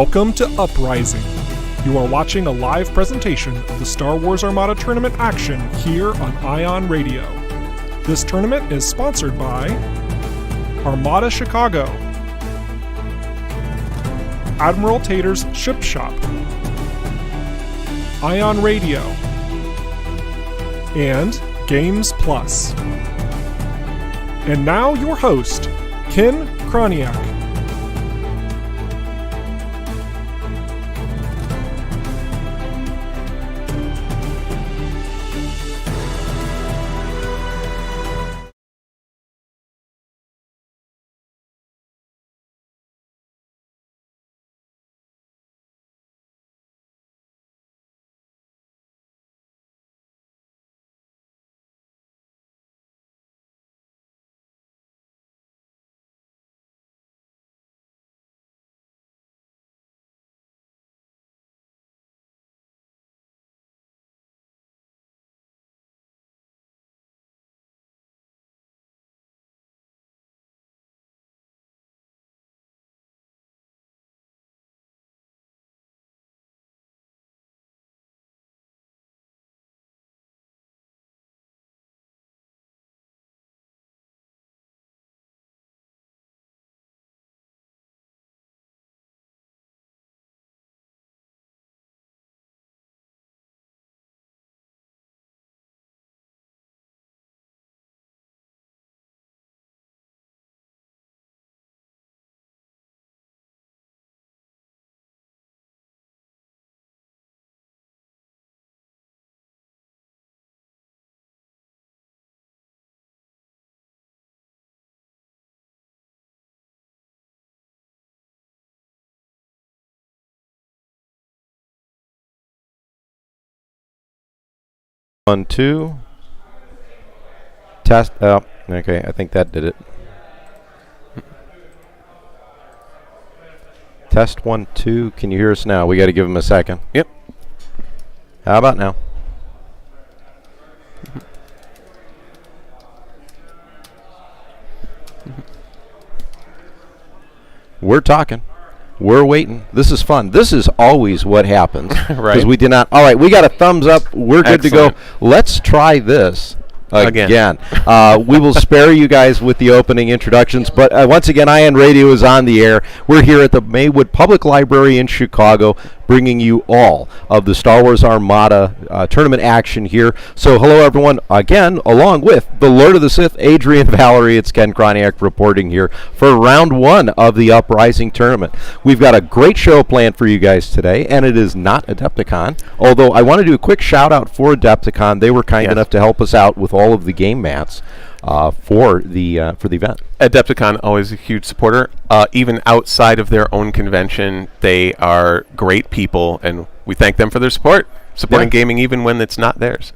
Welcome to Uprising. You are watching a live presentation of the Star Wars Armada Tournament action here on Ion Radio. This tournament is sponsored by Armada Chicago, Admiral Tater's Ship Shop, Ion Radio, and Games Plus. And now your host, Ken Krajniak. One, two. Test. Oh, okay. I think that did it. Test 1, 2. Can you hear us now? We got to give him a second. Yep. How about now? We're talking. We're waiting. This is fun. This is always what happens. Right. Because we did not. All right, we got a thumbs up. We're good Excellent. to go. Let's try this again. We will spare you guys with the opening introductions. But once again, Ion Radio is on the air. We're here at the Maywood Public Library in Chicago, bringing you all of the Star Wars Armada tournament action here. So hello, everyone, again, along with the Lord of the Sith, Adrian Valerie. It's Ken Krajniak reporting here for round 1 of the Uprising Tournament. We've got a great show planned for you guys today, and it is not Adepticon, although I want to do a quick shout-out for Adepticon. They were kind enough to help us out with all of the game mats for the event. Adepticon, always a huge supporter. Even outside of their own convention, they are great people, and we thank them for their support. Supporting gaming even when it's not theirs.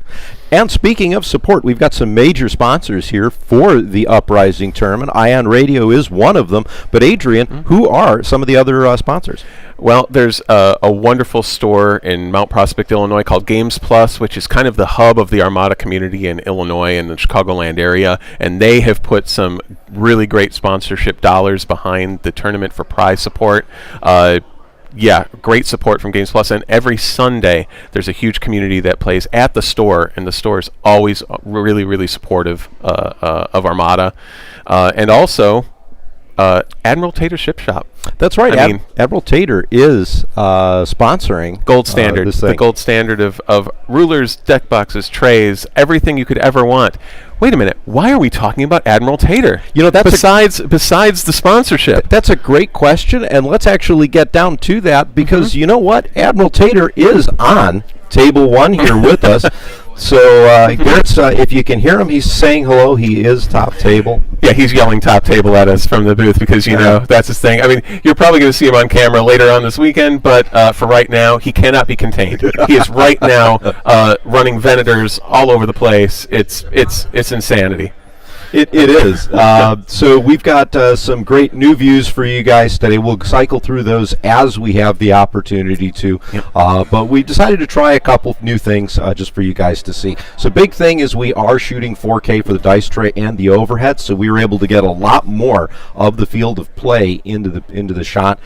And speaking of support, we've got some major sponsors here for the Uprising Tournament. Ion Radio is one of them. But Adrian, who are some of the other sponsors? Well, there's a wonderful store in Mount Prospect, Illinois called Games Plus, which is kind of the hub of the Armada community in Illinois and the Chicagoland area. And they have put some really great sponsorship dollars behind the tournament for prize support. Great support from Games Plus, and every Sunday there's a huge community that plays at the store, and the store is always really, really supportive of Armada, and also Admiral Tater's Ship Shop. That's right. Admiral Tater is sponsoring Gold Standard, the gold standard of rulers, deck boxes, trays, everything you could ever want. Wait a minute. Why are we talking about Admiral Tater? You know, that's besides the sponsorship. That's a great question, and let's actually get down to that because you know what? Admiral Tater is on table 1 here with us. So, Garrett, if you can hear him, he's saying hello. He is top table. Yeah, he's yelling top table at us from the booth because, you know, that's his thing. I mean, you're probably going to see him on camera later on this weekend, but for right now, he cannot be contained. He is right now running Venators all over the place. It's insanity. It is. So we've got some great new views for you guys today. We'll cycle through those as we have the opportunity to. Yep. But we decided to try a couple of new things just for you guys to see. So big thing is we are shooting 4K for the dice tray and the overhead, so we were able to get a lot more of the field of play into the shot.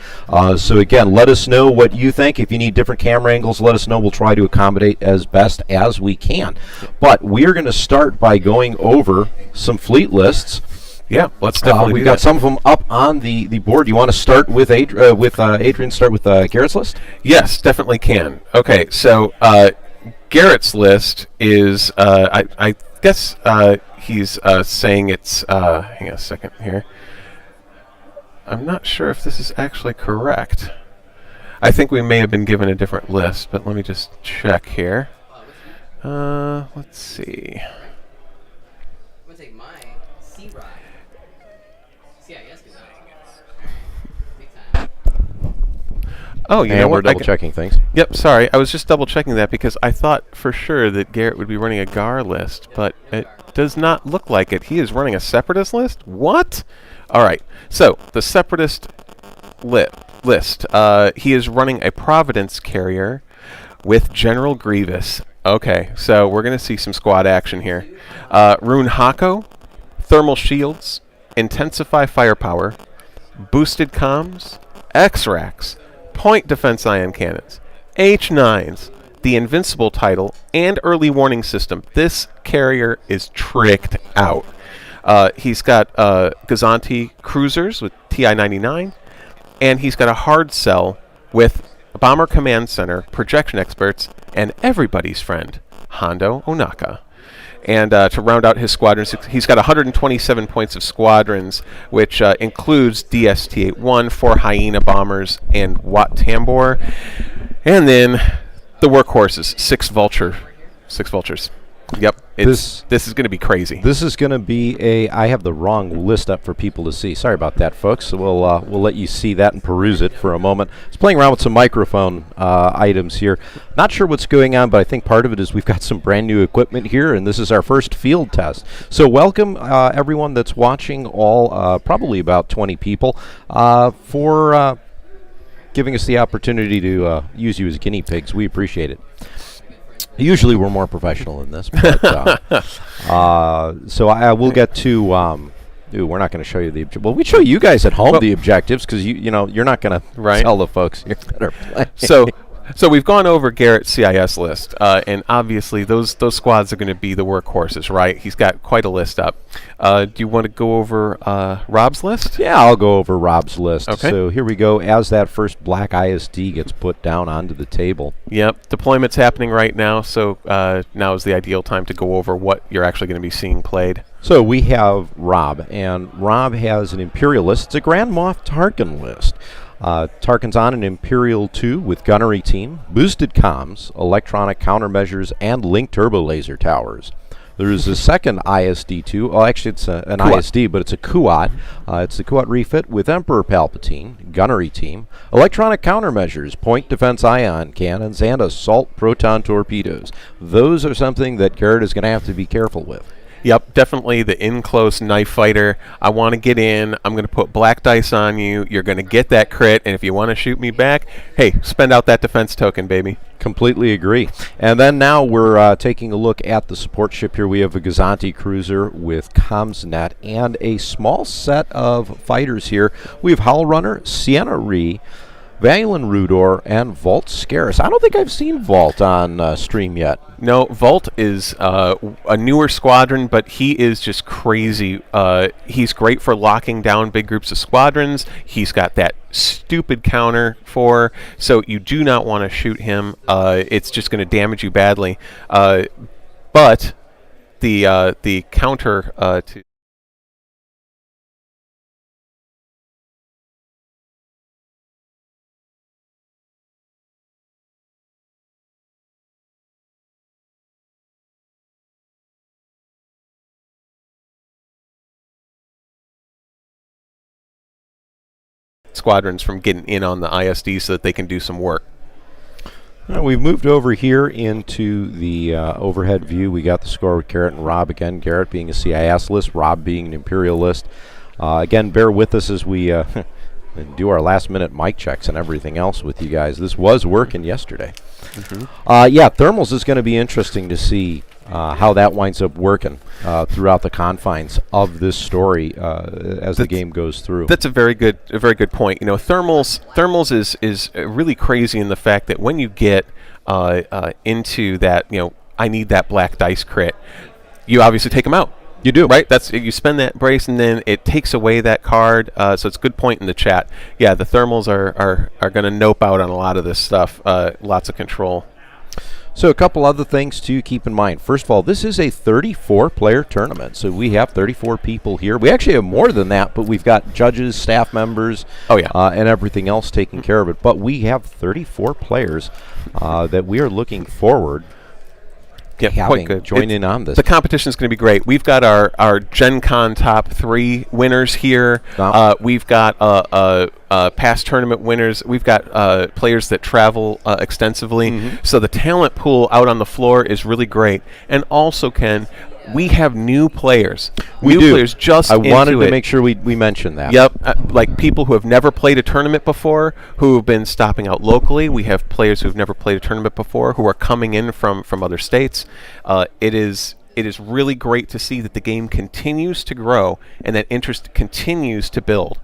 So again, let us know what you think. If you need different camera angles, let us know. We'll try to accommodate as best as we can. But we're going to start by going over some fleet lists. Yeah, let's definitely we've got some of them up on the board. You want to start with Adrian? Start with Garrett's list? Yes, definitely can. Okay, so Garrett's list is, I guess he's saying it's, hang on a second here. I'm not sure if this is actually correct. I think we may have been given a different list, but let me just check here. Let's see. I'm going to take my C-Ride. CIS goes big time. Oh, you know we're what? double checking things. Yep, sorry. I was just double checking that because I thought for sure that Garrett would be running a GAR list, but it does not look like it. He is running a Separatist list? What? All right. So, the Separatist list. He is running a Providence carrier with General Grievous. Okay, so we're going to see some squad action here. Rune Hako, Thermal Shields, Intensify Firepower, Boosted Comms, X-Rax, Point Defense Ion Cannons, H9s, the Invincible title, and Early Warning System. This carrier is tricked out. He's got Gazanti cruisers with TI-99, and he's got a hard cell with a Bomber Command Center, projection experts, and everybody's friend, Hondo Onaka. And to round out his squadrons, he's got 127 points of squadrons, which includes DST-81, 4 Hyena bombers, and Wat Tambor. And then the workhorses, 6 vultures. Yep, this is going to be crazy. This is going to be I have the wrong list up for people to see. Sorry about that, folks. So we'll let you see that and peruse it for a moment. I was playing around with some microphone items here. Not sure what's going on, but I think part of it is we've got some brand new equipment here, and this is our first field test. So welcome everyone that's watching, all probably about 20 people, for giving us the opportunity to use you as guinea pigs. We appreciate it. Usually we're more professional than this, but so I will get to. We're not going to show you the. Well, we show you guys at home the objectives because you're not going to tell the folks here that are playing. So we've gone over Garrett's CIS list, and obviously those squads are going to be the workhorses, right? He's got quite a list up. Do you want to go over Rob's list? Yeah, I'll go over Rob's list. Okay. So here we go. As that first black ISD gets put down onto the table. Yep, deployment's happening right now, so now is the ideal time to go over what you're actually going to be seeing played. So we have Rob, and Rob has an Imperial list. It's a Grand Moff Tarkin list. Tarkin's on an Imperial 2 with gunnery team, boosted comms, electronic countermeasures, and link turbo laser towers. There is a second ISD-2. Oh, actually, it's an Kuat. ISD, but it's a Kuat. It's the Kuat refit with Emperor Palpatine, gunnery team, electronic countermeasures, point defense ion cannons, and assault proton torpedoes. Those are something that Garrett is going to have to be careful with. Yep, definitely the in-close knife fighter. I want to get in. I'm going to put black dice on you. You're going to get that crit, and if you want to shoot me back, hey, spend out that defense token, baby. Completely agree. And then now we're taking a look at the support ship here. We have a Gazanti cruiser with Comsnet and a small set of fighters here. We have Howl Runner, Sienna Ree, Valen Rudor, and Vault Scarce. I don't think I've seen Vault on stream yet. No, Vault is a newer squadron, but he is just crazy. He's great for locking down big groups of squadrons. He's got that stupid counter so you do not want to shoot him. It's just going to damage you badly. But the counter to squadrons from getting in on the ISD so that they can do some work. Well, we've moved over here into the overhead view. We got the score with Garrett and Rob again. Garrett being a CIS list, Rob being an Imperial list. Again, bear with us as we do our last-minute mic checks and everything else with you guys. This was working yesterday. Yeah, Thermals is going to be interesting to see how that winds up working throughout the confines of this story as the game goes through. That's a very good point. You know, Thermals is really crazy in the fact that when you get into that, you know, I need that black dice crit, you obviously take them out. You do, right? That's you spend that brace, and then it takes away that card. So it's a good point in the chat. Yeah, the Thermals are going to nope out on a lot of this stuff. Lots of control. So a couple other things to keep in mind. First of all, this is a 34-player tournament, so we have 34 people here. We actually have more than that, but we've got judges, staff members, and everything else taking care of it. But we have 34 players that we are looking forward quite good. Join in on this. The competition is going to be great. We've got our Gen Con top 3 winners here. We've got past tournament winners. We've got players that travel extensively. So the talent pool out on the floor is really great. And also, Ken, we have new players. We do. Players just I wanted to it. make sure we mentioned that. Yep. Like people who have never played a tournament before, who have been stopping out locally. We have players who have never played a tournament before, who are coming in from other states. It is really great to see that the game continues to grow and that interest continues to build.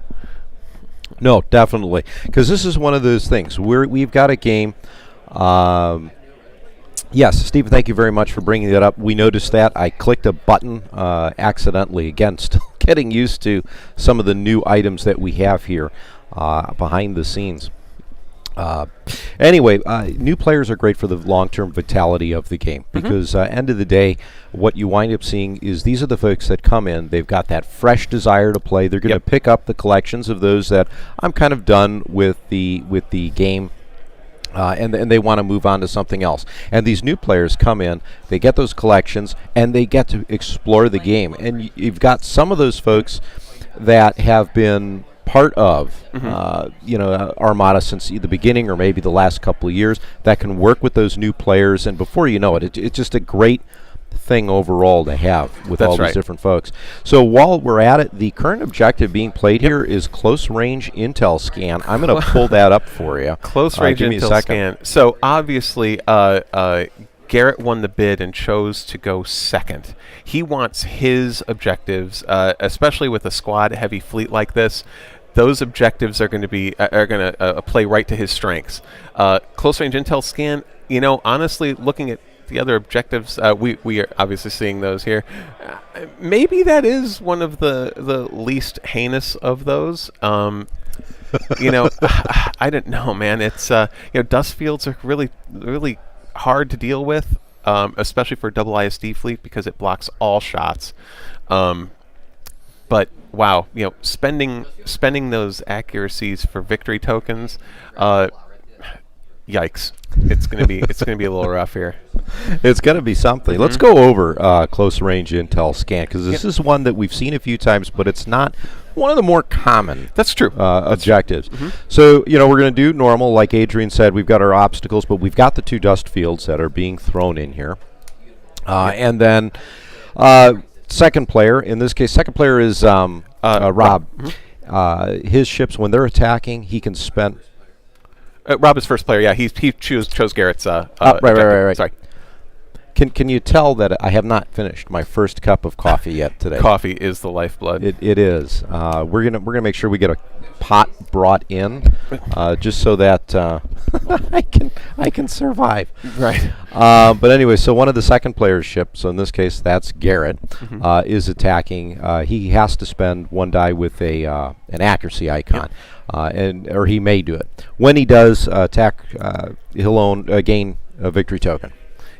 No, definitely. Because this is one of those things. We've got a game. Yes, Stephen, thank you very much for bringing that up. We noticed that. I clicked a button accidentally. Again, still getting used to some of the new items that we have here behind the scenes. Anyway, new players are great for the long-term vitality of the game because end of the day, what you wind up seeing is these are the folks that come in. They've got that fresh desire to play. They're going to pick up the collections of those that I'm kind of done with the game. And they want to move on to something else. And these new players come in, they get those collections, and they get to explore the game. And you've got some of those folks that have been part of, Armada since the beginning or maybe the last couple of years that can work with those new players. And before you know it, it's just a great thing overall to have with all these different folks. So while we're at it, the current objective being played here is close range intel scan. I'm going to pull that up for you. Close range intel scan. So obviously Garrett won the bid and chose to go second. He wants his objectives, especially with a squad heavy fleet like this. Those objectives are going to be play right to his strengths. Close range intel scan. You know, honestly, looking at the other objectives, we are obviously seeing those here. Maybe that is one of the least heinous of those. You know, I don't know, man. It's dust fields are really, really hard to deal with, especially for a double ISD fleet because it blocks all shots. But wow, spending those accuracies for victory tokens, yikes! It's gonna be a little rough here. It's gonna be something. Let's go over close range intel scan because this is one that we've seen a few times, but it's not one of the more common. That's true. Objectives. So we're gonna do normal, like Adrian said. We've got our obstacles, but we've got the 2 dust fields that are being thrown in here, and then second player. In this case, second player is Rob. His ships, when they're attacking, he can spend. Rob is first player. Yeah, he chose Garrett's. Right. Sorry. Can you tell that I have not finished my first cup of coffee yet today? Coffee is the lifeblood. It is. We're gonna make sure we get a pot brought in, just so that I can survive. Right. But anyway, so one of the second player's ships, so in this case that's Garrett, is attacking. He has to spend 1 die with an accuracy icon. Or he may do it. When he does attack, he'll gain a victory token.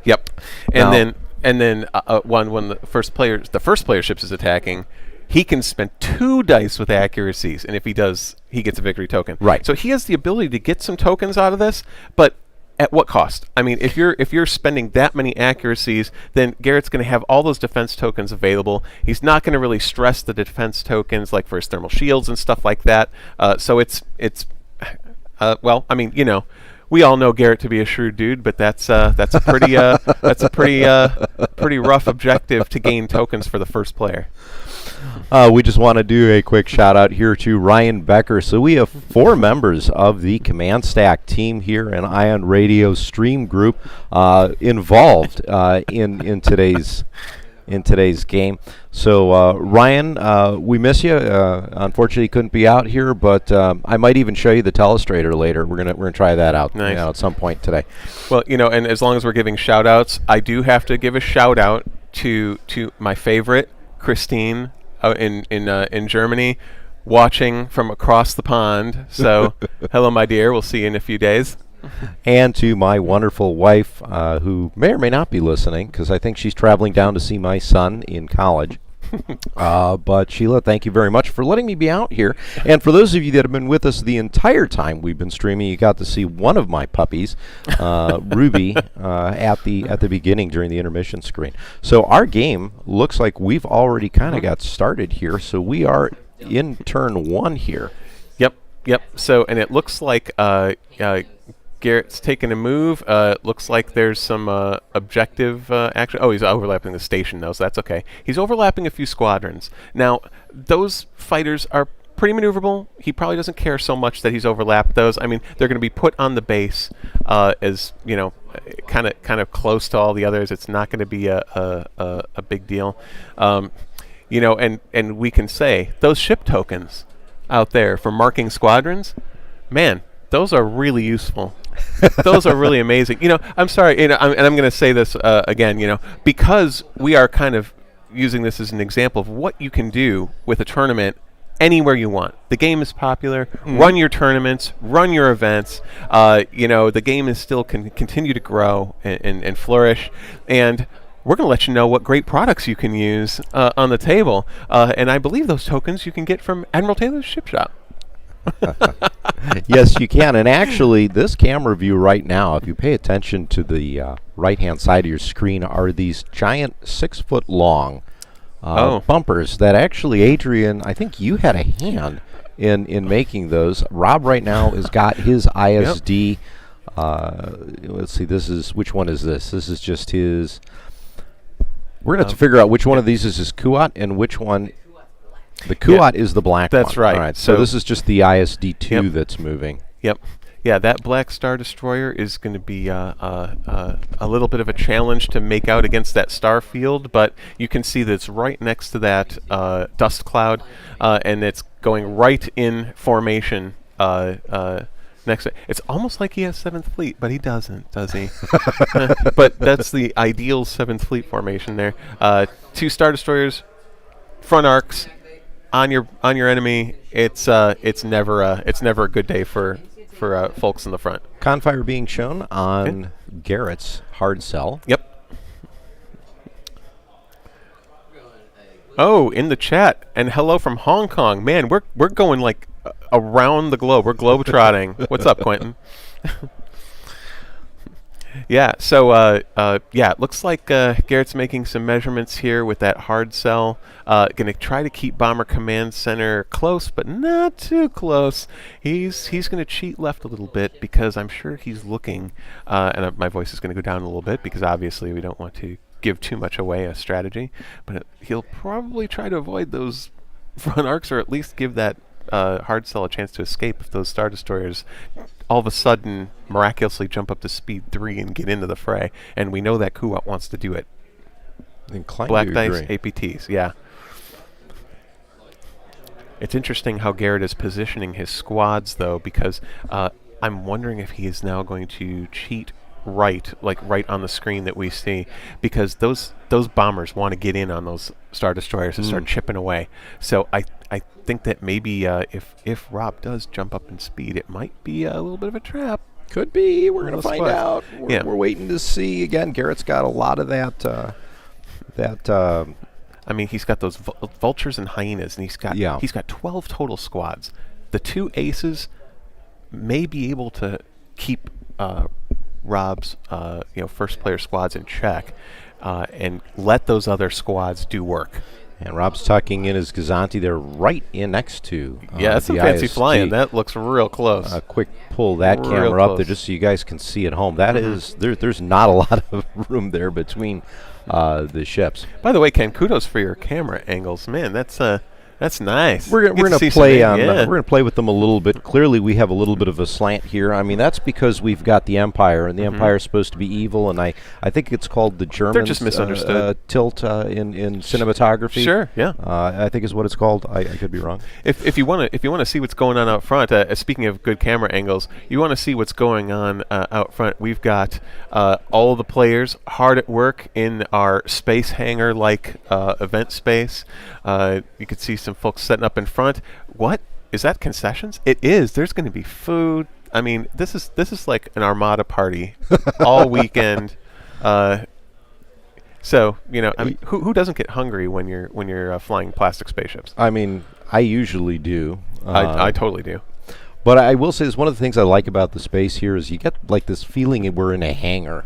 Yep. And then when the first player ships is attacking, he can spend 2 dice with accuracies, and if he does, he gets a victory token. Right. So he has the ability to get some tokens out of this, but at what cost? I mean, if you're spending that many accuracies, then Garrett's going to have all those defense tokens available. He's not going to really stress the defense tokens like for his thermal shields and stuff like that. So it's well, I mean, we all know Garrett to be a shrewd dude, but that's a pretty rough objective to gain tokens for the first player. We just want to do a quick shout out here to Ryan Becker. So we have 4 members of the Command Stack team here in Ion Radio Stream Group involved in today's game. So Ryan, we miss you. Unfortunately, you couldn't be out here, but I might even show you the telestrator later. We're gonna try that out at some point today. Well, and as long as we're giving shout outs, I do have to give a shout out to my favorite, Christine, in Germany, watching from across the pond. So hello, my dear. We'll see you in a few days. And to my wonderful wife, who may or may not be listening, because I think she's traveling down to see my son in college. But Sheila, thank you very much for letting me be out here. And for those of you that have been with us the entire time we've been streaming, you got to see one of my puppies, Ruby, at the beginning during the intermission screen. So our game looks like we've already kind of got started here. So we are in turn 1 here. Yep. So, and it looks like Garrett's taking a move. Looks like there's some objective action. Oh, he's overlapping the station, though, so that's okay. He's overlapping a few squadrons. Now, those fighters are pretty maneuverable. He probably doesn't care so much that he's overlapped those. I mean, they're going to be put on the base as, kind of close to all the others. It's not going to be a big deal. And we can say those ship tokens out there for marking squadrons, man, those are really useful. Those are really amazing. I'm sorry, and I'm going to say this again, because we are kind of using this as an example of what you can do with a tournament anywhere you want. The game is popular. Run your tournaments. Run your events. The game is still continue to grow and flourish. And we're going to let you know what great products you can use on the table. And I believe those tokens you can get from Admiral Taylor's Ship Shop. Yes, you can. And actually, this camera view right now, if you pay attention to the right-hand side of your screen, are these giant 6-foot-long bumpers that actually, Adrian, I think you had a hand in making those. Rob right now has got his ISD. Let's see, which one is this? This is just his... We're going to have to figure out which one of these is his Kuat and which one... The Kuat is the black one. That's right. All right. So this is just the ISD-2 that's moving. Yep. Yeah, that black Star Destroyer is going to be a little bit of a challenge to make out against that star field, but you can see that it's right next to that dust cloud, and it's going right in formation next to it. It's almost like he has 7th Fleet, but he doesn't, does he? But that's the ideal 7th Fleet formation there. 2 Star Destroyers, front arcs, on your enemy. It's never a good day for folks in the front. Confire being shown on Garrett's hard cell. Yep. Oh, in the chat, and hello from Hong Kong. Man, we're going like around the globe. We're globetrotting. What's up, Quentin? Yeah, so it looks like Garrett's making some measurements here with that hard cell. Going to try to keep Bomber Command Center close, but not too close. He's going to cheat left a little bit because I'm sure he's looking, and my voice is going to go down a little bit because obviously we don't want to give too much away a strategy, but he'll probably try to avoid those front arcs or at least give that hard cell a chance to escape if those Star Destroyers all of a sudden miraculously jump up to speed 3 and get into the fray, and we know that Kuat wants to do it. Black Dice, APTs, yeah. It's interesting how Garrett is positioning his squads, though, because I'm wondering if he is now going to cheat right on the screen that we see, because those bombers want to get in on those Star Destroyers and start chipping away. So I think that maybe if Rob does jump up in speed, it might be a little bit of a trap. Could be. We're going to find out. We're waiting to see. Again, Garrett's got a lot of that. I mean, he's got those vultures and hyenas, and he's got 12 total squads. The 2 aces may be able to keep Rob's first player squads in check, and let those other squads do work. And Rob's tucking in his Gazanti there right in next to yeah, that's some fancy IST. flying. That looks real close. Quick pull that Real camera up there close. just so you guys can see at home. That is there's not a lot of room there between the ships. By the way, Ken, kudos for your camera angles. Man, that's nice. We're Get to gonna see some play aim, on. yeah. We're gonna play with them a little bit. Clearly, we have a little bit of a slant here. I mean, that's because we've got the Empire, and the Empire is supposed to be evil. And I think it's called the Germans. just misunderstood. Tilt in cinematography. Sure, yeah. I think is what it's called. I could be wrong. If you want to see what's going on out front, speaking of good camera angles, you want to see what's going on out front. We've got all the players hard at work in our space hangar like event space. You could see some folks setting up in front. What is that? Concessions? It is. There's going to be food. I mean, this is like an Armada party all weekend. So I mean, who doesn't get hungry when you're flying plastic spaceships? I mean, I usually do. I totally do. But I will say this, one of the things I like about the space here is you get like this feeling we're in a hangar,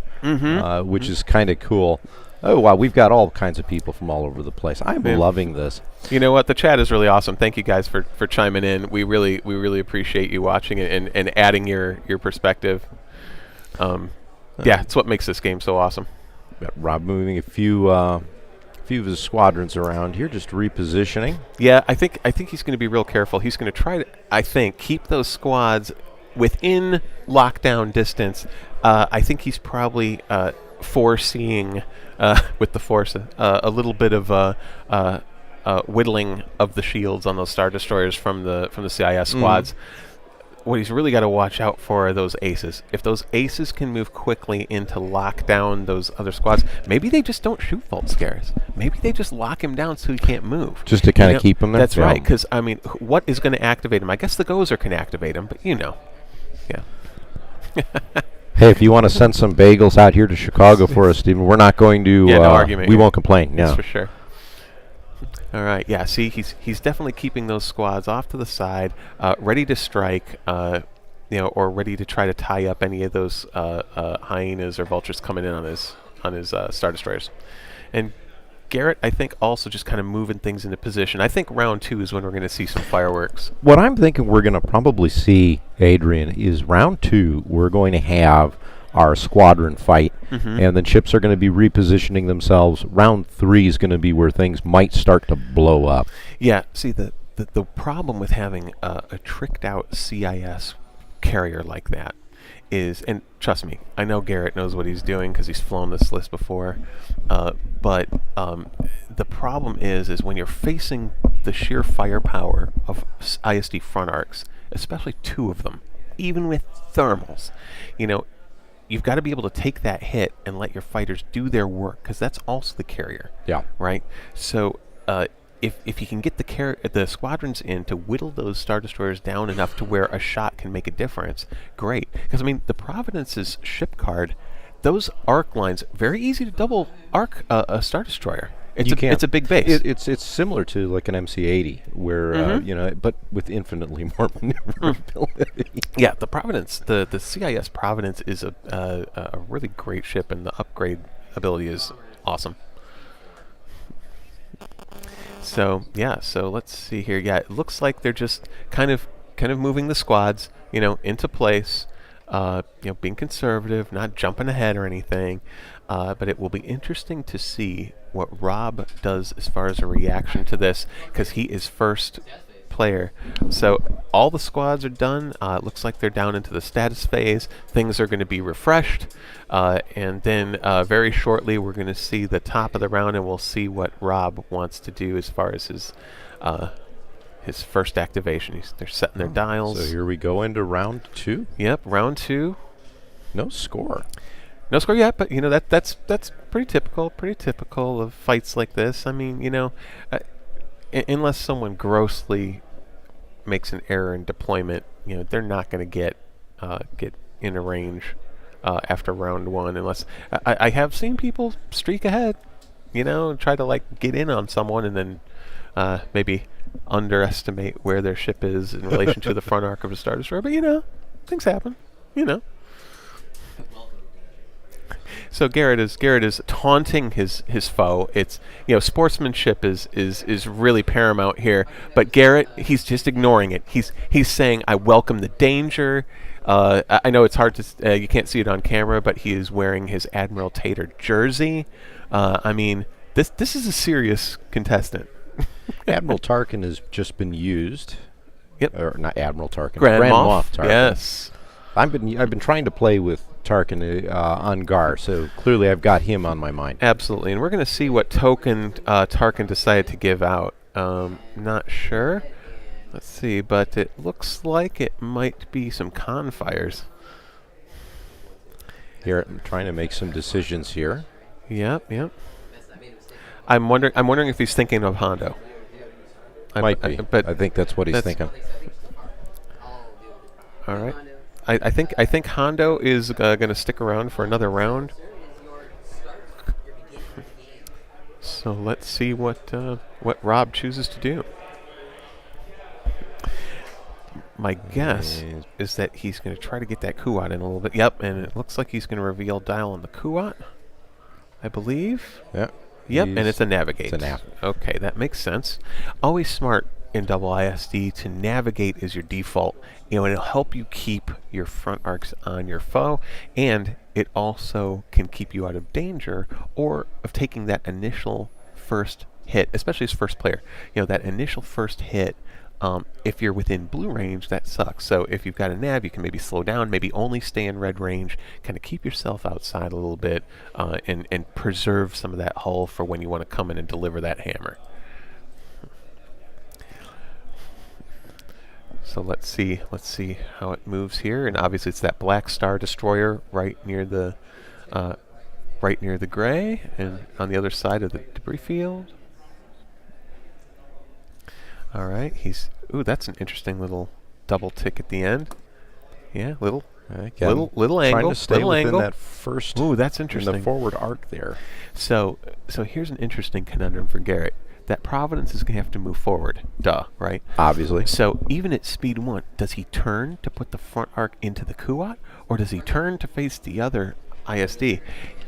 which is kind of cool. Oh, wow, we've got all kinds of people from all over the place. I'm loving this. You know what? The chat is really awesome. Thank you guys for chiming in. We really appreciate you watching it and adding your perspective. Yeah, it's what makes this game so awesome. Got Rob moving a few of his squadrons around here, just repositioning. Yeah, I think he's going to be real careful. He's going to try to, I think, keep those squads within lockdown distance. I think he's probably foreseeing with the Force a little bit of whittling of the shields on those Star Destroyers from the CIS squads. What he's really got to watch out for are those aces. If those aces can move quickly into lock down those other squads, maybe they just don't shoot Vault Scares. Maybe they just lock him down so he can't move. Just to kind of keep him there? That's right, because, I mean, what is going to activate him? I guess the Gozer can activate him, but yeah. Hey, if you want to send some bagels out here to Chicago for us, Stephen, we're not going to. No argument. We won't complain. That's No. for sure. All right. Yeah. See, he's definitely keeping those squads off to the side, ready to strike, or ready to try to tie up any of those hyenas or vultures coming in on his Star Destroyers. And Garrett, I think, also just kind of moving things into position. I think round 2 is when we're going to see some fireworks. What I'm thinking we're going to probably see, Adrian, is round 2, we're going to have our squadron fight, and then ships are going to be repositioning themselves. Round 3 is going to be where things might start to blow up. Yeah, see, the problem with having a tricked-out CIS carrier like that is, and trust me, I know Garrett knows what he's doing because he's flown this list before, but the problem is when you're facing the sheer firepower of ISD front arcs, especially 2 of them, even with thermals, you've got to be able to take that hit and let your fighters do their work, because that's also the carrier. Yeah. Right? So if you can get the squadrons in to whittle those Star Destroyers down enough to where a shot can make a difference, great. Because, I mean, the Providence's ship card, those arc lines, very easy to double arc a Star Destroyer. It's a big base. It's similar to like an MC-80, where but with infinitely more maneuverability. Yeah, the Providence, the CIS Providence is a really great ship, and the upgrade ability is awesome. So let's see here. Yeah, it looks like they're just kind of moving the squads, into place. Being conservative, not jumping ahead or anything. But it will be interesting to see what Rob does as far as a reaction to this, because he is first player. So all the squads are done. It looks like they're down into the status phase. Things are going to be refreshed. And then very shortly we're going to see the top of the round, and we'll see what Rob wants to do as far as his first activation. They're setting their dials. So here we go into round 2. Yep, round 2. No score. No score yet, but that's pretty typical. Pretty typical of fights like this. I mean, unless someone grossly makes an error in deployment, they're not going to get in a range after round 1. Unless I have seen people streak ahead, try to get in on someone and then maybe underestimate where their ship is in relation to the front arc of a Star Destroyer. But things happen. So Garrett is taunting his foe. It's, sportsmanship is really paramount here. But Garrett, he's just ignoring it. He's saying, I welcome the danger. I know it's hard to you can't see it on camera, but he is wearing his Admiral Tater jersey. This is a serious contestant. Admiral Tarkin has just been used. Yep. Or not Admiral Tarkin. Grand Moff Tarkin. Yes. I've been trying to play with Tarkin on Gar, so clearly I've got him on my mind. Absolutely, and we're going to see what token Tarkin decided to give out. Not sure. Let's see, but it looks like it might be some Confires. Here, I'm trying to make some decisions here. Yep. I'm wondering if he's thinking of Hondo. Might be, but I think that's what he's thinking. All right. I think Hondo is going to stick around for another round. So let's see what Rob chooses to do. My guess is that he's going to try to get that Kuat in a little bit. Yep, and it looks like he's going to reveal dial on the Kuat, I believe. Yep, and it's a navigate. It's a nav. Okay, that makes sense. Always smart in double ISD to navigate as your default. It'll help you keep your front arcs on your foe, and it also can keep you out of danger or of taking that initial first hit, especially as first player. That initial first hit. If you're within blue range, that sucks. So if you've got a nav, you can maybe slow down, maybe only stay in red range, kind of keep yourself outside a little bit, and preserve some of that hull for when you want to come in and deliver that hammer. So let's see how it moves here, and obviously it's that black Star Destroyer right near the gray, and on the other side of the debris field. All right, that's an interesting little double tick at the end. Yeah, little angle. Trying to stay within angle. that first. Ooh, that's interesting. In the forward arc there. So here's an interesting conundrum for Garrett. That Providence is going to have to move forward. Duh, right? Obviously. So even at speed 1, does he turn to put the front arc into the Kuat, or does he turn to face the other ISD?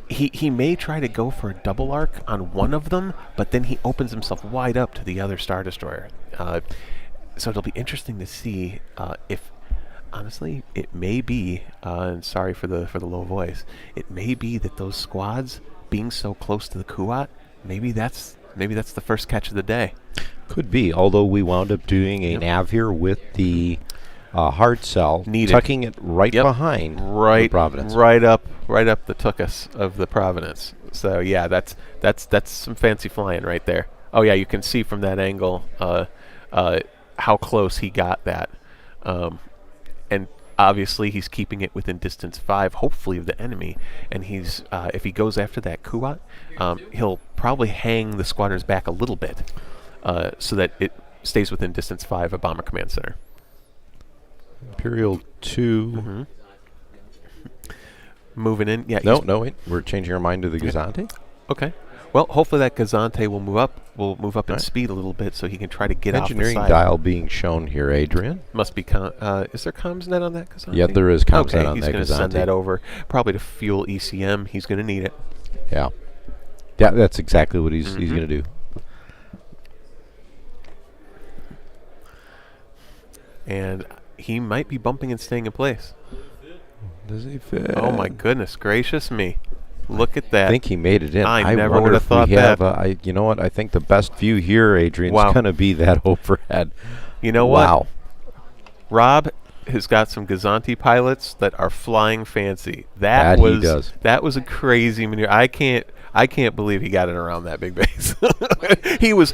He may try to go for a double arc on one of them, but then he opens himself wide up to the other Star Destroyer. So it'll be interesting to see if, honestly, it may be, and sorry for the low voice, it may be that those squads being so close to the Kuat, maybe that's the first catch of the day. Could be, although we wound up doing a nav here with the hard cell, tucking it right behind the Providence. Right up the tuchus of the Providence. So yeah, that's some fancy flying right there. Oh yeah, you can see from that angle how close he got that. And obviously he's keeping it within distance 5, hopefully, of the enemy. And he's if he goes after that Kuat, he'll probably hang the squadrons back a little bit so that it stays within distance 5 of Bomber Command Center. Imperial 2. Mm-hmm. Moving in. Yeah. No, wait. We're changing our mind to the Gazante. Okay. Well, hopefully that Gazante will move up. Will move up in speed a little bit, so he can try to get off the side. Engineering dial being shown here, Adrian. Must be. Is there comms net on that Gazante? Yeah, there is comms net on that Gazante. He's going to send that over, probably to fuel ECM. He's going to need it. Yeah. That's exactly what he's going to do. And he might be bumping and staying in place. Does he fit? Oh my goodness gracious me! Look at that. I think he made it in. I never would have thought that. You know what? I think the best view here, Adrian, is going to be that overhead. You know what? Wow. Rob has got some Gazante pilots that are flying fancy. That was a crazy maneuver. I can't believe he got it around that big base. He was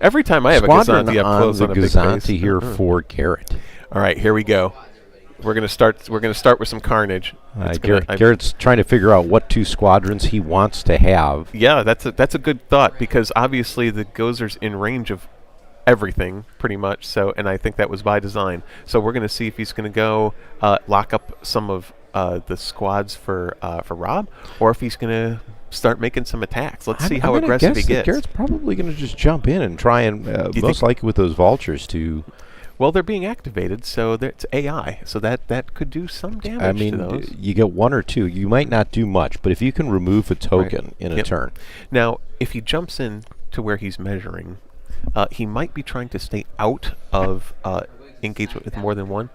every time I have a Gazante up close on a big base. Gazante here for Garrett. All right, here we go. We're gonna start with some carnage. Garrett's trying to figure out what 2 squadrons he wants to have. Yeah, that's a good thought, because obviously the Gozer's in range of everything pretty much. So, and I think that was by design. So we're gonna see if he's gonna go lock up some of the squads for Rob, or if he's gonna start making some attacks. Let's see how aggressive he gets. Garrett's probably gonna just jump in and try and most likely with those vultures to Well, they're being activated, so it's AI, so that could do some damage I mean, to those. you get one or two. You might not do much, but if you can remove a token in a Yep. turn. Now, if he jumps in to where he's measuring, he might be trying to stay out of engagement with more than one.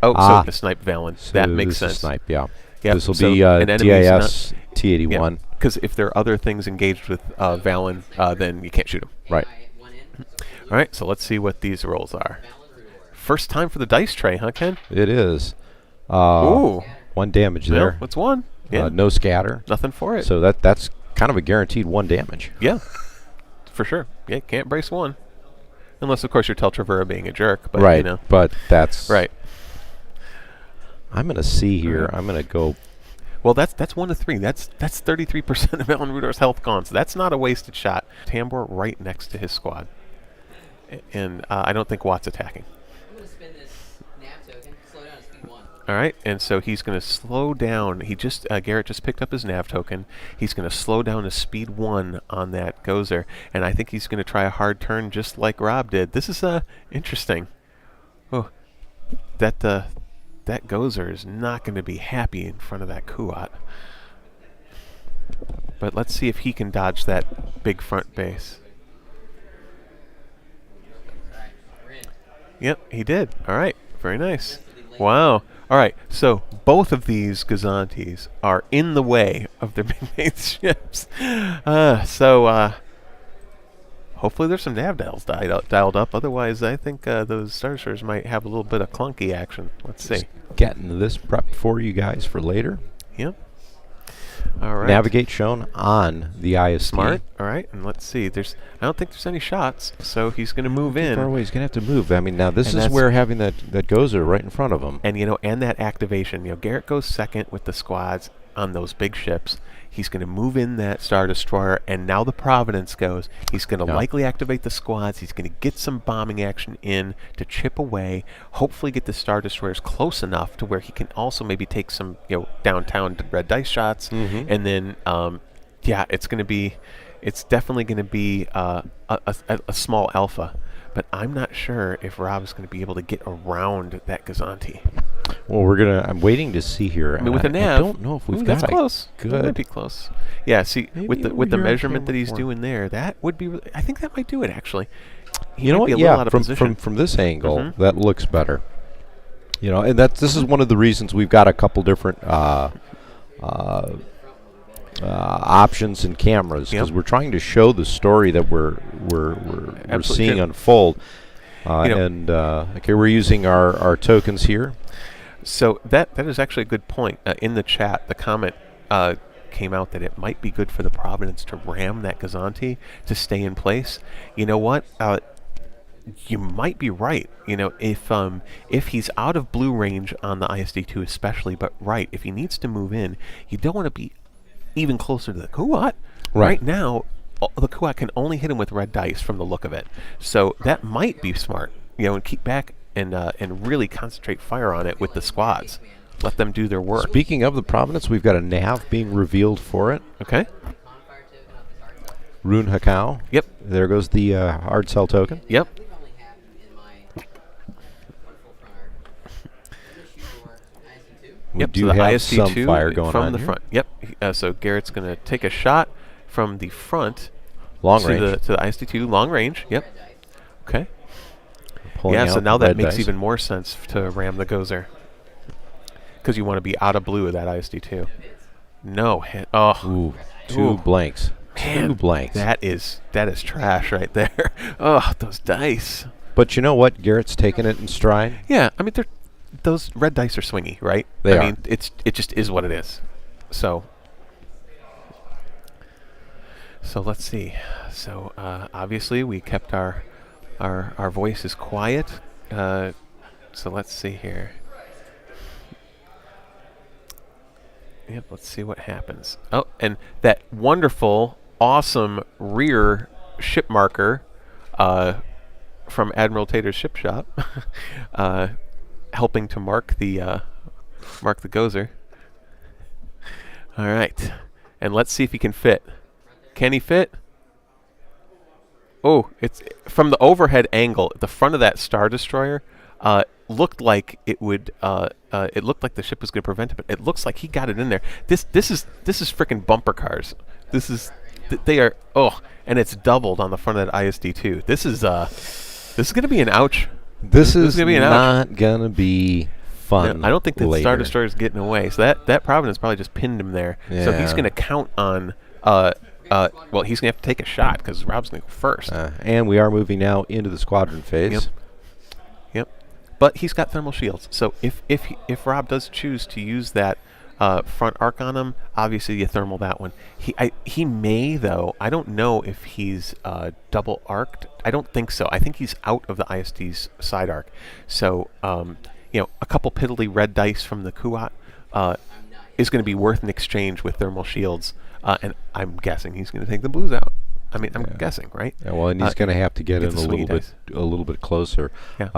Oh, so the snipe Valen. So That makes this is sense. Snipe, yeah. Yep, This will so be an enemy's DIS T81. Because if there are other things engaged with Valen, then you can't shoot him. Right. All right, so let's see what these rolls are. First time for the dice tray, huh, Ken? It is. Ooh. 1 damage Well, there. what's one? Yeah. No scatter. Nothing for it. So that's kind of a guaranteed 1 damage. Yeah, for sure. Yeah, can't brace one. Unless, of course, you're Teltravera being a jerk. But, right, you know. but that's... Right. I'm going to see here. I'm going to go... Well, that's 1 to 3. That's 33% of Alan Rudor's health gone. So that's not a wasted shot. Tambor right next to his squad. And I don't think Watt's attacking. I'm going to spin this nav token, slow down to speed 1. All right, and so he's going to slow down. Garrett just picked up his nav token. He's going to slow down to speed 1 on that Gozer, and I think he's going to try a hard turn just like Rob did. This is interesting. Oh, that Gozer is not going to be happy in front of that Kuat. But let's see if he can dodge that big front base. Yep, he did. All right, very nice. Wow. All right, so both of these Gazantes are in the way of their big mate's ships. Hopefully there's some nav dials dialed up. Otherwise, I think those Star Destroyers might have a little bit of clunky action. Let's see. Getting this prepped for you guys for later. Yep. All right. Navigate shown on the ISD. Smart. All right, and let's see. I don't think there's any shots, so he's going to move in. Far away. He's going to have to move. I mean, now this And is where having that Gozer right in front of him. And and that activation. Garrett goes second with the squads on those big ships. He's going to move in that Star Destroyer, and now the Providence goes. He's going to likely activate the squads. He's going to get some bombing action in to chip away, hopefully get the Star Destroyers close enough to where he can also maybe take some downtown red dice shots, and then it's definitely going to be a small alpha. But I'm not sure if Rob's going to be able to get around that Gazanti. Well, I'm waiting to see here. I mean, with the nav, I don't know if we've got that's close. Good. That might be close. Yeah. See, Maybe with the over here on measurement that camera he's 4. doing there, that would be. I think that might do it actually. You know what? Be a little out of from position. from this angle, that looks better. And this is one of the reasons we've got a couple different options and cameras, because we're trying to show the story that we're seeing unfold. Okay, we're using our tokens here. So that is actually a good point. In the chat, the comment came out that it might be good for the Providence to ram that Gazanti to stay in place. You know what? You might be right. If he's out of blue range on the ISD2 especially, but if he needs to move in, you don't want to be even closer to the Kuat. Right now, the Kuat can only hit him with red dice from the look of it. So that might be smart. And keep back and really concentrate fire on it with the squads. Let them do their work. Speaking of the Providence, we've got a nav being revealed for it. Okay. Rune Hakao. Yep. There goes the hard cell token. Yep. We do so the have ISD2 some fire going from on the here. front. Yep. So Garrett's going to take a shot from the front long to range. the ISD2 long range. Yep. Okay. Pulling so out now the that red makes dice. even more sense to ram the Gozer, because you want to be out of blue with that ISD2. No hit. Oh. Ooh, two blanks. Man, 2 blanks. That is trash right there. Oh, those dice. But you know what? Garrett's taking it in stride. Yeah, I mean, those red dice are swingy, right? They I are. mean, it just is what it is. So let's see. So obviously we kept our voices quiet. So let's see here. Yep, let's see what happens. Oh, and that wonderful, awesome rear ship marker from Admiral Tater's ship shop, helping to mark the Gozer. All right, and let's see if he can fit. Can he fit? it's from the overhead angle. The front of that Star Destroyer looked like it would. It looked like the ship was going to prevent it, but it looks like he got it in there. This is freaking bumper cars. This is they are and it's doubled on the front of that ISD-2. This is going to be an ouch. This is gonna be not going to be fun. No, I don't think the later. Star Destroyer is getting away. So that Providence probably just pinned him there. Yeah. So he's going to count on. Well, he's going to have to take a shot because Rob's going to go first. And we are moving now into the squadron phase. Yep. But he's got thermal shields. So if Rob does choose to use that front arc on him, obviously you thermal that one. He may, though. I don't know if he's double arced. I don't think so. I think he's out of the ISD's side arc. So a couple piddly red dice from the Kuat is going to be worth an exchange with thermal shields. And I'm guessing he's going to take the blues out. I mean, I'm guessing, right? Yeah, well, and he's going to have to get in a little bit closer. Yeah.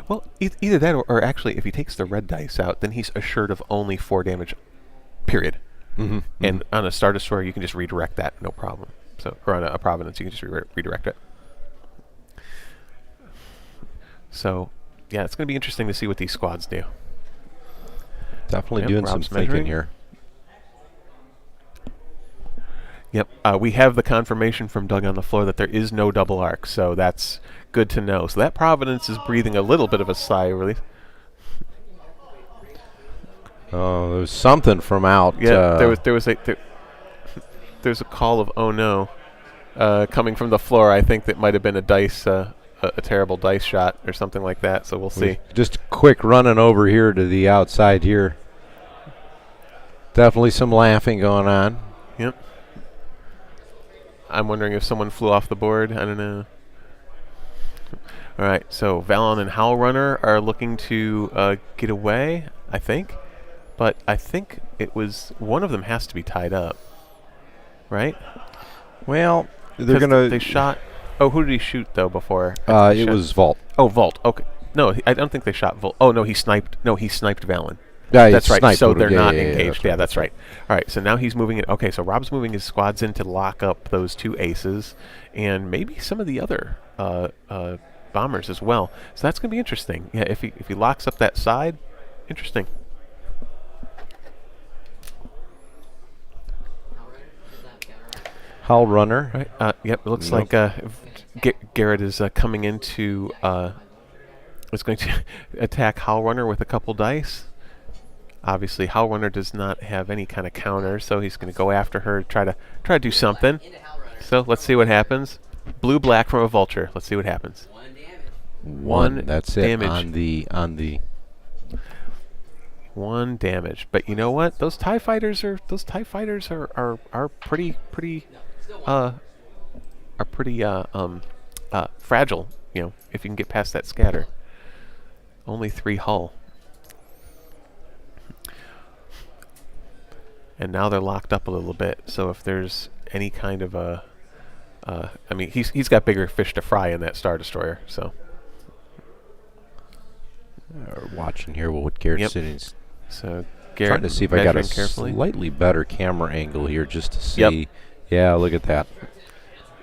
Well, either that or actually, if he takes the red dice out, then he's assured of only 4 damage. Period. Mm-hmm. And on a Star Destroyer, you can just redirect that, no problem. So, or on a Providence, you can just redirect it. So, yeah, it's going to be interesting to see what these squads do. Definitely doing Rob's some thinking here. Yep, we have the confirmation from Doug on the floor that there is no double arc, so that's good to know. So that Providence is breathing a little bit of a sigh of relief. Oh, there's something from out. Yeah, there's a call of oh no coming from the floor. I think that might have been a dice, a terrible dice shot or something like that. So we'll see. Just quick running over here to the outside here. Definitely some laughing going on. Yep. I'm wondering if someone flew off the board. I don't know. All right, so Valon and Howl Runner are looking to get away, I think. But I think it was one of them has to be tied up, right? Well, they're gonna. They shot. Oh, who did he shoot though before? It was Vault. Oh, Vault. Okay. No, I don't think they shot Vault. Oh no, he sniped. No, he sniped Valon. Yeah, that's right. sniped. So they're not engaged. That's Yeah, that's right. All right. So now he's moving it. Okay. So Rob's moving his squads in to lock up those 2 aces and maybe some of the other bombers as well. So that's going to be interesting. Yeah. If he locks up that side, interesting. Howl Runner. Right. Yep. It looks like Garrett is coming into. Is going to attack Howl Runner with a couple dice. Obviously, Howl Runner does not have any kind of counter, so he's going to go after her, try to do something. So let's see what happens. Blue-black from a vulture. Let's see what happens. 1 That's damage. It on the 1 damage. But you know what? Those TIE fighters are pretty fragile. You know, if you can get past that scatter. Only 3 hull. And now they're locked up a little bit. So if there's any kind of a, I mean, he's got bigger fish to fry in that Star Destroyer. So watching here what Garrett's doing. So Garrett trying to see if I got a carefully. Slightly better camera angle here just to see. Yep. Yeah, look at that.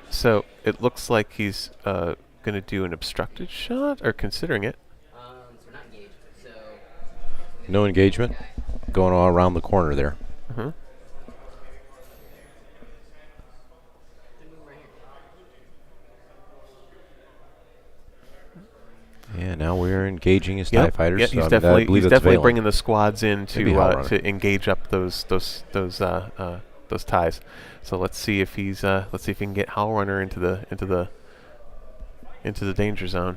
So it looks like he's going to do an obstructed shot or considering it. So we're not engaged. So No engagement going all around the corner there. Mm-hmm. Yeah, now we're engaging his TIE fighters. Yep, so he's definitely bringing the squads in to engage up those ties. So let's see if he can get Howl Runner into the danger zone.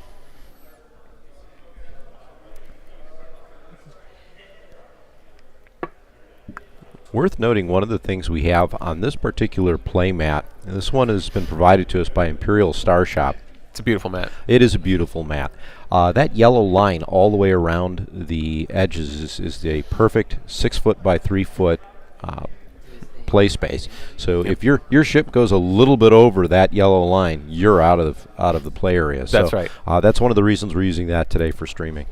Worth noting, one of the things we have on this particular play mat, and this one has been provided to us by Imperial Star Shop. It's a beautiful mat. It is a beautiful mat. That yellow line all the way around the edges is a perfect 6 foot by 3 foot play space. So if your ship goes a little bit over that yellow line, you're out of the play area. That's so, right. That's one of the reasons we're using that today for streaming.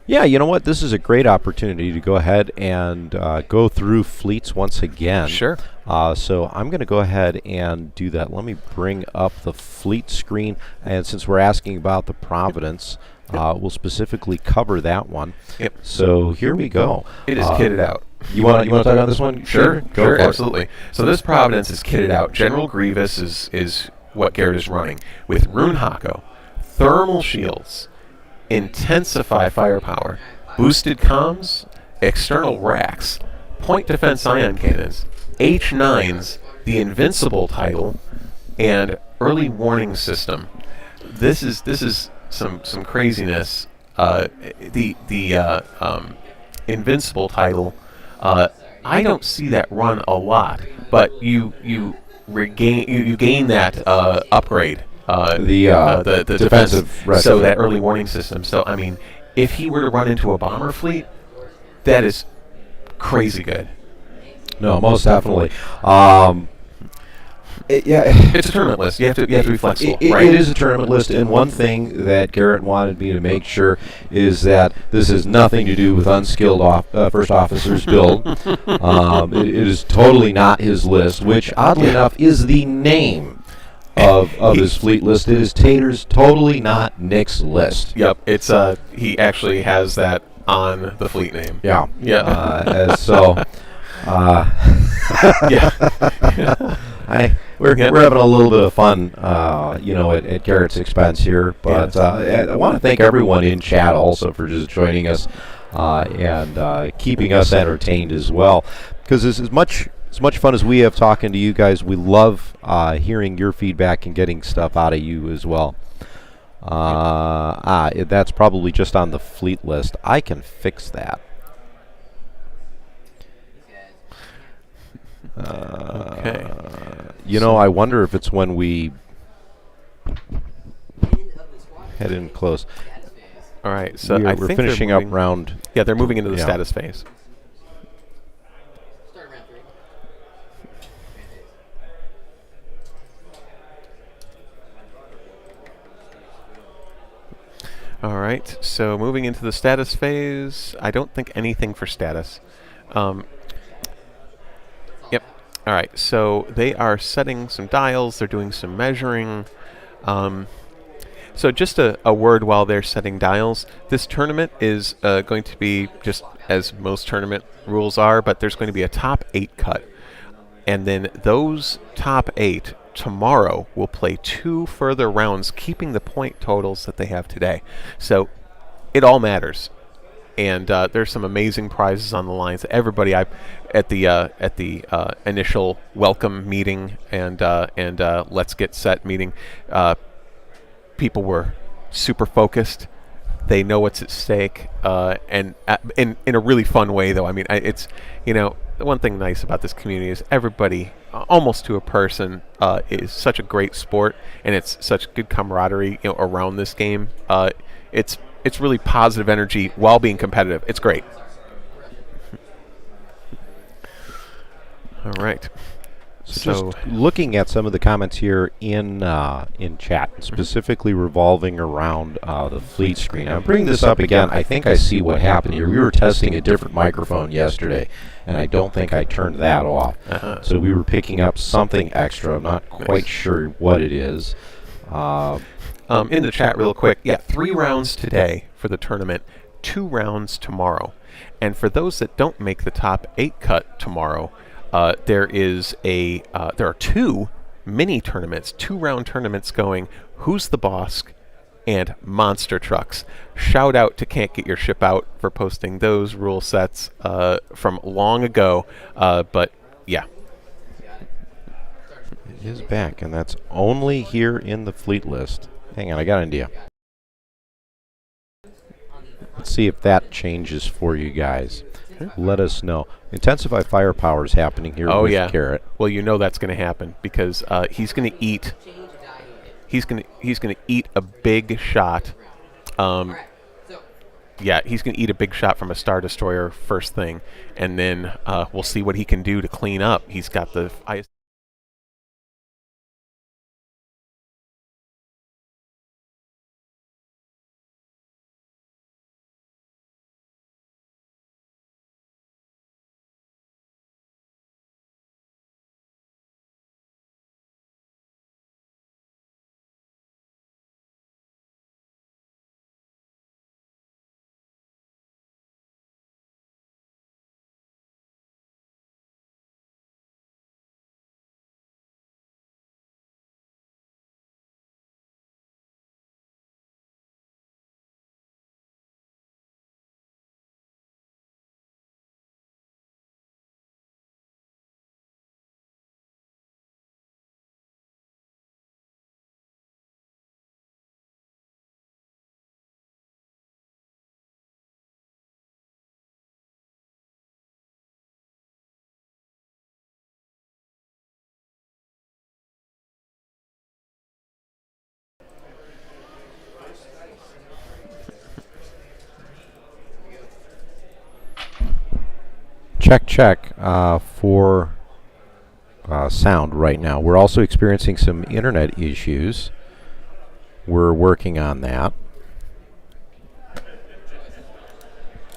Yeah, you know what? This is a great opportunity to go ahead and go through fleets once again. Sure. So I'm going to go ahead and do that. Let me bring up the fleet screen. And since we're asking about the Providence, we'll specifically cover that one. Yep. So here we go. It is kitted out. You want to talk about this one? Sure, Go for it. absolutely. So this Providence is kitted out. General Grievous is what Garrett is running with Rune Hako, thermal shields, intensify firepower, boosted comms, external racks, point defense ion cannons, H9s, the invincible title, and early warning system. This is some craziness. The invincible title. I don't see that run a lot, but you gain that upgrade. The defensive defense, so that early warning system. So I mean, if he were to run into a bomber fleet, that is crazy good. No, most definitely. It's a tournament list. You have to be flexible. Right? It is a tournament list, and one thing that Garrett wanted me to make sure is that this has nothing to do with unskilled first officers build. It is totally not his list, which oddly enough is the name of his fleet list. It is Tater's, totally not Nick's list. Yep, it's he actually has that on the fleet name. Yeah. Yeah. We're having a little bit of fun, at Garrett's expense here. But I want to thank everyone in chat also for just joining us and keeping us entertained as well. Because as much fun as we have talking to you guys, we love hearing your feedback and getting stuff out of you as well. That's probably just on the fleet list. I can fix that. Okay. I wonder if it's when we head in close. All right, so we're I think finishing up round. Yeah, they're moving into the status phase. Start round 3. All right, so moving into the status phase. I don't think anything for status. Yep. All right, so they are setting some dials. They're doing some measuring. So just a word while they're setting dials. This tournament is going to be just as most tournament rules are, but there's going to be a top 8 cut. And then those top 8 tomorrow will play 2 further rounds, keeping the point totals that they have today. So it all matters. And there's some amazing prizes on the line. So everybody, at the initial welcome meeting and let's get set meeting, people were super focused. They know what's at stake, and in a really fun way, though. I mean, it's the one thing nice about this community is everybody, almost to a person, is such a great sport, and it's such good camaraderie around this game. It's really positive energy while being competitive. It's great. All right. So just looking at some of the comments here in chat, specifically revolving around the fleet screen. I'm bringing this up again. I think I see what happened here. We were testing a different microphone yesterday, and I don't think I turned that off. So we were picking up something extra. I'm not quite sure what it is. In the chat real quick, 3 rounds today for the tournament, 2 rounds tomorrow. And for those that don't make the top 8 cut tomorrow, there are 2 mini tournaments, 2-round tournaments going, Who's the Boss and Monster Trucks. Shout out to Can't Get Your Ship Out for posting those rule sets from long ago, but yeah. It is back, and that's only here in the fleet list. Hang on, I got an idea. Let's see if that changes for you guys. Let us know. Intensify firepower is happening here with Garrett. Well, that's going to happen because he's going to eat. He's going to eat a big shot. He's going to eat a big shot from a Star Destroyer first thing, and then we'll see what he can do to clean up. He's got the check for sound right now. We're also experiencing some internet issues. We're working on that.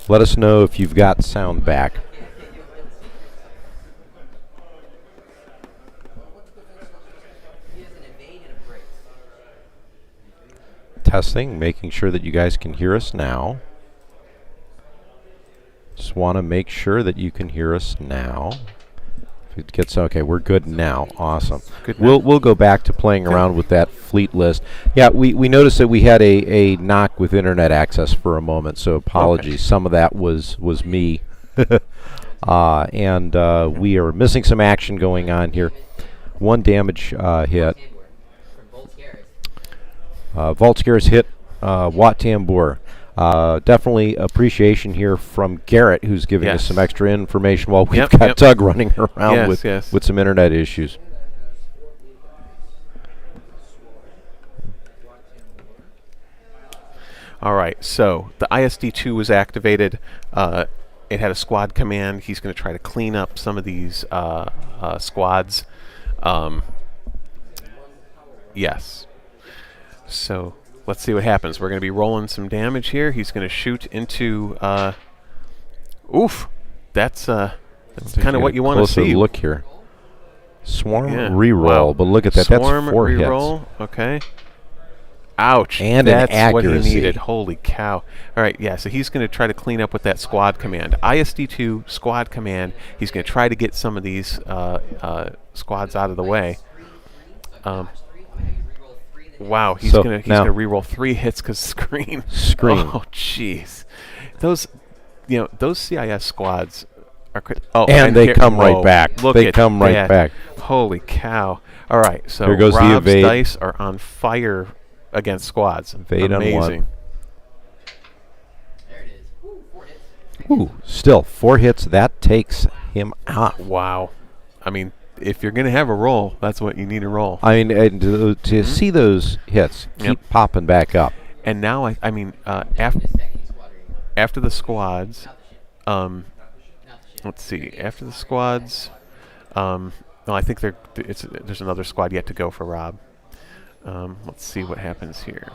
Let us know if you've got sound back. Testing, making sure that you guys can hear us now. Just want to make sure that you can hear us now. If it gets okay, we're good now. Awesome. Good. We'll go back to playing around with that fleet list. Yeah, we noticed that we had a knock with internet access for a moment, so apologies. Okay. Some of that was me. And we are missing some action going on here. One damage hit. Voltscares hit Watt Tambour. Definitely appreciation here from Garrett, who's giving us some extra information while we've got Doug running around with some internet issues. All right, so the ISD-2 was activated. It had a squad command. He's going to try to clean up some of these squads. Yes. So let's see what happens. We're going to be rolling some damage here. He's going to shoot into. Oof, that's kind of what you want to see. Look here. Swarm reroll, but look at that. Swarm that's 4 reroll. hits. Okay. Ouch. And that's an accuracy. what he needed. Holy cow. All right, yeah, so he's going to try to clean up with that squad command. ISD-2 squad command. He's going to try to get some of these squads out of the way. Wow, he's gonna reroll 3 hits because screen. Oh, jeez. Those CIS squads are. And they come right back. They come right back. Holy cow! All right, so there goes Rob's the evade. dice are on fire against squads. Evade amazing. On 1. There it is. Ooh, 4 hits. Ooh, still 4 hits. That takes him out. Wow. I mean, if you're going to have a roll, that's what you need to roll. I mean, to see those hits keep popping back up. And now, after the squads, let's see. After the squads, no, I think there's another squad yet to go for Rob. Let's see what happens here.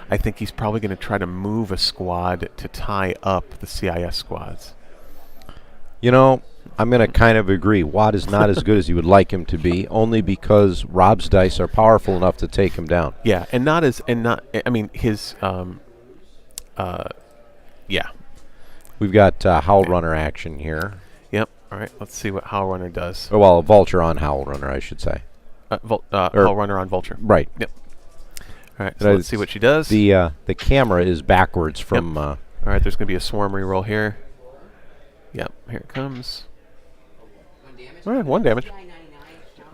I think he's probably going to try to move a squad to tie up the CIS squads. You know, I'm going to kind of agree. Watt is not as good as you would like him to be, only because Rob's dice are powerful enough to take him down. Yeah, his, yeah. We've got Howl Runner action here. Yep. All right, let's see what Howl Runner does. Oh, well, Vulture on Howl Runner, I should say. Howl Runner on Vulture. Right. Yep. All right, so let's see what she does. The camera is backwards from... All right, there's going to be a swarm reroll here. Yep, here it comes. All right, 1 damage.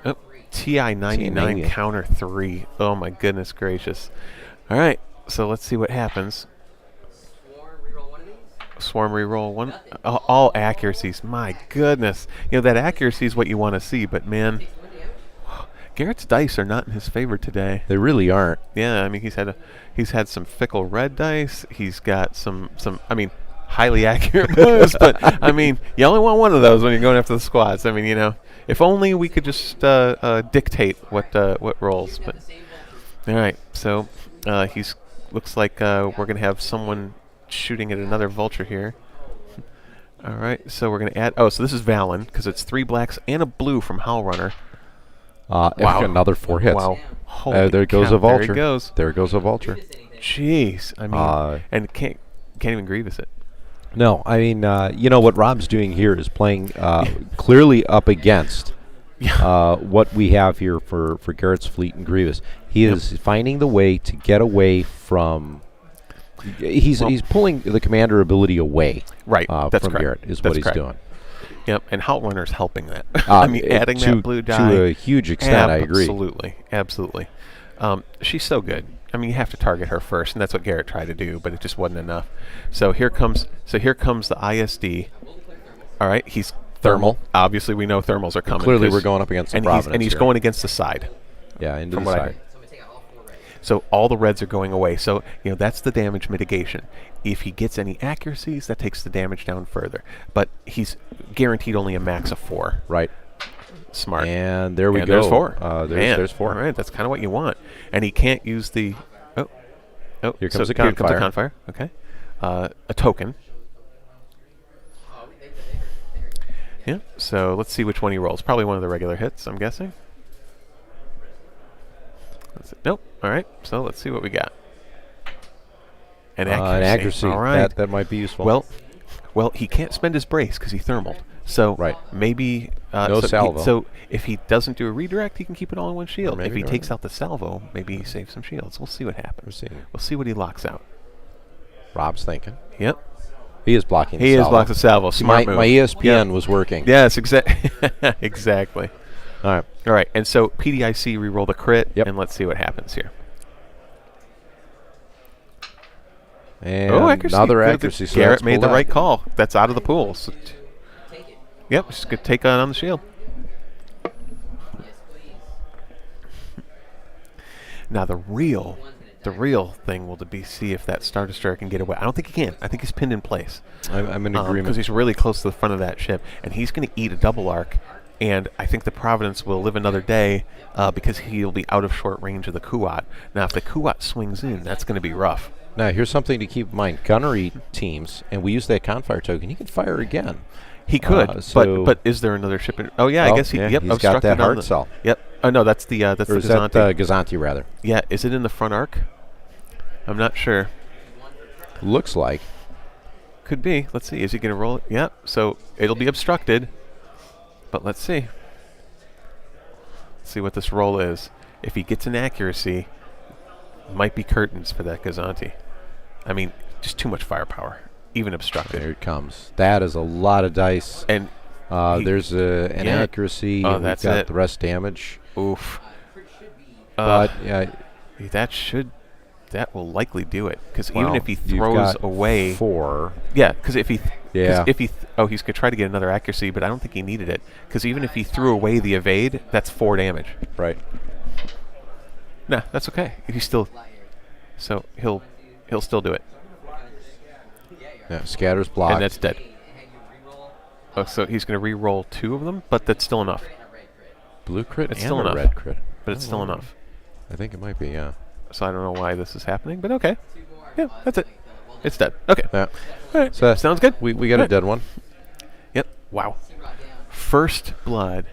Oh, TI-99 counter 3. Oh, my goodness gracious. All right, so let's see what happens. Swarm reroll 1. All accuracies. My goodness. That accuracy is what you want to see, but, man, Garrett's dice are not in his favor today. They really aren't. Yeah, I mean, he's had some fickle red dice. He's got some highly accurate moves, but I mean, you only want one of those when you're going after the squads. I mean, if only we could just dictate what rolls. But all right, so looks like we're gonna have someone shooting at another vulture here. All right, so we're gonna add. Oh, so this is Valen because it's 3 blacks and a blue from Howl Runner. Wow, another 4 hits. Wow, there goes a vulture. There it goes. There goes a vulture. Jeez, I mean, and can't even grievous it. No, I mean, what Rob's doing here is playing clearly up against what we have here for Garrett's fleet and Grievous. He is finding the way to get away from... He's pulling the commander ability away from correct. Garrett is what he's doing. Yep, and Howl Runner's helping that. I mean, adding that blue die... To a huge extent, I agree. Absolutely. She's so good. I mean, you have to target her first, and that's what Garrett tried to do, but it just wasn't enough. So here comes the ISD. All right, he's thermal. Obviously, we know thermals are coming. Clearly, we're going up against the Providence and he's here. going against the side. Yeah, into the side. So all the reds are going away. So, that's the damage mitigation. If he gets any accuracies, that takes the damage down further. But he's guaranteed only a max of 4. Right. Smart. And there we go. There's 4. There's 4. All right, that's kind of what you want. And he can't use the... Oh, here comes so a confire. Here comes a confire. Okay. A token. Yeah, so let's see which one he rolls. Probably one of the regular hits, I'm guessing. Nope. All right, so let's see what we got. An accuracy. All right. That might be useful. Well, he can't spend his brace because he thermaled. So maybe... no salvo. So if he doesn't do a redirect, he can keep it all in one shield. If he right. takes out the salvo, maybe he saves some shields. We'll see what happens. We'll see what he locks out. Rob's thinking. Yep. He is blocking the salvo. He is blocking the salvo. Smart move. My ESPN was working. Yes, exactly. All right. And so PDIC reroll the crit, Yep. and let's see what happens here. And accuracy. another accuracy. So Garrett made the pull right call. That's out of the pool. So yep, just going to take on the shield. Now the real thing will be see if that Star Destroyer can get away. I don't think he can. I think he's pinned in place. I'm in agreement. Because he's really close to the front of that ship, and he's going to eat a double arc. And I think the Providence will live another day because he'll be out of short range of the Kuat. Now, if the Kuat swings in, that's going to be rough. Now, here's something to keep in mind. Gunnery teams, and we use that confire token, he can fire again. He could, but is there another ship? I guess he's obstructed got that hard on cell. Yep. Oh, no, that's the or the is Gazanti. that Gazanti, rather? Yeah, is it in the front arc? I'm not sure. Looks like. Could be. Let's see. Is he going to roll it? Yep. So it'll be obstructed, but let's see. Let's see what this roll is. If he gets an accuracy, might be curtains for that Gazanti. I mean, just too much firepower, even obstructed. There it comes. That is a lot of dice. And there's an accuracy. Oh, and that's we've got it. the rest damage. Oof. But that will likely do it because well, even if he throws away 4. Yeah, because if he he's going to try to get another accuracy, but I don't think he needed it because even if he threw away the evade, that's 4 damage. Right. Nah, that's okay. He's still so he'll still do it. Yeah, scatters blocked. And that's dead. Oh, so he's going to re-roll 2 of them, but that's still enough. Blue crit it's and still a enough. red crit. But it's still enough. I think it might be, yeah. So I don't know why this is happening, but okay. Yeah, that's it. It's dead. Okay. Yeah. All right. So sounds good. We got a dead one. Yep. Wow. First blood.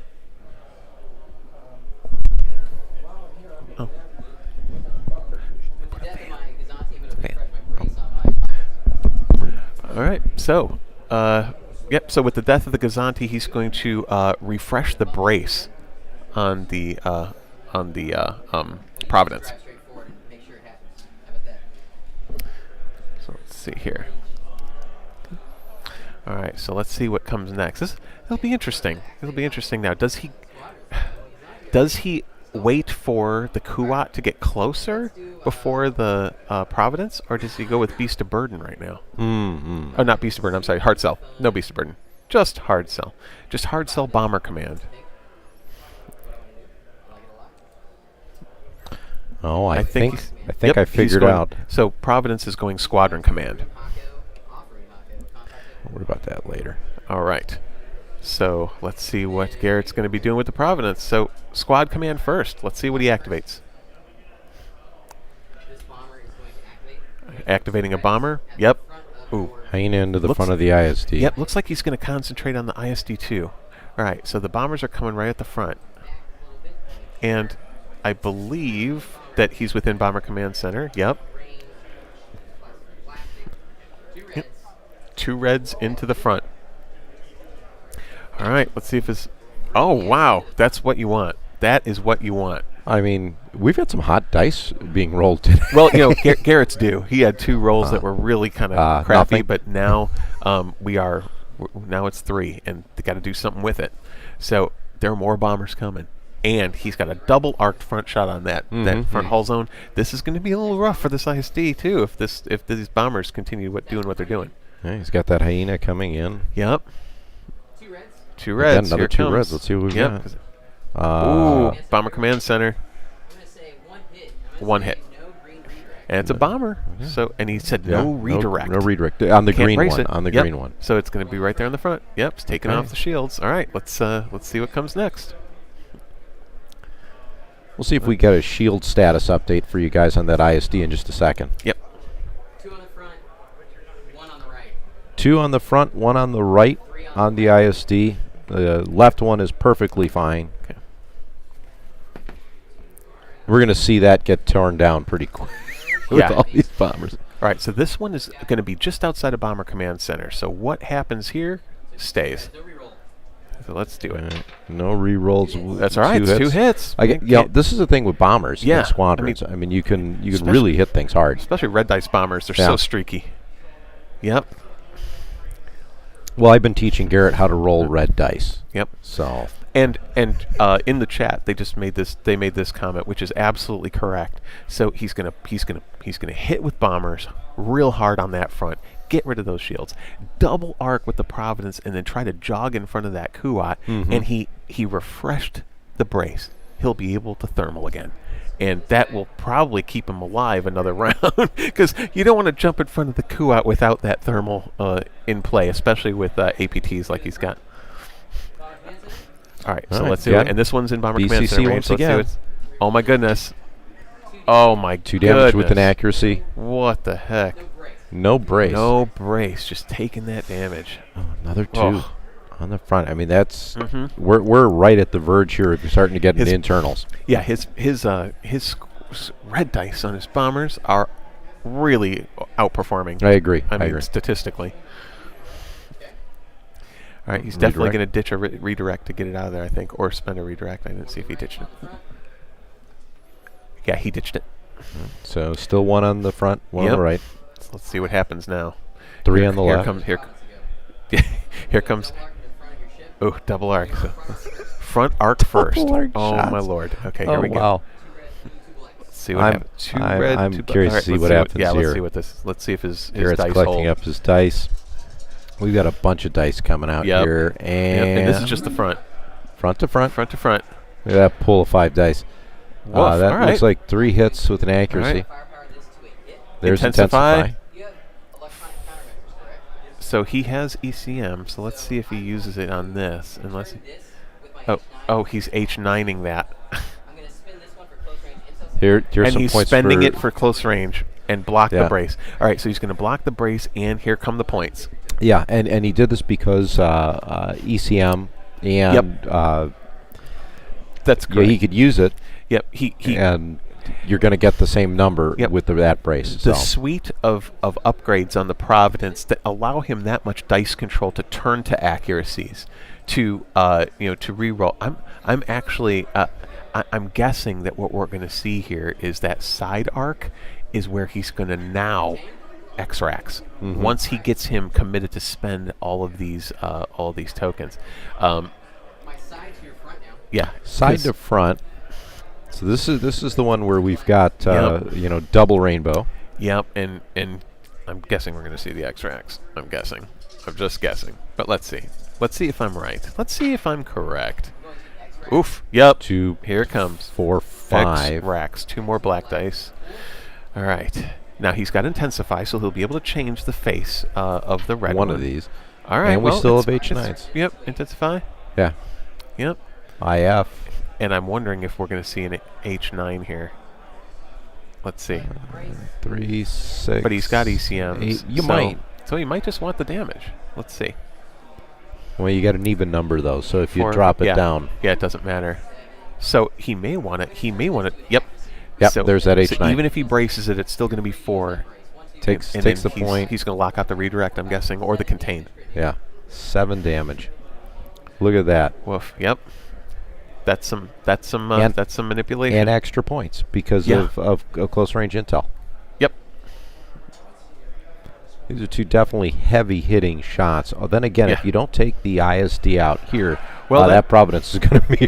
Oh. All right. So, so with the death of the Gazanti, he's going to refresh the brace on the Providence. So let's see here. All right, so let's see what comes next. It'll be interesting. It'll be interesting now. Does he wait for the Kuat to get closer before the Providence, or does he go with Beast of Burden right now? Oh, not Beast of Burden. I'm sorry, Hard Cell. No Beast of Burden. Just Hard Cell. Just Hard Cell Bomber Command. Oh, I think yep, I figured out. So Providence is going Squadron Command. We'll worry about that later. All right. So let's see what Garrett's going to be doing with the Providence. So Squad Command first. Let's see what he activates. Activating a bomber. Yep. Ooh. Hyena into the front of the ISD. Yep. Looks like he's going to concentrate on the ISD too. All right. So the bombers are coming right at the front, and I believe that he's within Bomber Command Center. Yep. 2 reds into the front. All right, let's see if his... Oh, wow. That's what you want. That is what you want. I mean, we've had some hot dice being rolled today. Well, Garrett's due. He had 2 rolls that were really kind of crappy, nothing. But now now it's 3, and they got to do something with it. So there are more bombers coming. And he's got a double arced front shot on that front hull zone. This is going to be a little rough for this ISD too if these bombers continue doing what they're doing. Yeah, he's got that Hyena coming in. Yep. 2 reds. Again, another 2 reds. Let's see what we've got. Ooh, Bomber Command Center. 1 hit. And it's a bomber. So, and he said no redirect. No redirect on the Can't green brace one. it. On the Yep. green one. So it's going to be right there in the front. Yep, it's taking off the shields. All right, let's see what comes next. We'll see if we get a shield status update for you guys on that ISD in just a second. Yep. 2 on the front, 1 on the right. 2 on the front, 1 on the right on the ISD. The left one is perfectly fine. Okay. We're going to see that get torn down pretty quick with all these bombers. All right, so this one is going to be just outside of Bomber Command Center. So what happens here stays. No reroll. So let's do it. No re-rolls. That's all right. It's 2 hits. This is the thing with bombers Yeah, and squadrons. I mean, you can really hit things hard. Especially red dice bombers. They're so streaky. Yep. Well, I've been teaching Garrett how to roll red dice. Yep. So. And in the chat they just made this comment, which is absolutely correct. So he's gonna hit with bombers real hard on that front, get rid of those shields, double arc with the Providence, and then try to jog in front of that Kuat. And he refreshed the brace. He'll be able to thermal again, and that will probably keep him alive another round, because you don't want to jump in front of the Kuat without that thermal in play, especially with APTs like he's got. All right, so let's do it. And this one's in Bomber Command Center range. once again. Oh my goodness. Oh my 2 damage with an goodness. accuracy. What the heck? No brace. No brace, just taking that damage. Oh, another 2 Oh. on the front. I mean, that's we're right at the verge here of starting to get into internals. Yeah, his red dice on his bombers are really outperforming. I agree. I mean, statistically. All right, he's definitely going to ditch a redirect to get it out of there, I think, or spend a redirect. I didn't see if he ditched it. Yeah, he ditched it. So still 1 on the front, 1 on the right. So let's see what happens now. 3 on the left. Here comes. Oh, double arc. So front arc first. Arc oh shots. my lord. Okay, here we go. Wow. Let's see what happens. 2 red, I'm 2 black. curious All right, to see what happens yeah, here. let's see what this. Let's see if his Garrett's dice collecting hold. up his dice. We've got a bunch of dice coming out here, and this is just the front. Front to front. Front to front. Look at that pull of 5 dice. Woof, That all right. looks like 3 hits with an accuracy. Firepower this to a hit. There's Intensify. intensify. You have electronic countermeasures, correct? So he has ECM. So let's see if he uses it on this. Unless. This with my H9. Oh, he's H9ing that. I'm going to spin this one for close range intel. Here's And some he's points spending for it for close range and block the Yeah. brace. All right, so he's going to block the brace, and here come the points. Yeah, and he did this because ECM and That's correct. he could use it, Yep. He and you're going to get the same number with that brace. the So. suite of upgrades on the Providence that allow him that much dice control to turn to accuracies, to to reroll. I'm actually I'm guessing that what we're going to see here is that side arc is where he's going to now X-Rax once he gets him committed to spend all of these tokens. My side to your front now. Yeah, Side to front. So this is the one where we've got double rainbow. Yep, and I'm guessing we're going to see the X-Rax. I'm just guessing. But let's see. Let's see if I'm right. Let's see if I'm correct. Oof. Yep. 2, Here it comes. 4, 5. X-Rax. 2 more black dice. All right. Now he's got Intensify, so he'll be able to change the face of the red one. One of these. All right. And we well, still have it's- H9s. Yep. Intensify. Yeah. Yep. IF. And I'm wondering if we're going to see an H9 here. Let's see. 3, 6. But he's got ECMs. 8. You might. So he might just want the damage. Let's see. Well, you got an even number though, so if you 4, drop it yeah. down. Yeah, it doesn't matter. So he may want it. Yep. Yep, So, there's that so H9. even if he braces it, it's still going to be 4. Takes And the then point. He's going to lock out the redirect, I'm guessing, or the contain. Yeah. 7 damage. Look at that. Woof. Yep. That's some manipulation. And extra points because of close range intel. Yep. These are 2 definitely heavy hitting shots. Oh, then again, if you don't take the ISD out here, that Providence is going to be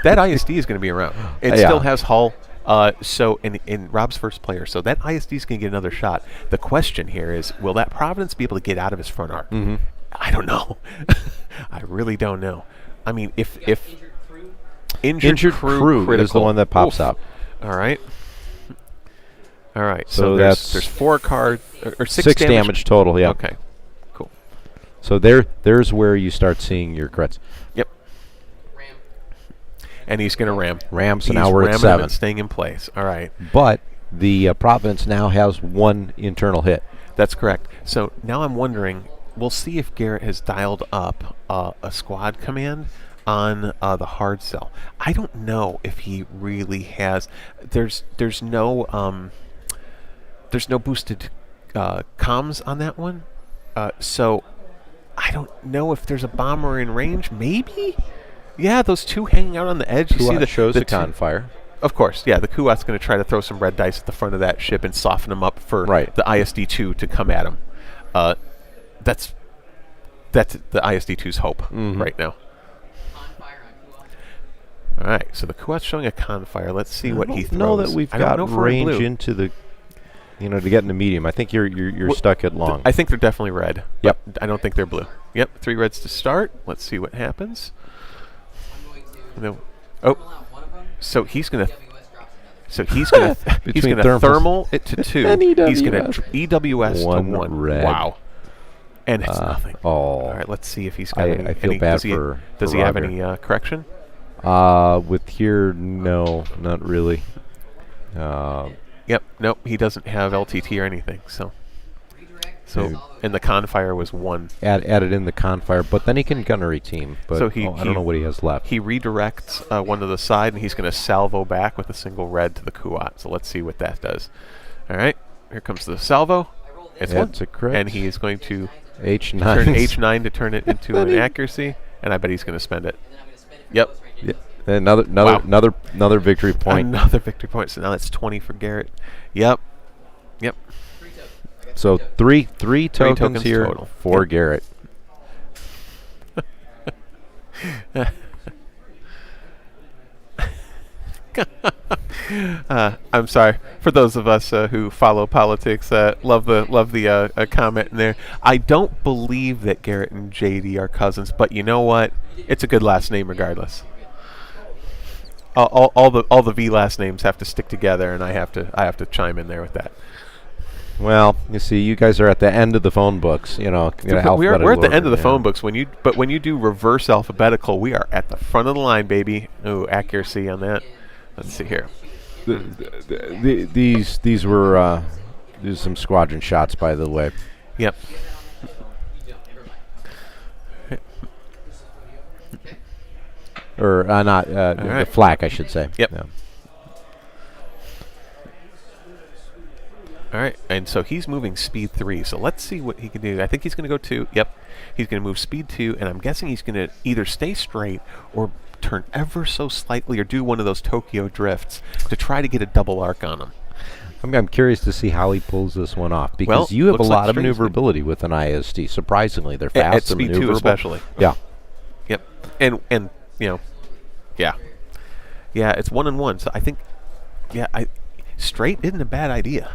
that ISD is going to be around. It still has hull. So in Rob's first player, so that ISD is going to get another shot. The question here is, will that Providence be able to get out of his front arc? I don't know. I really don't know. I mean, if Injured crew. injured crew is the one that pops out. All right. All right. So there's 4 cards or 6 damage total. Yeah. Okay. Cool. So there's where you start seeing your crits. Yep. Ram. And he's going to ram. Ram. So He's now we're at ramming 7. and staying in place. All right. But the Providence now has 1 internal hit. That's correct. So now I'm wondering, we'll see if Garrett has dialed up a squad command on the hard sell. I don't know if he really has. There's no boosted comms on that one. So I don't know if there's a bomber in range. Maybe. Yeah, those 2 hanging out on the edge. You see Kuat the shows the a confire. Of course, yeah. The Kuat's going to try to throw some red dice at the front of that ship and soften them up for the ISD-2 to come at him. That's the ISD-2's hope right now. Confire on Kuat. All right, so the Kuat's showing a confire. Let's see what he throws. know that we've I don't got know for range blue. into the, to get into medium. I think you're stuck at long. I think they're definitely red. Yep. I don't think they're blue. Yep, 3 reds to start. Let's see what happens. I'm going to No. pull Oh, out one of them. so he's going to. EWS drops another. So he's going to he's Between going to thermals thermal it to 2. and He's going EWS. to EWS One to 1. red. Wow. And it's nothing. Oh. All right, let's see if he's got any. I feel any, bad does he, for Does for he have Roger. any correction? With here, no, not really. Yep. Nope. He doesn't have LTT or anything. So Redirect. So Salvo and the confire was 1. Added in the confire, but then he can gunnery team. But So I don't know what he has left. He redirects one to the side, and he's going to salvo back with a single red to the Kuat. So let's see what that does. All right, here comes the salvo. It's Yeah, 1, it's a crit. and he is going to H9. turn H9 to turn it into an accuracy, and I bet he's going to spend it. and then I'm going to spin it for Yep. close range. Yeah. Another victory point. Another victory point. So now that's 20 for Garrett. Yep. 3 tokens. So three tokens tokens here total. for Yep. Garrett. I'm sorry for those of us who follow politics. Love the comment in there. I don't believe that Garrett and JD are cousins, but you know what? It's a good last name regardless. All the V last names have to stick together, and I have to chime in there with that. Well, you see, you guys are at the end of the phone books. We're at alphabetical the end of the order, phone books when you do reverse alphabetical, we are at the front of the line, baby. Oh, accuracy on that. Let's see here. These were some squadron shots, by the way. Yep. Or not the right. flak, I should say. Yep. Yeah. All right, and so he's moving speed 3. So let's see what he can do. I think he's going to go 2. Yep, he's going to move speed 2, and I'm guessing he's going to either stay straight or turn ever so slightly or do one of those Tokyo drifts to try to get a double arc on him. I'm curious to see how he pulls this one off, because Well, you have a looks like lot of strings maneuverability with an ISD. Surprisingly, they're fast At speed 2 especially. Yeah. Yep, and yeah, it's 1 and 1. So I think, straight isn't a bad idea.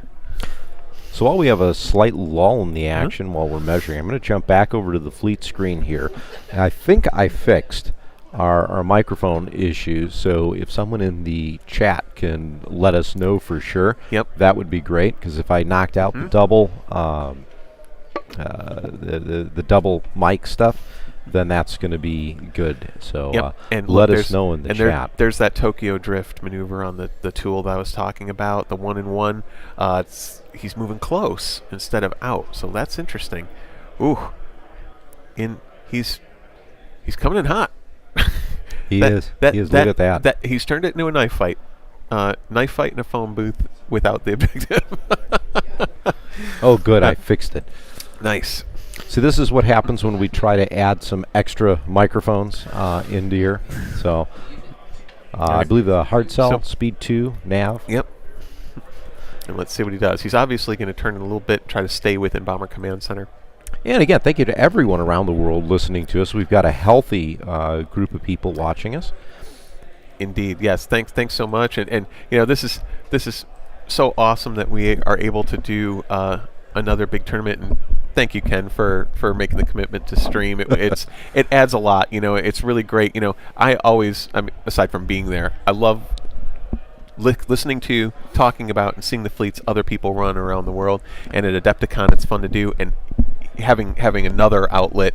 So while we have a slight lull in the action while we're measuring, I'm going to jump back over to the fleet screen here. And I think I fixed our microphone issue, so if someone in the chat can let us know for sure, that would be great, because if I knocked out the double the double mic stuff, then that's going to be good. So and let look, us know in the chat. There's that Tokyo drift maneuver on the tool that I was talking about, the 1 and 1. He's moving close instead of out, so that's interesting. Ooh, he's coming in hot. He is. Look at that. He's turned it into a knife fight. Knife fight in a phone booth without the objective. Oh, good. I fixed it. Nice. So this is what happens when we try to add some extra microphones into here. So I believe the hard cell, speed 2, nav. Yep. And let's see what he does. He's obviously going to turn it a little bit, try to stay within Bomber Command Center. And again, thank you to everyone around the world listening to us. We've got a healthy group of people watching us. Indeed, yes. Thanks so much. And this is so awesome that we are able to do another big tournament. And thank you, Ken, for making the commitment to stream. It adds a lot. It's really great. I mean, aside from being there, I love listening to, talking about, and seeing the fleets other people run around the world. And at Adepticon, it's fun to do, and having another outlet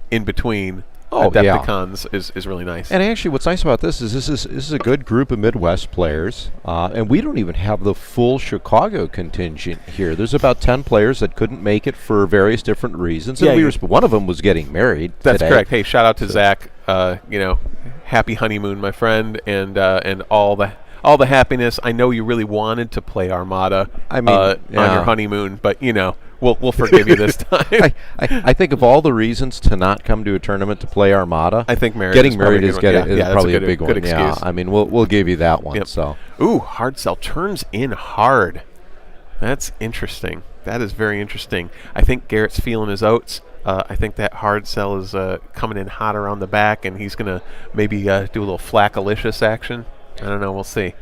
in between Adepticons is really nice. And actually, what's nice about this is a good group of Midwest players, and we don't even have the full Chicago contingent here. There's about 10 players that couldn't make it for various different reasons. Yeah, and one of them was getting married. That's today. correct. Hey, shout out to Zach. Happy honeymoon, my friend, and all the happiness. I know you really wanted to play Armada on your honeymoon, but we'll forgive you this time. I think of all the reasons to not come to a tournament to play Armada, I think getting married is probably a big one. Excuse. Yeah, I mean we'll give you that one. Yep. So hard sell turns in hard. That's interesting. That is very interesting. I think Garrett's feeling his oats. I think that hard sell is coming in hot around the back, and he's gonna maybe do a little flackalicious action. I don't know. We'll see.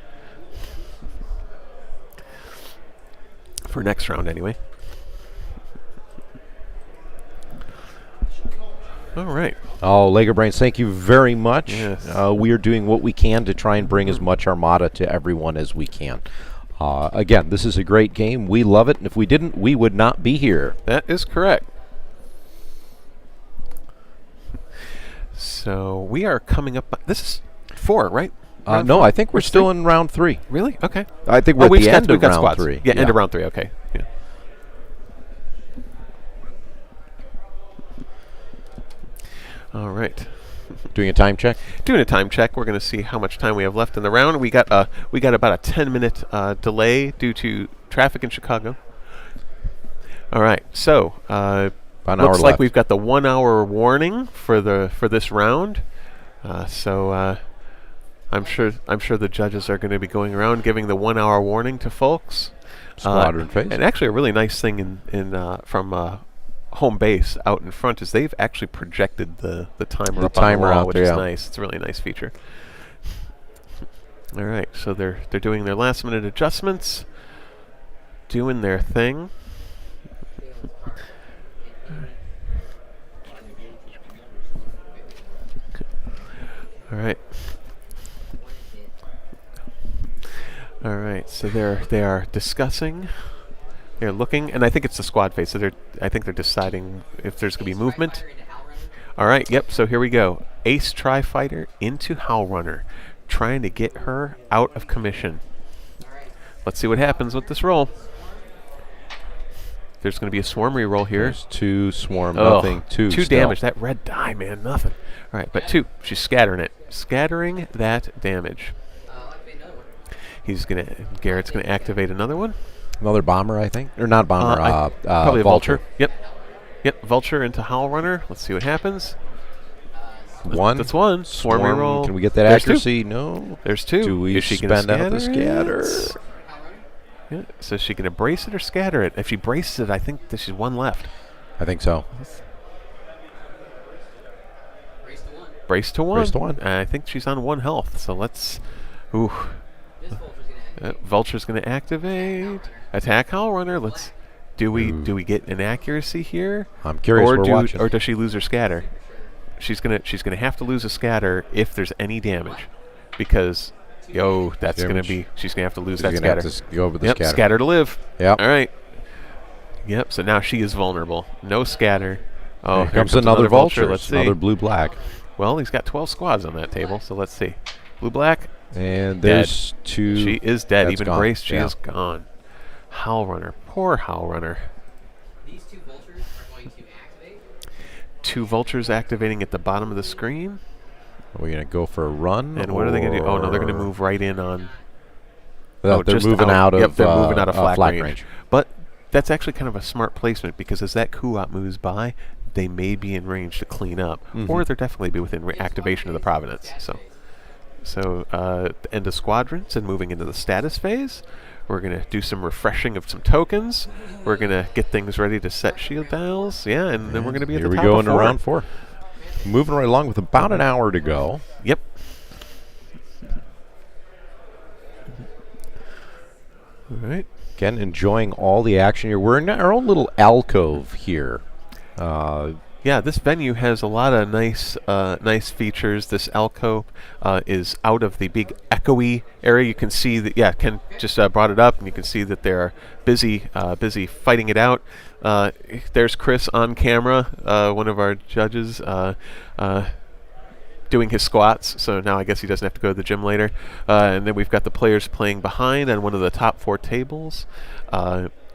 For next round, anyway. All right. Oh, Lager Brains, thank you very much. Yes. We are doing what we can to try and bring as much Armada to everyone as we can. Again, this is a great game. We love it, and if we didn't, we would not be here. That is correct. So we are coming up. This is 4, right? No, I think we're still in round 3. Really? Okay. I think we're at the end of round squads. 3. Yeah, end of round 3. Okay. Yeah. All right. Doing a time check? Doing a time check. We're going to see how much time we have left in the round. We got about a 10-minute delay due to traffic in Chicago. All right. So looks like we've got the 1 hour warning for this round. So I'm sure the judges are going to be going around giving the 1 hour warning to folks. Squadron phase. And actually, a really nice thing from home base out in front is they've actually projected the timer up on the wall, which is nice. It's a really nice feature. All right, so they're doing their last minute adjustments, doing their thing. All right. All right, so they are discussing. They're looking, and I think it's the squad phase. So I think they're deciding if there's going to be movement. All right, yep. So here we go. Ace Tri-Fighter into Howl Runner, trying to get her out of commission. Let's see what happens with this roll. There's going to be a swarm reroll here. There's 2 swarm, nothing. 2 damage. That red die, man, nothing. All right, but 2. She's scattering it. Scattering that damage. Garrett's gonna activate another one. Another bomber, I think, or not bomber. Probably a vulture. Yep. Vulture into Howl Runner. Let's see what happens. 1. That's 1. Swarm reroll. Can we get that accuracy? No. There's 2. Do we spend out the scatter? Yeah. So is she gonna brace it or scatter it? If she braces it, I think that she's 1 left. I think so. Brace to 1. Brace to 1. I think she's on 1 health. So let's. Ooh. Vulture's going to activate. Attack Howl Runner. Let's. Do we get an accuracy here? I'm curious. Or does she lose her scatter? She's gonna have to lose a scatter if there's any damage, because that's gonna be. She's gonna have to lose that scatter. Have to go over the scatter. Scatter to live. Yep. All right. Yep. So now she is vulnerable. No scatter. Oh, here comes another vulture. Let's see. Another blue-black. Well, he's got 12 squads on that table, so let's see. Blue-black. And there's dead. 2. She is dead. Even gone. braced, she is gone. Howl Runner. Poor Howl Runner. These 2 vultures are going to activate. 2 vultures activating at the bottom of the screen. Are we going to go for a run? And what are they going to do? Oh, no, they're going to move right in on... they're moving out of, they're moving out of flak range. But that's actually kind of a smart placement, because as that Kuat moves by, they may be in range to clean up, or they'll definitely be within activation of the Providence. So end of squadrons and moving into the status phase. We're going to do some refreshing of some tokens. We're going to get things ready to set shield dials. Yeah, and then we're going to be at the top of 4. Here we go into round 4. Moving right along with about an hour to go. Yep. All right. Again, enjoying all the action here. We're in our own little alcove here. Yeah, this venue has a lot of nice features. This alcove is out of the big echoey area. You can see that. Yeah, Ken just brought it up, and you can see that they're busy fighting it out. There's Chris on camera, one of our judges, doing his squats. So now I guess he doesn't have to go to the gym later. And then we've got the players playing behind on one of the top 4 tables.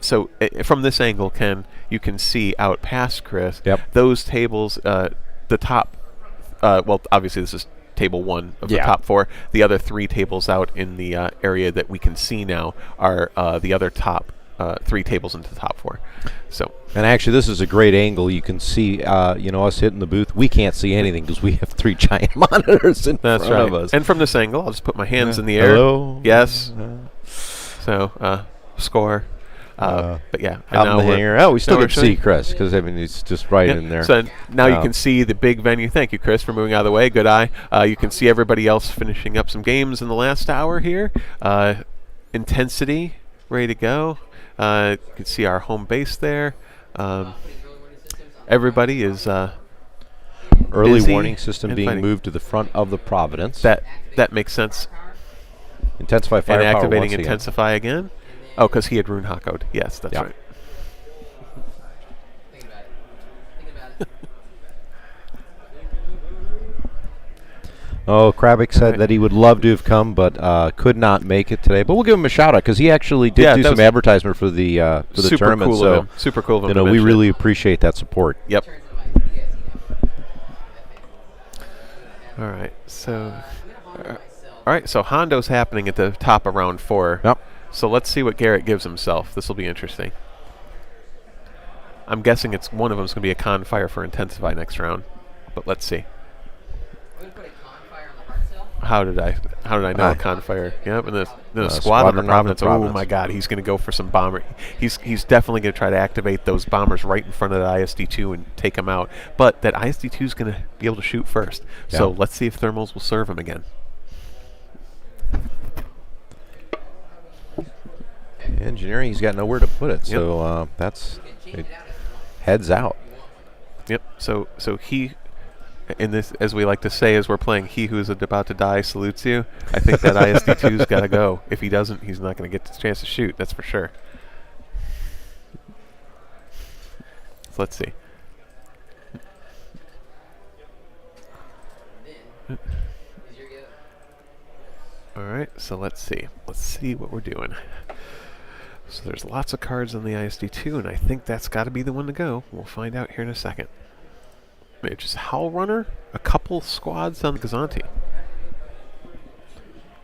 So from this angle, Ken, you can see out past Chris. Yep. Those tables, the top. Well, obviously this is table 1 of the top 4. The other 3 tables out in the area that we can see now are the other top 3 tables into the top 4. So. And actually, this is a great angle. You can see, us hitting the booth. We can't see anything because we have 3 giant monitors in front of us. And from this angle, I'll just put my hands in the air. Hello. Yes. So score. But yeah, out in the hangar. We still now get to see Chris because it's just right in there. So now you can see the big venue. Thank you, Chris, for moving out of the way. Good eye. You can see everybody else finishing up some games in the last hour here. Intensity, ready to go. You can see our home base there. Everybody is early busy warning system being fighting. Moved to the front of the Providence. That makes sense. Intensify firepower And activating once intensify again. Oh, because he had rune hockoed. Yes, that's right. Think about it. Oh, Krajniak said that he would love to have come, but could not make it today. But we'll give him a shout out because he actually did do some advertisement for the tournament. Cool so of him. Super cool of him. we really appreciate that support. Yep. All right. So, Hondo's happening at the top of round 4. Yep. So let's see what Garrett gives himself. This will be interesting. I'm guessing it's one of them is going to be a con fire for intensify next round, but let's see. How did I know a con fire? Yep, and the squadron of Providence. Oh my God, he's going to go for some bomber. He's definitely going to try to activate those bombers right in front of the ISD-2 and take them out. But that ISD-2 is going to be able to shoot first. Yeah. So let's see if thermals will serve him again. Engineering, he's got nowhere to put it, so that's heads out. Yep. So he, in this, as we like to say, as we're playing, he who is about to die salutes you. I think that ISD-2's got to go. If he doesn't, he's not going to get the chance to shoot. That's for sure. So let's see. All right. So let's see. Let's see what we're doing. So there's lots of cards on the ISD-2, and I think that's got to be the one to go. We'll find out here in a second. Maybe just Howl Runner, a couple squads on the Gazanti.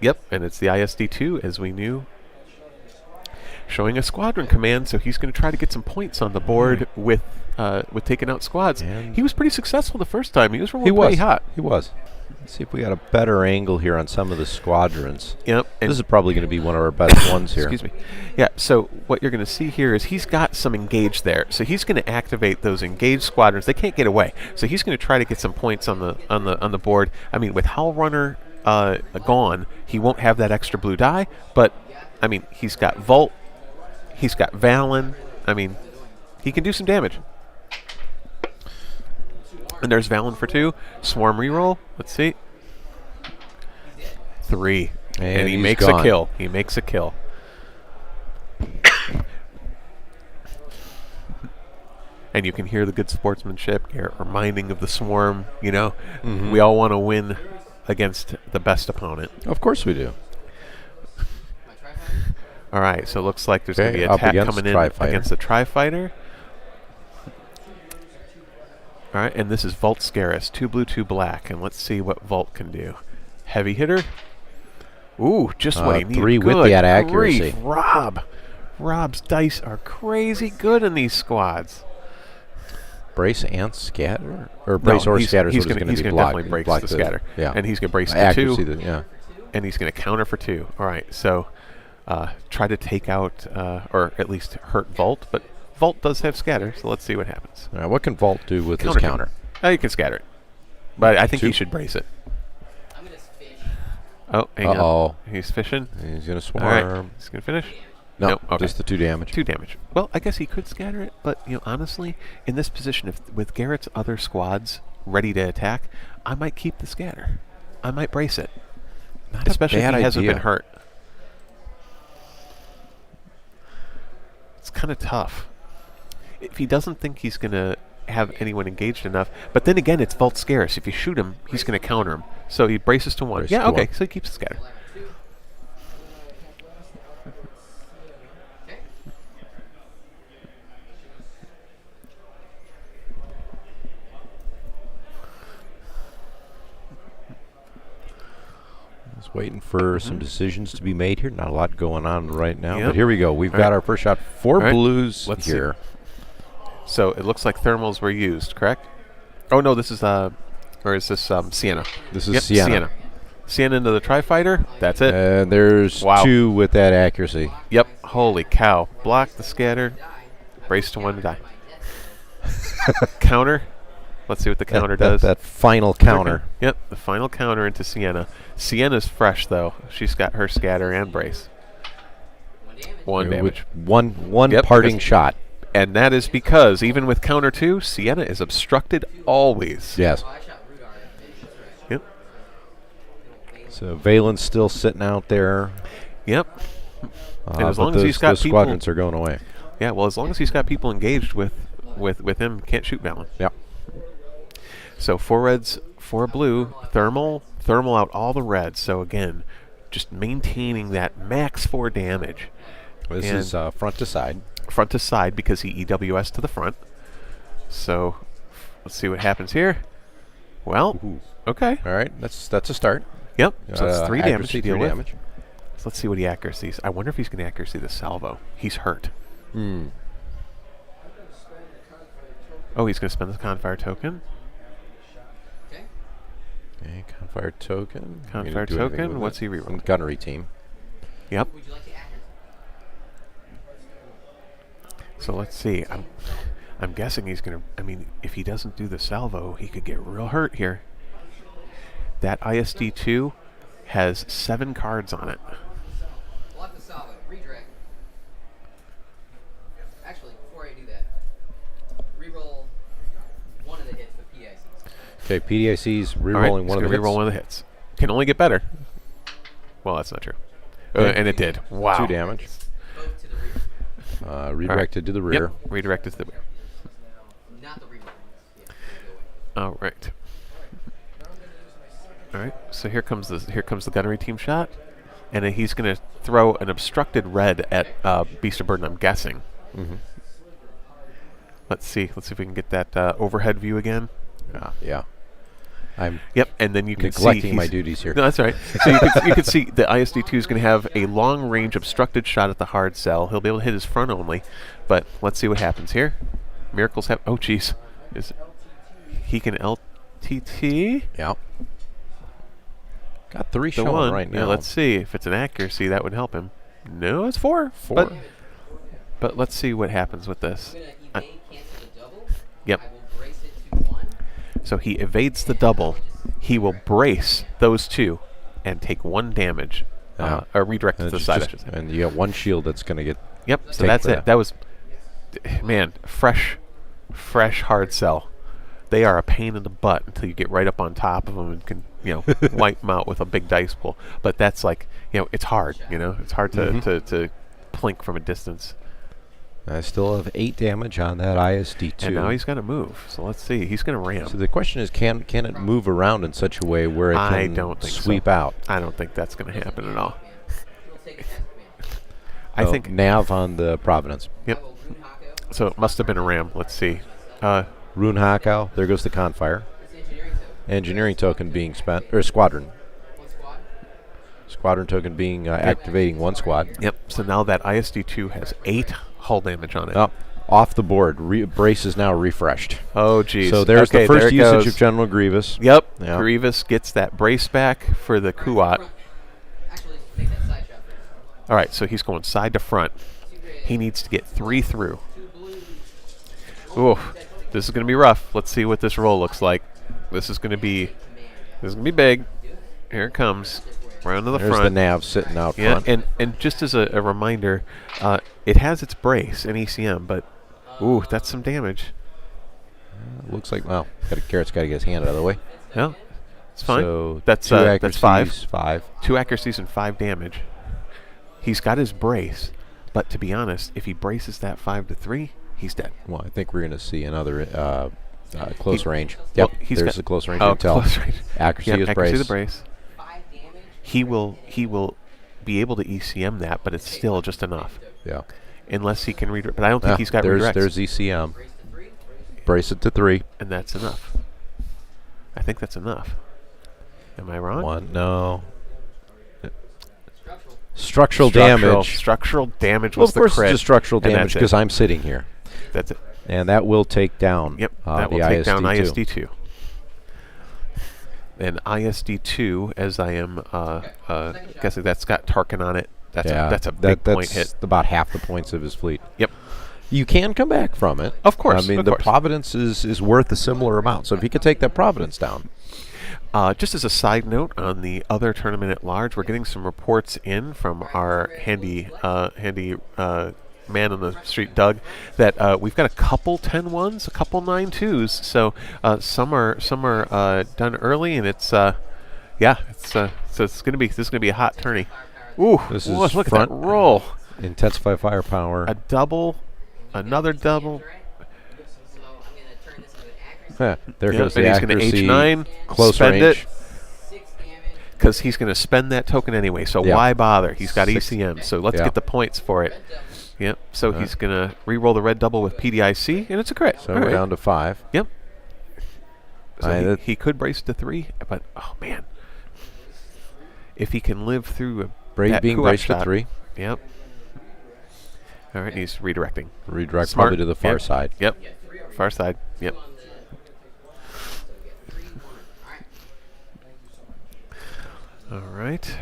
Yep, and it's the ISD-2, as we knew. Showing a squadron command, so he's going to try to get some points on the board with taking out squads. And he was pretty successful the first time. He was rolling pretty hot. He was. Let's see if we got a better angle here on some of the squadrons. Yep. This is probably going to be one of our best ones here. Excuse me. Yeah, so what you're going to see here is he's got some engaged there. So he's going to activate those engaged squadrons. They can't get away. So he's going to try to get some points on the board. I mean, with Howl Runner gone, he won't have that extra blue die, but I mean, he's got Volt, he's got Valen. I mean, he can do some damage. And there's Valen for 2. Swarm reroll. Let's see. 3. And he makes a kill. He makes a kill. And you can hear the good sportsmanship, Garrett reminding of the Swarm. You know, we all want to win against the best opponent. Of course we do. All right, so it looks like there's going to be an attack coming in against the Tri-Fighter. All right, and this is Volt Scaris, 2 blue, 2 black, and let's see what Volt can do. Heavy hitter. Ooh, just what he needed. 3 with that accuracy. Rob's dice are crazy good in these squads. Brace and scatter? Or brace or scatter is what going to be blocked. He's going to definitely brace the scatter. Yeah. And he's going to brace the accuracy 2. Yeah. And he's going to counter for 2. All right, so try to take out, or at least hurt Volt, but Volt does have scatter, so let's see what happens. All right, what can Volt do with his counter? You can scatter it. But I think he should brace it. I'm going to fish. Oh, hang on. He's fishing. He's going to swarm. All right, he's going to finish. No, Nope, okay. just the 2 damage. 2 damage. Well, I guess he could scatter it, but honestly, in this position, if with Garrett's other squads ready to attack, I might keep the scatter. I might brace it, especially if he hasn't been hurt. It's kind of tough. If he doesn't think he's going to have anyone engaged enough, but then again, it's Vault Scarce. If you shoot him, he's going to counter him. So he braces to 1. Yeah, okay, so he keeps the scatter. Just waiting for some decisions to be made here. Not a lot going on right now, but here we go. We've got our first shot. 4 blues here. So it looks like thermals were used, correct? Oh no, this is or is this Sienna? This is Sienna. Sienna into the Tri-Fighter. That's it. And there's 2 with that accuracy. Yep. Holy cow! Block the scatter. Brace to 1 to die. Counter. Let's see what the counter does. That final counter. Yep, the final counter into Sienna. Sienna's fresh though. She's got her scatter and brace. 1 damage. One parting shot. And that is because even with counter 2, Sienna is obstructed always. Yes. Yep. So Valen's still sitting out there. Yep. And as long as he's got those people, squadrons are going away. Yeah. Well, as long as he's got people engaged with him, can't shoot Valen. Yep. So 4 reds, 4 blue, thermal out all the reds. So again, just maintaining that max 4 damage. This is front to side. Front to side because he EWS to the front. So let's see what happens here. Well, okay. All right, that's a start. Yep. So that's 3 damage to deal with. Damage. So let's see what he accuracies. I wonder if he's going to accuracy the salvo. He's hurt. Oh, he's going to spend the Confire token. Okay, Confire token. Confire token. What's he rerolling? Gunnery team. Yep. So let's see. I'm guessing he's going to... I mean, if he doesn't do the salvo, he could get real hurt here. That ISD2 has 7 cards on it. Block the salvo. Redirect. Actually, before I do that, reroll one of the hits with PICs. Okay, PDIC's rerolling one of the hits. Reroll one of the hits. Can only get better. Well, that's not true. And it did. Wow. 2 damage. Both to the rear. Redirected to the rear. Yep. Redirected to the rear. Not the reroll. Yeah, All right. All right. So here comes the gunnery team shot, and then he's going to throw an obstructed red at Beast of Burden. I'm guessing. Let's see. Let's see if we can get that overhead view again. Yeah. I'm and then you can neglecting my duties here. No, that's all right. So you can see the ISD2 is going to have a long-range obstructed shot at the hard cell. He'll be able to hit his front only, but let's see what happens here. Miracles have... Oh, jeez. He can LTT? Yeah. Got 3 showing right now. Yeah, let's see. If it's an accuracy, that would help him. No, it's 4. 4. But let's see what happens with this. I'm going to cancel the double. Yep. I will brace it to 1. So he evades the double. He will brace those 2 and take 1 damage. Or redirect to the side, I should say. And you got 1 shield that's going to get... Yep, so that's it. That was... Man, fresh hard cell. They are a pain in the butt until you get right up on top of them and can, wipe them out with a big dice pool. But that's like, it's hard, It's hard to plink from a distance. I still have 8 damage on that ISD2. And now he's going to move. So let's see. He's going to ram. So the question is, can it move around in such a way where it can sweep out? I don't think that's going to happen at all. I think nav on the Providence. Yep. So it must have been a ram. Let's see. Rune Hakao. There goes the Confire. Engineering token being spent, or squadron. Squadron token being activating 1 squad. Yep. So now that ISD2 has 8 hull damage on it. Oh, off the board. Brace is now refreshed. Oh, geez. So there's the first usage of General Grievous. Yep. Grievous gets that brace back for the Kuat. All right, so he's going side to front. He needs to get 3 through. Ooh, this is going to be rough. Let's see what this roll looks like. This is going to be big. Here it comes. right onto the There's front. the nav sitting out front. And just as a reminder, it has its brace in ECM, but ooh, that's some damage. Looks like, well, Garrett's got to get his hand out of the way. Yeah, it's fine. So that's 2 accuracies, that's 5. 2 accuracies and 5 damage. He's got his brace, but to be honest, if he braces that 5 to 3, he's dead. Well, I think we're going to see another close range. Yep, well, he's there's got the close range. Oh, Tell. close range. Accuracy Yep, is accuracy brace. of the brace. He will be able to ECM that, but it's still just enough. Yeah. Unless he can redirect. But I don't think he's got redirects. There's ECM. Brace it to 3. And that's enough. I think that's enough. Am I wrong? 1, no. Structural damage. Structural damage Well, was of the course crit. it's structural and damage that's it. because I'm sitting here. That's it. And that will take down Yep, the that will take down ISD2. ISD2. And ISD2, as I am guessing, that's got Tarkin on it. That's a big point hit. About half the points of his fleet. Yep. You can come back from it. Of course. I mean, of the course. Providence is worth a similar amount. So if you could take that Providence down. Just as a side note, on the other tournament at large, we're getting some reports in from our handy man on the street, Doug, that we've got a couple 10-1s, a couple 9-2s. So some are done early, and it's so it's gonna be a hot tourney. Ooh, This is look at front. that roll! Intensify firepower. A double, another double. There goes and the he's going to accuracy. H9, Close spend range. it, because he's going to spend that token anyway, so Yeah. why bother? He's got 6. ECM, so let's Yeah. get the points for it. Yep, so he's going to re-roll the red double with PDIC, and it's a crit. So All we're right. down to 5. Yep. So that- he could brace to 3, but, oh, man. If he can live through Being coup braced to shot. 3. Yep. All right, he's redirecting. Redirect Smart. probably to the far Yep. side. Yep, far side. Yep. All right.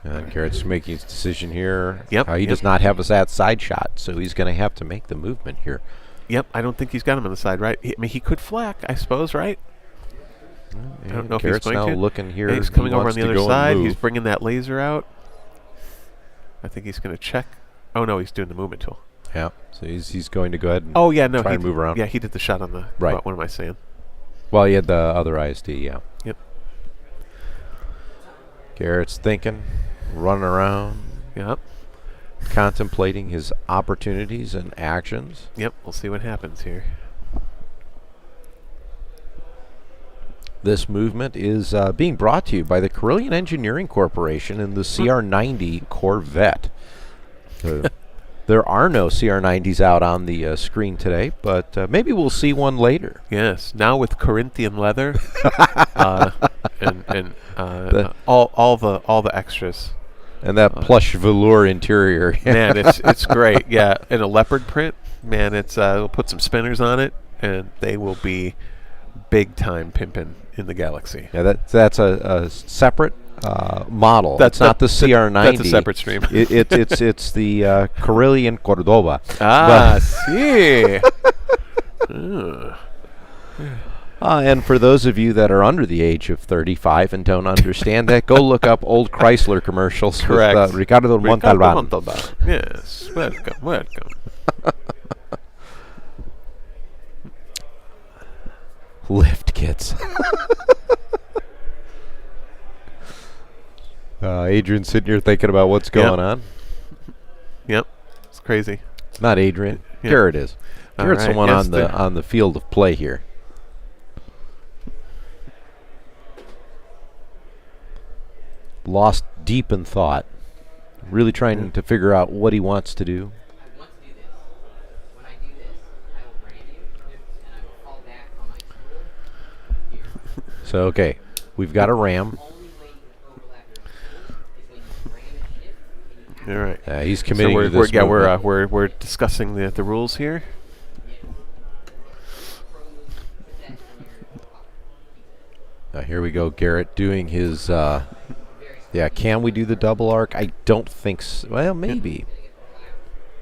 And Garrett's making his decision here. Yep, He does yep. not have a side shot, so he's going to have to make the movement here. Yep, I don't think he's got him on the side, right? I mean, he could flak, I suppose, right? I don't know if Garrett's he's going now to. looking here. Yeah, he's He coming over on wants the to other go and side. He's move. bringing that laser out. I think he's going to check. Oh, no, he's doing the movement tool. Yeah, so he's going to go ahead and Oh, yeah, no. try he and move around. Yeah, he did the shot on the... Right. What am I saying? Well, he had the other ISD, yeah. Yep. Garrett's thinking, running around, Yep. contemplating his opportunities and actions. Yep, we'll see what happens here. This movement is being brought to you by the Carillion Engineering Corporation and the CR90 Corvette. There are no CR90s out on the screen today, but maybe we'll see one later. Yes, now with Corinthian leather and all the extras. And that plush velour interior. Man, it's great. Yeah, and a leopard print. Man, we'll put some spinners on it, and they will be big time pimping in the galaxy. Yeah, that's a separate model. That's not the CR90. That's a separate stream. It's the Carillion Cordoba. See. And for those of you that are under the age of 35 and don't understand that, go look up old Chrysler commercials Correct. with Ricardo Montalban. Yes, welcome. Lift kits. Adrian's sitting here thinking about what's going on. Yep, it's crazy. Not Adrian. Yeah. Garrett is. All Garrett's the right, one yes, on the field of play here. Lost deep in thought. Really trying to figure out what he wants to do. I want to do this. When I do this, I will ram you, and I will fall back on my tool here. So, okay, we've got a ram. The only way you can overlap your tool is when you ram a ship and you All right. He's So committing we're to this movement. we're discussing the rules here. Here we go, Garrett doing his... yeah, can we do the double arc? I don't think so. Well, maybe.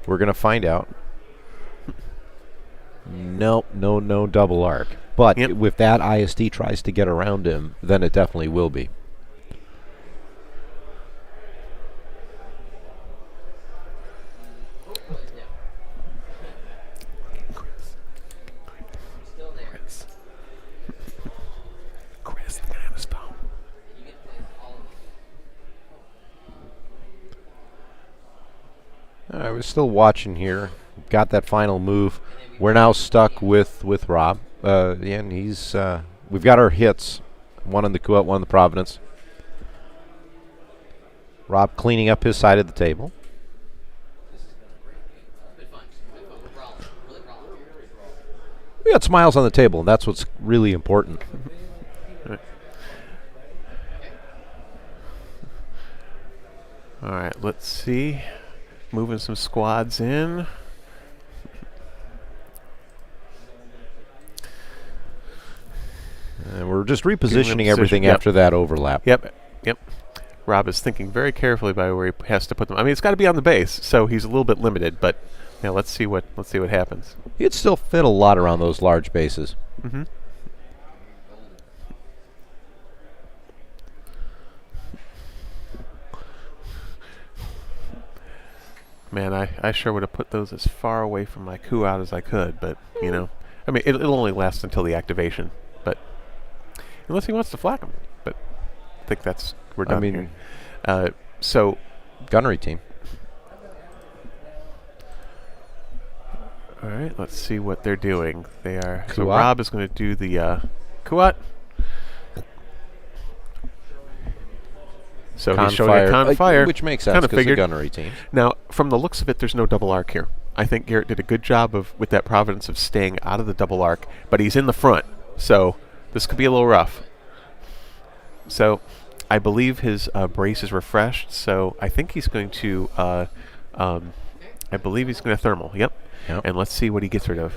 We're going to find out. Nope, no double arc. But Yep. if that ISD tries to get around him, then it definitely will be. Chris, the guy on his phone. I was still watching here. Got that final move. We're now stuck with Rob. And he's we've got our hits. One on the Kuat, one on the Providence. Rob cleaning up his side of the table. We got smiles on the table, and that's what's really important. All right, let's see. Moving some squads in. And we're just repositioning everything position, yep. after that overlap. Yep. Rob is thinking very carefully about where he has to put them. I mean, it's got to be on the base, so he's a little bit limited. But yeah, let's see what happens. He'd still fit a lot around those large bases. Mm-hmm. Man, I sure would have put those as far away from my coup out as I could, but you know, I mean, it'll only last until the activation, but unless he wants to flak them. But I think we're done here. So Gunnery team. All right, let's see what they're doing. They are. So Kuat. Rob is going to do the Kuat. So he's showing a con fire, which makes sense because the gunnery team. Now, from the looks of it, there's no double arc here. I think Garrett did a good job with that Providence of staying out of the double arc, but he's in the front, so this could be a little rough. So I believe his brace is refreshed, so I think he's going to, I believe he's going to thermal. Yep. And let's see what he gets rid of.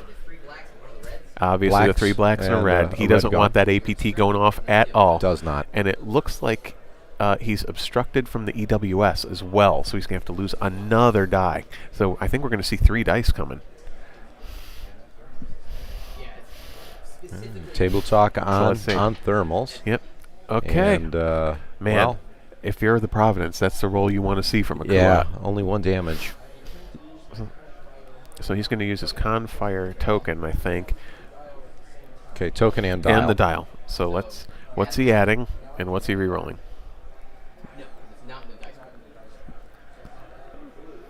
Obviously, the 3 blacks and a red. He doesn't want that APT going off at all. Does not. And it looks like he's obstructed from the EWS as well, so he's going to have to lose another die. So I think we're going to see 3 dice coming. Table talk on thermals. Yep. Okay. And, man, well, if you're the Providence, that's the roll you want to see from a yeah, Kuat. only 1 damage. So he's going to use his con fire token, I think. Okay, token and dial. And the dial. So what's he adding and what's he re-rolling?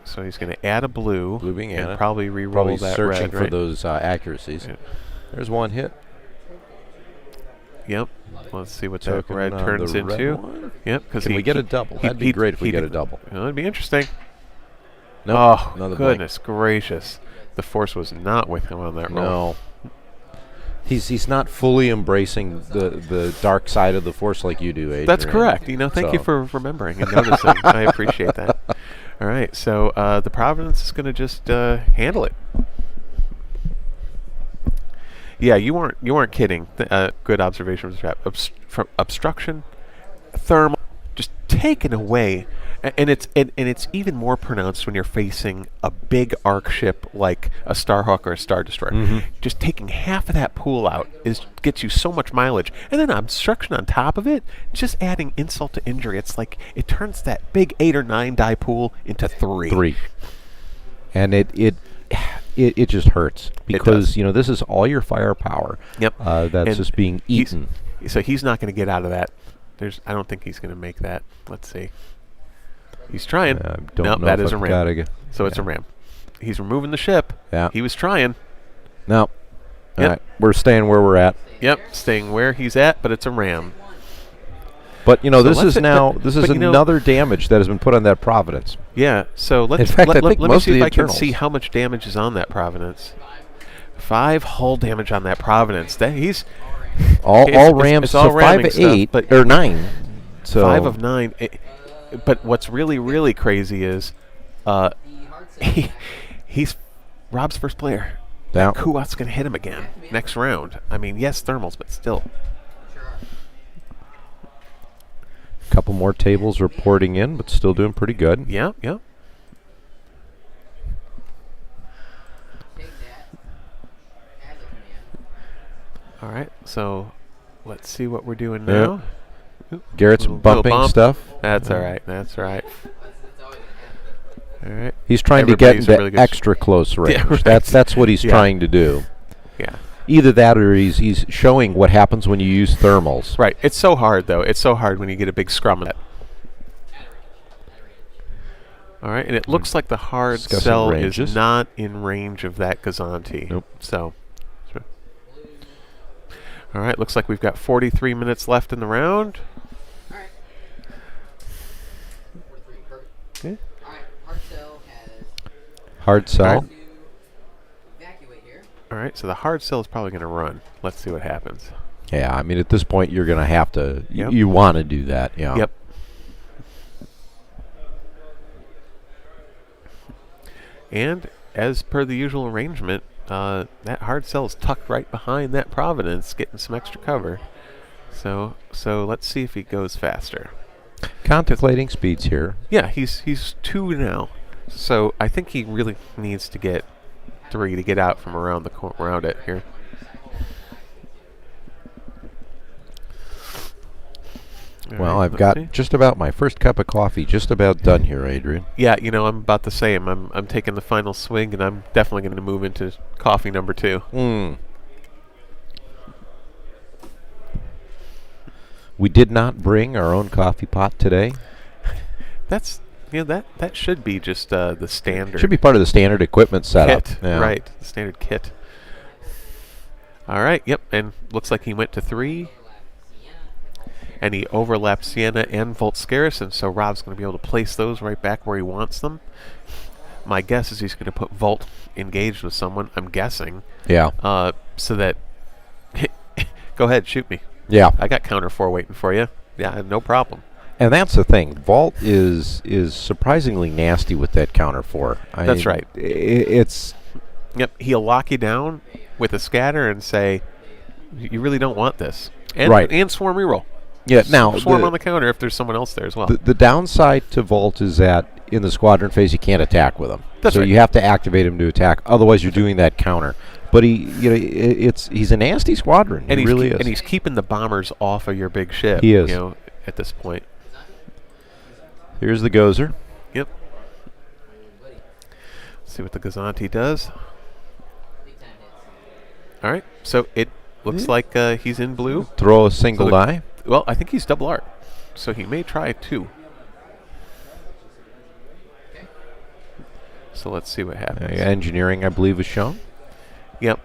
So he's going to add a blue being and added. probably re-roll Probably that searching red, for right? those accuracies. Yeah. There's 1 hit. Yep. Let's see what that Token red on turns the red into. one. Yep. Because Can we get a double? That'd be great if we get a double. That'd be interesting. Nope, Oh, another goodness gracious. The force was not with him on that roll. No. He's not fully embracing the dark side of the force like you do, Adrian. That's correct. Thank you for remembering and noticing. I appreciate that. All right, so the Providence is going to just handle it. Yeah, you weren't kidding. Good observation, from obstruction, thermal, just taken away, and it's even more pronounced when you're facing a big arc ship like a Starhawk or a Star Destroyer. Mm-hmm. Just taking half of that pool out gets you so much mileage, and then obstruction on top of it, just adding insult to injury. It's like it turns that big 8 or 9 die pool into 3. And it just hurts because this is all your firepower. Yep. That's just being eaten. So he's not going to get out of that. I don't think he's going to make that. Let's see. He's trying. Don't know that if is a I've ram. gotta So it's a ram. He's removing the ship. Yeah. He was trying. No. Yep. All right. We're staying where we're at. Yep. Staying where he's at, but it's a ram. But this is but another damage that has been put on that Providence. Yeah. So In fact, I think let me most see of if the I can internals. see how much damage is on that Providence. 5 hull damage on that Providence. He's all rams. It's all so 5 ramming of stuff, 8 but or 9. So 5 of 9. But what's really, really crazy is he's Rob's first player. Yeah. Kuat's going to hit him again next round. I mean, yes, thermals, but still. Couple more tables reporting in, but still doing pretty good. Yeah. All right, so let's see what we're doing now. Oop, Garrett's little bumping bump. stuff. That's all right. That's all right. All right. He's trying to get Everybody's in into really good extra close range. Yeah, right. That's what he's Yeah. trying to do. Yeah. Either that or he's showing what happens when you use thermals. Right. It's so hard, though. It's so hard when you get a big scrum. All right, and it looks like the hard Discussing cell ranges. is not in range of that Gazanti. Nope. So, all right, looks like we've got 43 minutes left in the round. All right. 43. Perfect. Okay. All right. Hard cell has Hard cell. to evacuate here. All right, so the hard cell is probably going to run. Let's see what happens. Yeah, I mean, at this point, you're going to have to. Yep. You want to do that. Yeah. Yep. And as per the usual arrangement, that hard cell is tucked right behind that Providence, getting some extra cover. So let's see if he goes faster. Contemplating speeds here. Yeah, he's 2 now. So I think he really needs to get 3 to get out from around it here. All Well, right, I've let's got see. just about my first cup of coffee just about done here, Adrian. Yeah, I'm about the same. I'm taking the final swing, and I'm definitely going to move into coffee number 2. We did not bring our own coffee pot today. That's that should be just the standard. Should be part of the standard equipment setup. kit, Yeah. right? The standard kit. All right. Yep. And looks like he went to 3, and he overlapped Sienna and Volkscaris, and so Rob's going to be able to place those right back where he wants them. My guess is he's going to put Volt engaged with someone. I'm guessing. Yeah. So that. Go ahead, shoot me. Yeah. I got counter 4 waiting for you. Yeah, no problem. And that's the thing. Vault is surprisingly nasty with that counter 4. That's right. It's Yep, he'll lock you down with a scatter and say, "You really don't want this." And, Right. And swarm reroll. yeah. Now Swarm on the counter if there's someone else there as well. the downside to Vault is that in the squadron phase you can't attack with him. That's so right. you have to activate him to attack. Otherwise, you're doing that counter. But he's a nasty squadron. And he really is. And he's keeping the bombers off of your big ship. He is. At this point. Here's the Gozer. Yep. See what the Gazanti does. All right. So it looks like he's in blue. Throw a single So die. Well, I think he's double art. So he may try 2. So let's see what happens. Engineering, I believe, is shown. Yep.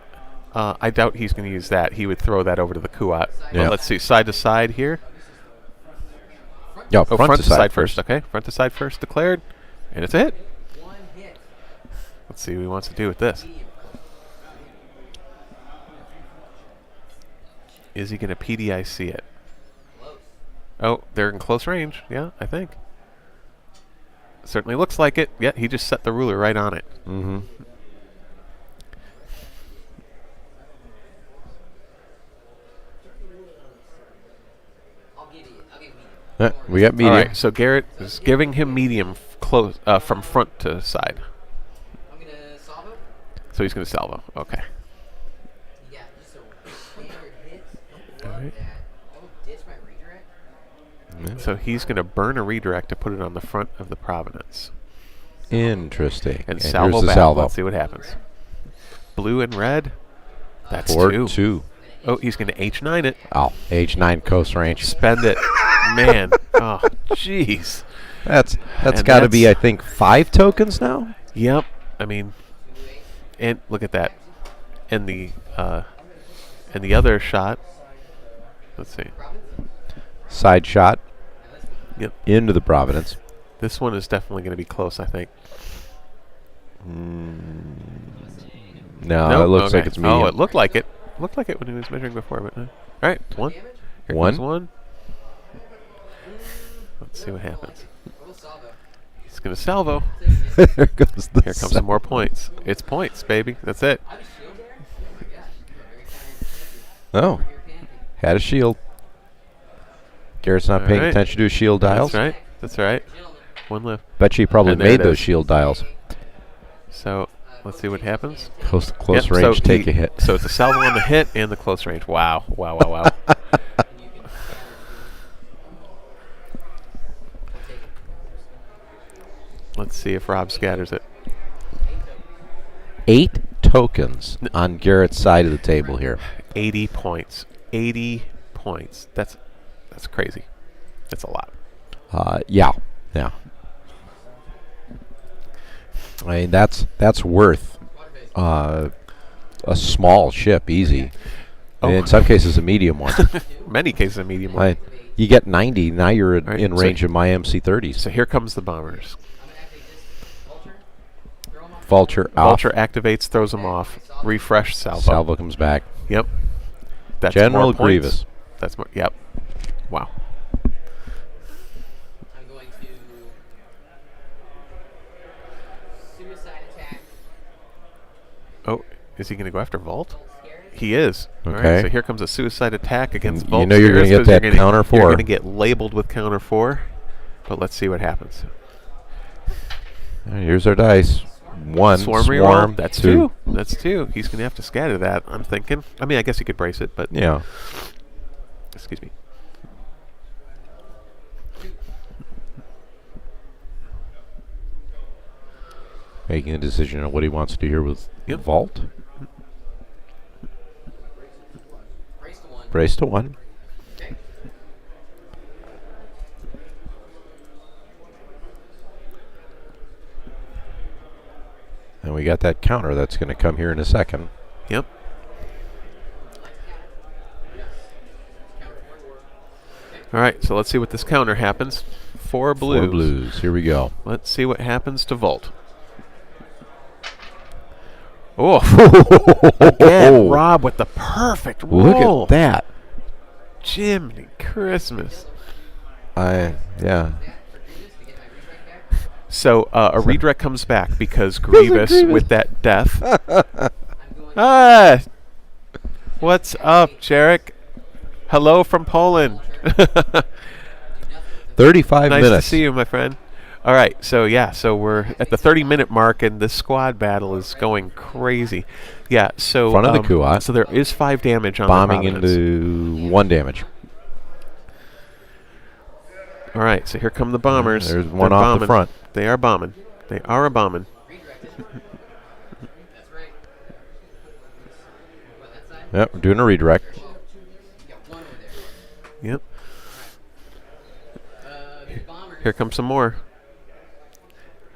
I doubt he's going to use that. He would throw that over to the Kuat. Yeah. Well, let's see. Side to side here. No, Oh, front to side first. Okay. Front to side first declared. And it's a hit. One hit. Let's see what he wants to do with this. Is he going to PDIC it? Close. Oh, they're in close range. Yeah, I think. Certainly looks like it. Yeah, he just set the ruler right on it. Mm-hmm. I'll give medium. We got medium. All right, so Garrett is giving him medium close from front to side. I'm gonna salvo. So he's going to salvo. Okay. Yeah, just a standard hit. Don't All love right. that. Oh, ditch my redirect. So he's going to burn a redirect to put it on the front of the Providence. Interesting. And here's salvo the back. salvo. Let's see what happens. Blue and red. That's 4-2. 2. Oh, he's going to H9 it. Oh, H9 coast range. Spend it. Man. Oh, jeez. That's And got to be, I that's- think, 5 tokens now. Yep. I mean, and look at that. And the other shot. Let's see. Side shot Yep. into the Providence. This one is definitely going to be close, I think. No, Nope, it looks okay. like it's medium. Oh, it looked like it. Looked like it when he was measuring before, but all right, 1. Here One. comes 1. Let's see what happens. Little salvo. He's going to salvo. There goes the Here comes some more points. It's points, baby. That's it. I have a shield there. Oh my gosh. You're very kind. Oh, Here, Panty. had a shield. Garrett's not All paying right. attention to his shield dials. That's right. That's right. Gentlemen. 1 left. Bet you he probably And there made it those is. shield dials. So Let's see what happens. Close Yep, range, so take a hit. So it's a salvo on the hit and the close range. Wow. Let's see if Rob scatters it. 8 tokens on Garrett's side of the table here. 80 points. 80 points. That's crazy. That's a lot. Yeah. I mean, that's worth a small ship, easy. Oh. In some cases, a medium one. Many cases, a medium one. Right. You get 90, now you're Right, in so range of my MC30s. So here comes the bombers. Vulture off. Vulture activates, throws them off. Refresh salvo. Salvo comes back. Yep. That's General more points. Grievous. That's more. Yep. Wow. I'm going to suicide attack. Oh, is he going to go after Vault? Vault Scares. He is. All Okay. right, so here comes a suicide attack against You Vault. know you're gonna Scares get 'cause that counter 4. You're going to get labeled with counter 4. But let's see what happens. Here's our dice. 1 Swarm reroll. swarm. That's 2. 2. That's 2. He's going to have to scatter that, I'm thinking. I mean, I guess he could brace it, but... Yeah. Excuse me. Making a decision on what he wants to do here with Yep. Vault. Brace to 1. Brace to 1. Okay. And we got that counter that's going to come here in a second. Yep. All right, so let's see what this counter happens. 4 blues. 4 blues. Here we go. Let's see what happens to Vault. Oh, again, Rob with the perfect roll. Look at that. Jiminy Christmas. Yeah. So a redirect comes back because Grievous with that death. What's up, Jarek? Hello from Poland. 35 Nice minutes. to see you, my friend. All right, so we're at the 30-minute mark, and this squad battle is going crazy. Yeah, so Front of the Kuat. So there is 5 damage on Bombing the Providence. into 1 damage. All right, so here come the bombers. There's one They're off the bombing. front. They are bombing. They are a bombing. That's right. What, that side? Yep, we're doing a redirect. You got 1 over there. Yep. These bombers. Here comes some more.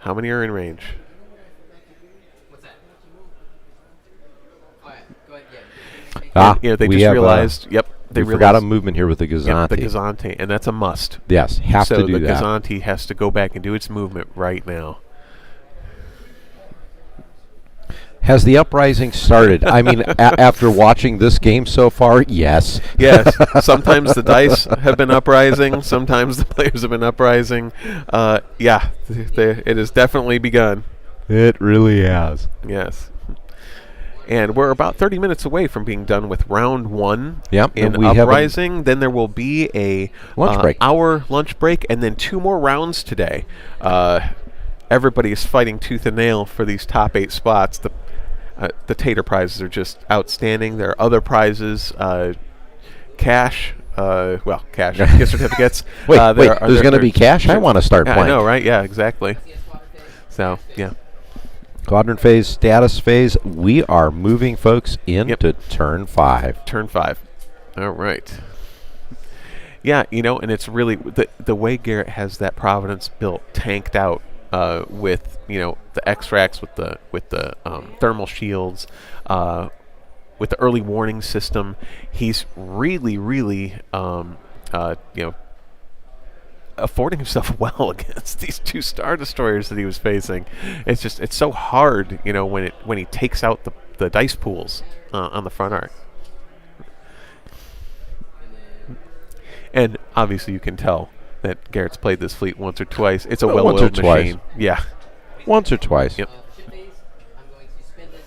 How many are in range? What's that? Oh, yeah. Go ahead. Yeah. They we just have, realized. Yep. They we forgot a realized. movement here with the Yep, Gazanti. the Gazanti, and that's a must. Yes, have so to do the that. Gazanti has to go back and do its movement right now. Has the uprising started? I mean, after watching this game so far, yes. Yes. Sometimes the dice have been uprising. Sometimes the players have been uprising. Yeah, it has definitely begun. It really has. Yes. And we're about 30 minutes away from being done with round 1 Yep, in and we have Uprising. Then there will be a lunch break. hour lunch break, and then 2 more rounds today. Everybody is fighting tooth and nail for these top 8 spots. The Tater prizes are just outstanding. There are other prizes, cash, cash, gift certificates. Wait, there's going to be cash? I want to start Yeah, playing. I know, right? Yeah, exactly. So, yeah. Quadrant phase, status phase. We are moving, folks, into turn 5. Turn 5. All right. Yeah, and it's really the way Garrett has that Providence built, tanked out with the extracts, with the thermal shields, with the early warning system. He's really affording himself well against these 2 Star Destroyers that he was facing. It's so hard, when he takes out the dice pools on the front arc. And obviously you can tell that Garrett's played this fleet once or twice. It's a well-oiled machine. Yeah. Once or twice. Yep. Ship phase, I'm going to spend this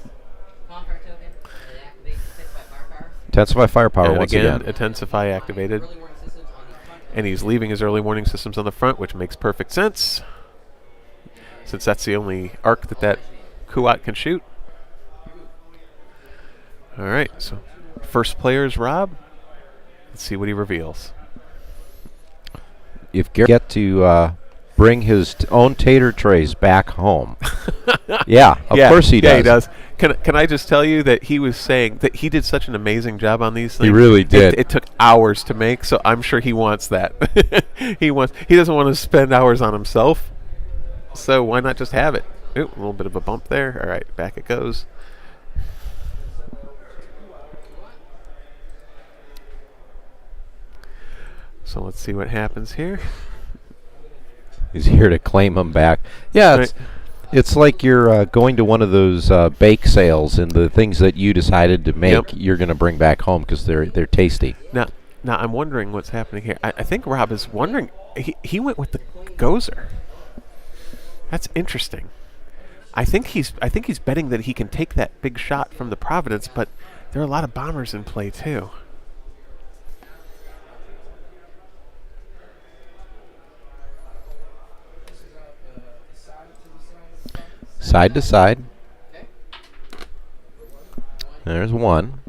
Confire token and activate Intensify Firepower. Intensify firepower And once again, again. Intensify activated. Early warning systems on the front. And he's leaving his early warning systems on the front, which makes perfect sense, since that's the only arc that Kuat can shoot. All right, so first player is Rob. Let's see what he reveals. If Garrett get to bring his own tater trays back home. Yeah, of course he does. Yeah, he does. Can I just tell you that he was saying that he did such an amazing job on these things? He really did. It took hours to make, so I'm sure he wants that. He doesn't want to spend hours on himself, so why not just have it? Ooh, a little bit of a bump there. All right, back it goes. So let's see what happens here. He's here to claim them back. Yeah, it's like you're going to one of those bake sales, and the things that you decided to make, you're going to bring back home because they're tasty. Now I'm wondering what's happening here. I think Rob is wondering. He went with the Gozer. That's interesting. I think he's betting that he can take that big shot from the Providence, but there are a lot of bombers in play too. Side to side. There's one.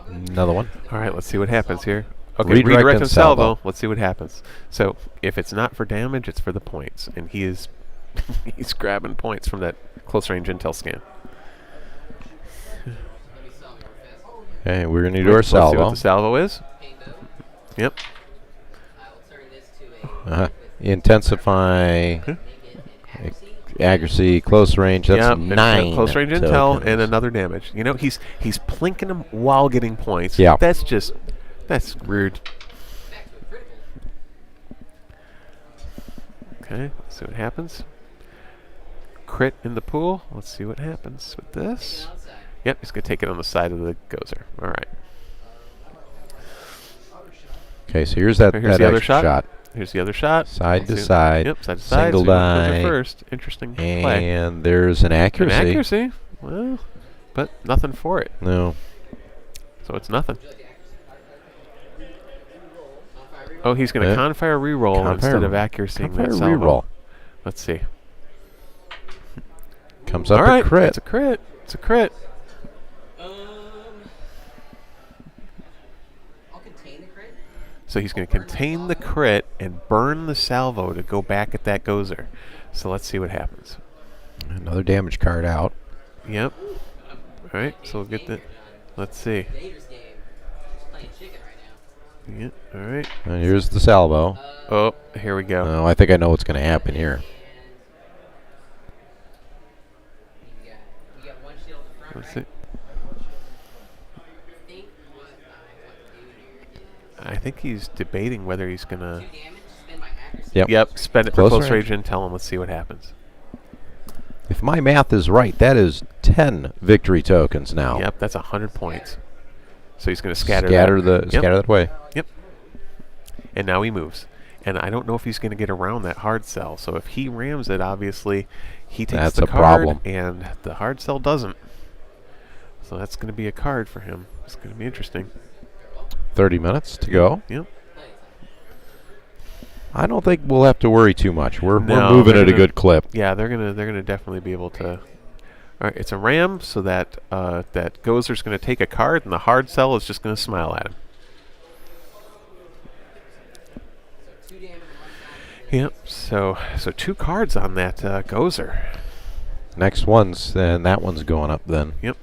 Another one. All right, let's see what happens here. Okay, Redirect redirect and and salvo. salvo. Let's see what happens. So if it's not for damage, it's for the points, and he is he's grabbing points from that close range intel scan. Okay, we're going to do our Let's see what salvo. the salvo is. Yep. Intensify accuracy, close range. That's Yep, 9. close range intel tokens. and another damage. You know, he's plinking them while getting points. Yeah. That's rude. Okay, let's see what happens. Crit in the pool. Let's see what happens with this. Yep, he's going to take it on the side of the Gozer. All right. Okay, so here's that, Here's that the other extra shot. Here's the other shot. Side Let's to see- side. Yep, side to side. Single See what comes in die. first. Interesting play. And there's an accuracy. An accuracy. Well, but nothing for it. No. So it's nothing. Oh, he's going to confire reroll Confire- instead of accuracy. confire reroll. Let's see. Comes up All right, a crit. it's a crit. It's a crit. I'll contain the crit. So he's going to contain the crit and burn the salvo to go back at that Gozer. So let's see what happens. Another damage card out. Yep. All right, so we'll get the. Let's see. Dangerous game. Just playing chicken right now. Yeah. All right. And here's the salvo. Oh, here we go. Oh, I think I know what's going to happen here. We got one shield in front, Let's right? see. I think what I want to do here is I think he's debating whether he's going to. 2 damage, spend my accuracy. Yep. Yep. Spend it Close for close range. range intel and let's see what happens. If my math is right, that is 10 victory tokens now. Yep, that's 100 points. So he's going to scatter Scatter that way. Yep. And now he moves. And I don't know if he's going to get around that hard sell. So if he rams it, obviously, he takes That's the a card, problem. and the hard sell doesn't. So that's going to be a card for him. It's going to be interesting. 30 minutes to go. Yep. I don't think we'll have to worry too much. We're No, moving they're at a gonna- good clip. Yeah, they're gonna definitely be able to. All right, it's a ram, so that that Gozer's going to take a card, and the hard sell is just going to smile at him. 2 damage on one side. Yep. So 2 cards on that Gozer. Next one's, then that one's going up then. Yep.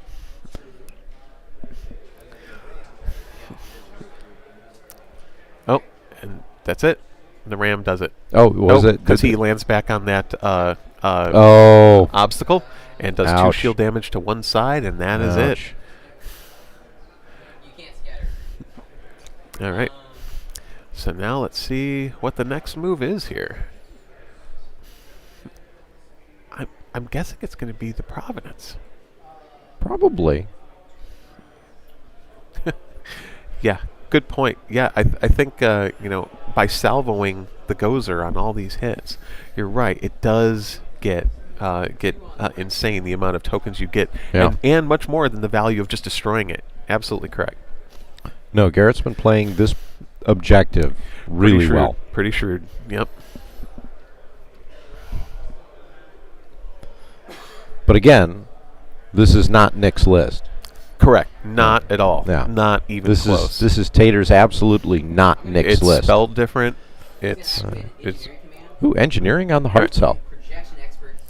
Oh, and that's it. The ram does it. Oh, was it? Because did he it- lands back on that Oh. obstacle and does 2 Ouch. shield damage to one side, and that is it. Ouch. You can't scatter. All right. So now let's see what the next move is here. I'm guessing it's going to be the Providence. Probably. Yeah, good point. Yeah, I think by salvoing the Gozer on all these hits, you're right. It does get insane the amount of tokens you get, Yeah. and much more than the value of just destroying it. Absolutely correct. No, Garrett's been playing this objective really Pretty shrewd. well. Pretty shrewd. Yep. But again, this is not Nick's list. Correct. Not at all. Yeah. Not even close. This is Tater's absolutely not Nick's list. It's spelled different. It's Ooh, engineering on the hard sell. Projection experts.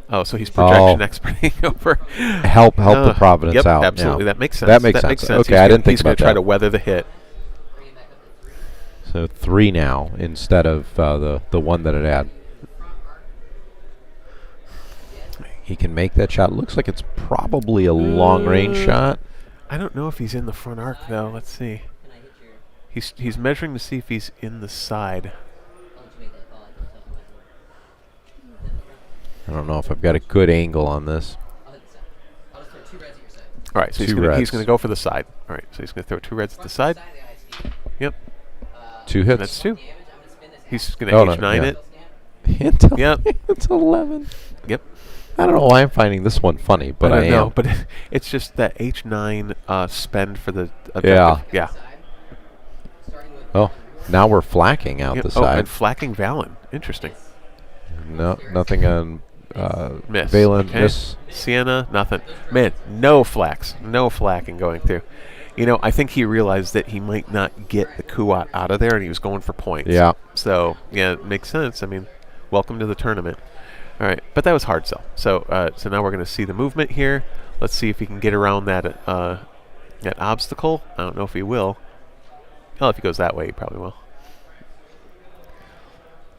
Oh, so he's projection experting over. Help the Providence yep, out. Absolutely. Yeah. That makes sense. That makes sense. Okay, I didn't think he's about going to try that. to weather the hit. Bring it back up to 3. So 3 now instead of the 1 that it had. He can make that shot. Looks like it's probably a long-range shot. I don't know if he's in the front arc, though. Let's see. Can I hit your... He's measuring to see if he's in the side. I'll let you make that call. I can tell you what to do. I don't know if I've got a good angle on this. I'll hit the side. I'll just throw 2 reds at your side. All right, so he's 2 going reds. to go for the side. All right, so he's going to throw 2 reds at the side. Side of the ISD. Yep. 2 hits. That's 2. Damage. I'm going to spin this. He's going to Oh, no, H9 yeah. it. Scan. Yep. It's 11. Yep. I don't know why I'm finding this one funny, but I don't know, am. but it's just that H9 spend for the objective. Yeah. Yeah. Side. Starting with... Oh, now we're flacking out Yep. the Oh, side. and flacking Valen. Interesting. No, nothing on Miss. Valen. Okay. Miss. Sienna, nothing. Man, no flaks. No flacking going through. You know, I think he realized that he might not get the Kuat out of there, and he was going for points. Yeah. So, yeah, it makes sense. I mean, welcome to the tournament. All right, but that was hard sell. So so now we're going to see the movement here. Let's see if he can get around that obstacle. I don't know if he will. Well, if he goes that way, he probably will.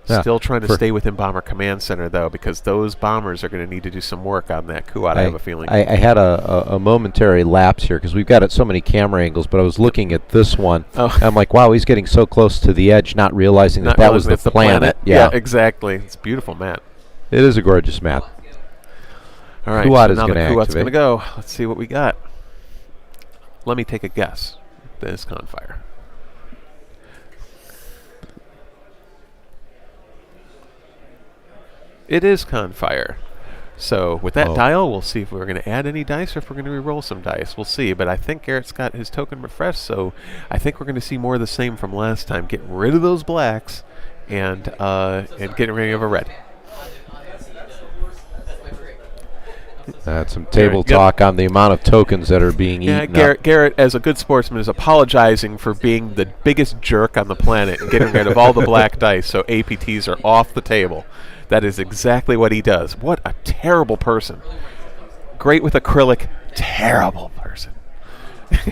Yeah, Still trying to stay within Bomber Command Center, though, because those bombers are going to need to do some work on that Kuat, I have a feeling. I had a momentary lapse here because we've got so many camera angles, but I was looking at this one. Oh. And I'm like, wow, he's getting so close to the edge, not realizing Not that was realizing the it's planet. Yeah, exactly. It's a beautiful map. It is a gorgeous map. All right, Kuat so is now the gonna Kuat's activate. going to go. Let's see what we got. Let me take a guess. This Confire. It is Confire. So with that dial, we'll see if we're going to add any dice or if we're going to re-roll some dice. We'll see. But I think Garrett's got his token refreshed, so I think we're going to see more of the same from last time. Get rid of those blacks and get rid of a red. That's some table talk on the amount of tokens that are being Yeah, eaten up. Garrett, as a good sportsman, is apologizing for being the biggest jerk on the planet and getting rid of all the black dice so APTs are off the table. That is exactly what he does. What a terrible person. Great with acrylic, terrible person.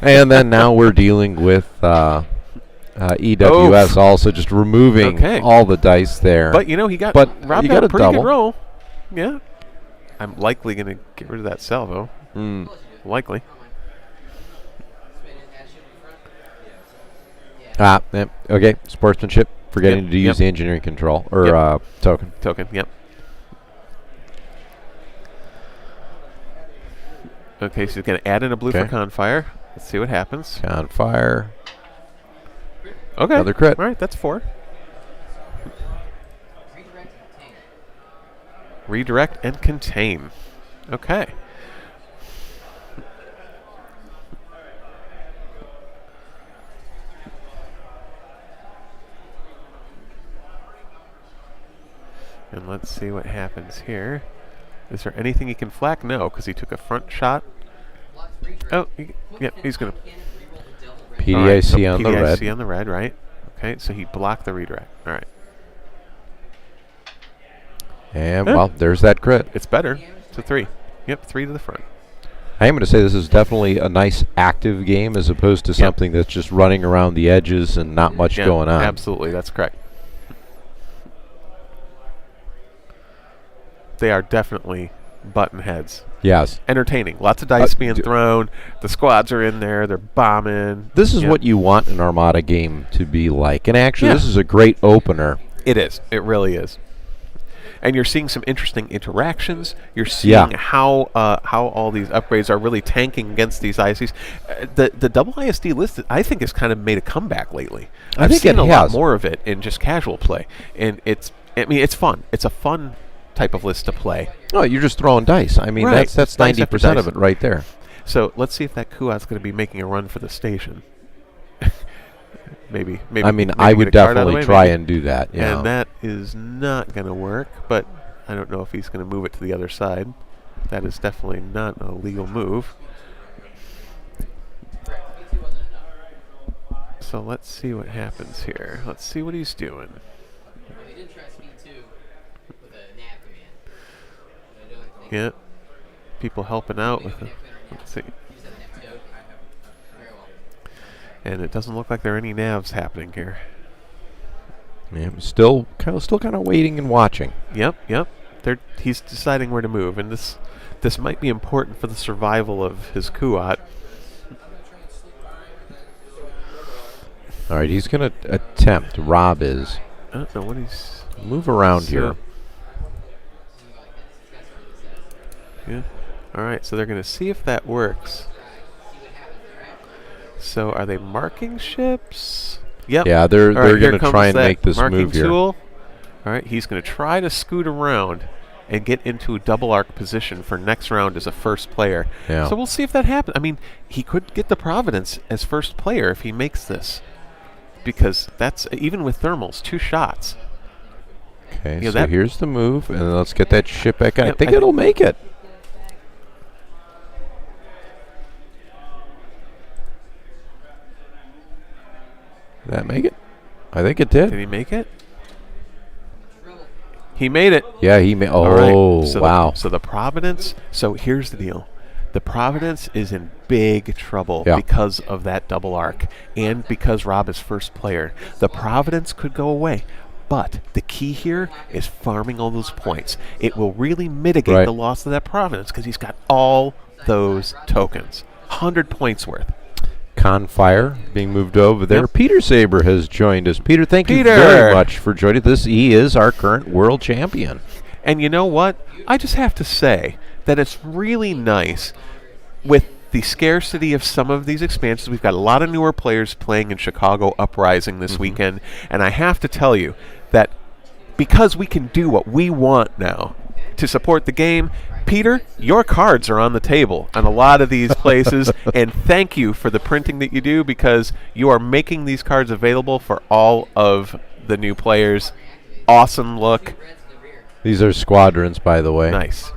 And then now we're dealing with EWS also just removing all the dice there. But, you know, Rob you got a pretty double. good roll. Yeah. I'm likely going to get rid of that salvo. Likely. Okay, sportsmanship. Forgetting to use the engineering control or token. Token, yep. Okay, so he's going to add in a blue for Confire. Let's see what happens. Confire. Okay. Another crit. All right, that's 4. Redirect and contain. Okay. And let's see what happens here. Is there anything he can flak? No, because he took a front shot. Oh, he's going to... PDIC on the red. PDIC on the red, right. Okay, so he blocked the redirect. All right. And, well, there's that crit. It's better. It's a 3. Yep, 3 to the front. I am going to say this is definitely a nice active game as opposed to something that's just running around the edges and not much going on. Absolutely, that's correct. They are definitely button heads. Yes. Entertaining. Lots of dice being thrown. The squads are in there. They're bombing. This is what you want an Armada game to be like. And actually, this is a great opener. It is. It really is. And you're seeing some interesting interactions. You're seeing how all these upgrades are really tanking against these ISDs. The double ISD list, I think, has kind of made a comeback lately. I've seen a lot more of it in just casual play, and it's fun. It's a fun type of list to play. Oh, you're just throwing dice. I mean, that's 90% of it right there. So let's see if that Kuat's going to be making a run for the station. Maybe. I mean, I would definitely try and do that. Yeah. And that is not going to work, but I don't know if he's going to move it to the other side. That is definitely not a legal move. So let's see what happens here. Let's see what he's doing. He did try speed 2 with a nav command. I don't think Yeah. People helping out with it. Let's see. use that nav code. I have very well. And it doesn't look like there are any navs happening here. Yeah, I'm still kind of waiting and watching. Yep. He's deciding where to move, and this might be important for the survival of his Kuat. All right, he's going to attempt. Rob is. I don't know what he's... Move around here. Yeah. All right, so they're going to see if that works. So are they marking ships? Yep. Yeah, they're All right, going to here try and comes make that this marking move here. tool. All right, he's going to try to scoot around and get into a double arc position for next round as a first player. Yeah. So we'll see if that happens. I mean, he could get the Providence as first player if he makes this, because that's, even with thermals, 2 shots. Okay, Yeah, so that- here's the move, and let's get that ship back on. Yep, I think I it'll make it. Did that make it? I think it did. Did he make it? He made it. Yeah, he made. All Oh, right. So wow. So the Providence. So here's the deal. The Providence is in big trouble Yeah. because of that double arc and because Rob is first player. The Providence could go away. But the key here is farming all those points. It will really mitigate Right. the loss of that Providence because he's got all those tokens. 100 points worth. Confire being moved over there. Yep. Peter Saber has joined us. Peter, thank you Peter! very much for joining us. He is our current world champion. And you know what? I just have to say that it's really nice with the scarcity of some of these expansions. We've got a lot of newer players playing in Chicago Uprising this weekend, and I have to tell you that because we can do what we want now to support the game, Peter, your cards are on the table on a lot of these places, and thank you for the printing that you do, because you are making these cards available for all of the new players. Awesome look. These are squadrons, by the way. Nice.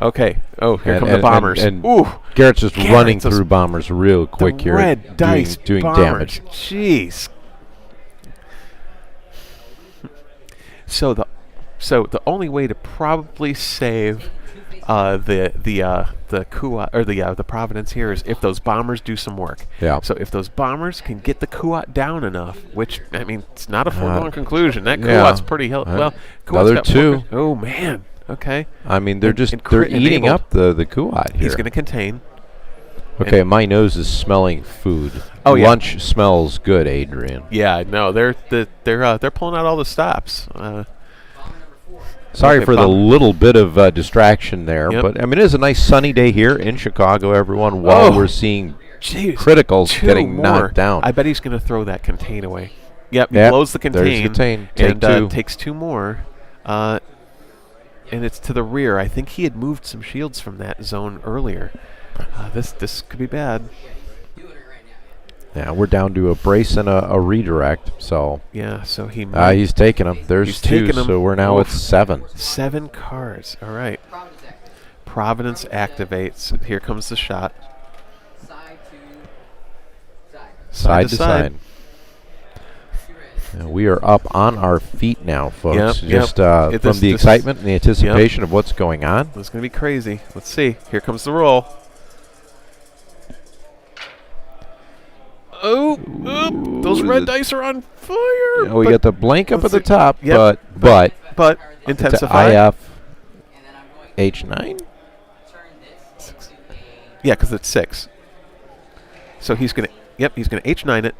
Okay. Oh, here And- come the bombers. and Ooh. Garrett's just running Garrett's through bombers real quick the here. red dice doing bombers. damage. Jeez. So the only way to probably save the Kuat or the Providence here is if those bombers do some work. Yeah. So if those bombers can get the Kuat down enough, which I mean, it's not a foregone conclusion. That yeah. Kuat's pretty well. Kuat's Another got 2. Oh man. Okay. I mean, they're And they're crit eating enabled. up the Kuat here. He's going to contain. Okay, my nose is smelling food. Oh, yeah. Lunch smells good, Adrian. Yeah, no, they're pulling out all the stops. Sorry Okay, for the bomber. little bit of distraction there, Yep. but I mean, it is a nice sunny day here in Chicago, everyone, while Oh. we're seeing Jeez, criticals 2 getting more. knocked down. I bet he's going to throw that contain away. Yep, he Yep, blows the there's contain, contain. Take and 2. takes 2 more. And it's to the rear. I think he had moved some shields from that zone earlier. This could be bad. Yeah, we're down to a brace and a redirect, so Yeah, so he might. he's taking them. There's He's 2, taking 'em. so we're now at Oof. 7. 7 cards. All right. Providence activates. Here comes the shot. Side to side. Yeah, we are up on our feet now, folks. Yep, Just yep. from the excitement and the anticipation of what's going on. This is going to be crazy. Let's see. Here comes the roll. Oh, those red dice are on fire. Yeah, we got the blank up at let's the see. top, Yep, but but to intensify. IF H9. Yeah, because it's 6. So he's going to. Yep, he's going to H9 it.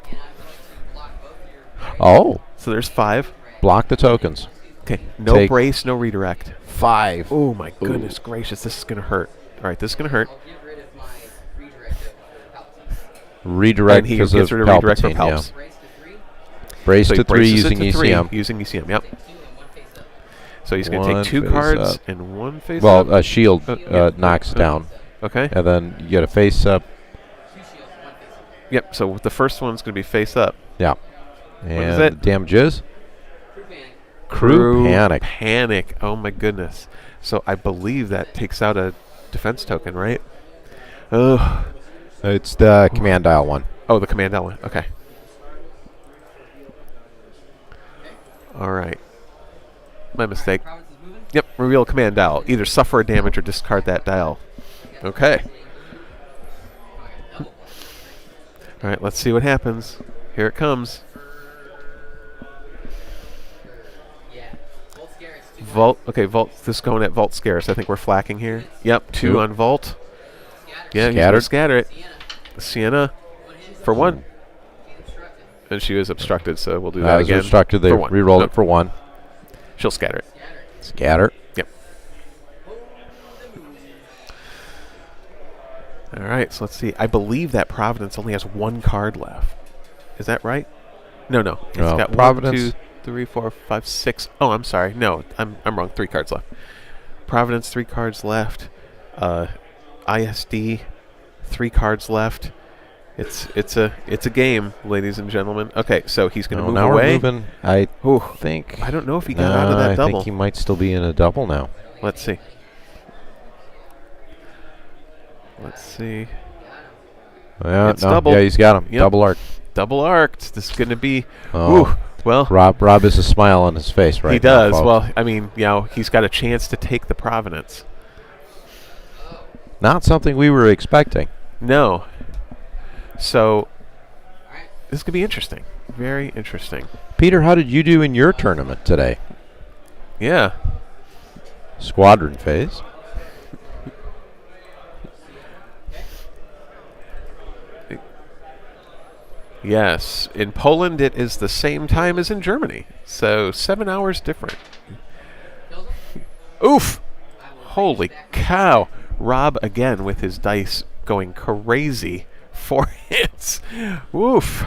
Oh, So there's 5. block the tokens. Okay, no Take- brace, no redirect. 5. Oh my goodness gracious, this is going to hurt. All right, this is going to hurt. Redirect And he because gets of rid of redirect for Palpatine. Palps. Yeah. Brace So he to 3 braces it using to 3 ECM. using ECM, yep. So he's going to One take 2 face cards up. and 1 face Well, up. a shield Yep. knocks down, Okay. and then you get a face up. Yep, so the first one's going to be face up. Yeah. is And it? the damage is Crew Panic. Panic. Oh my goodness. So I believe that takes out a defense token, right? Oh. It's the command dial one. Oh, the command dial one. Okay. All right. My mistake. Yep, reveal command dial. Either suffer a damage or discard that dial. Okay. All right, let's see what happens. Here it comes. Vault. Okay, Vault. This is going at Vault Scarce. I think we're flacking here. Yep, 2 on Vault. Yeah, he's going to scatter it. Sienna for 1. And she was obstructed, so we'll do that again. Obstructed. They re-roll it for 1. She'll scatter it. Scatter. Yep. All right, so let's see. I believe that Providence only has 1 card left. Is that right? No. It's got Providence. 1, 2, 3, 4, 5, 6. Oh, I'm sorry. No, I'm wrong. 3 cards left. Providence, 3 cards left. ISD, 3 cards left. It's a game, ladies and gentlemen. Okay, so he's going to move away. I think. I don't know if he got out of that double. I think he might still be in a double now. Let's see. Let's see. Yeah, it's double. Yeah, he's got him. Yep. Double arc. Double arced. This is going to be. Oh. Well, Rob has a smile on his face right he now. He does. Well, I mean, he's got a chance to take the Providence. Not something we were expecting. No. So, this could be interesting. Very interesting. Peter, how did you do in your tournament today? Yeah. Squadron phase. Yes. In Poland, it is the same time as in Germany. So, 7 hours different. Oof! Holy cow. Rob again with his dice going crazy. 4 hits. Woof.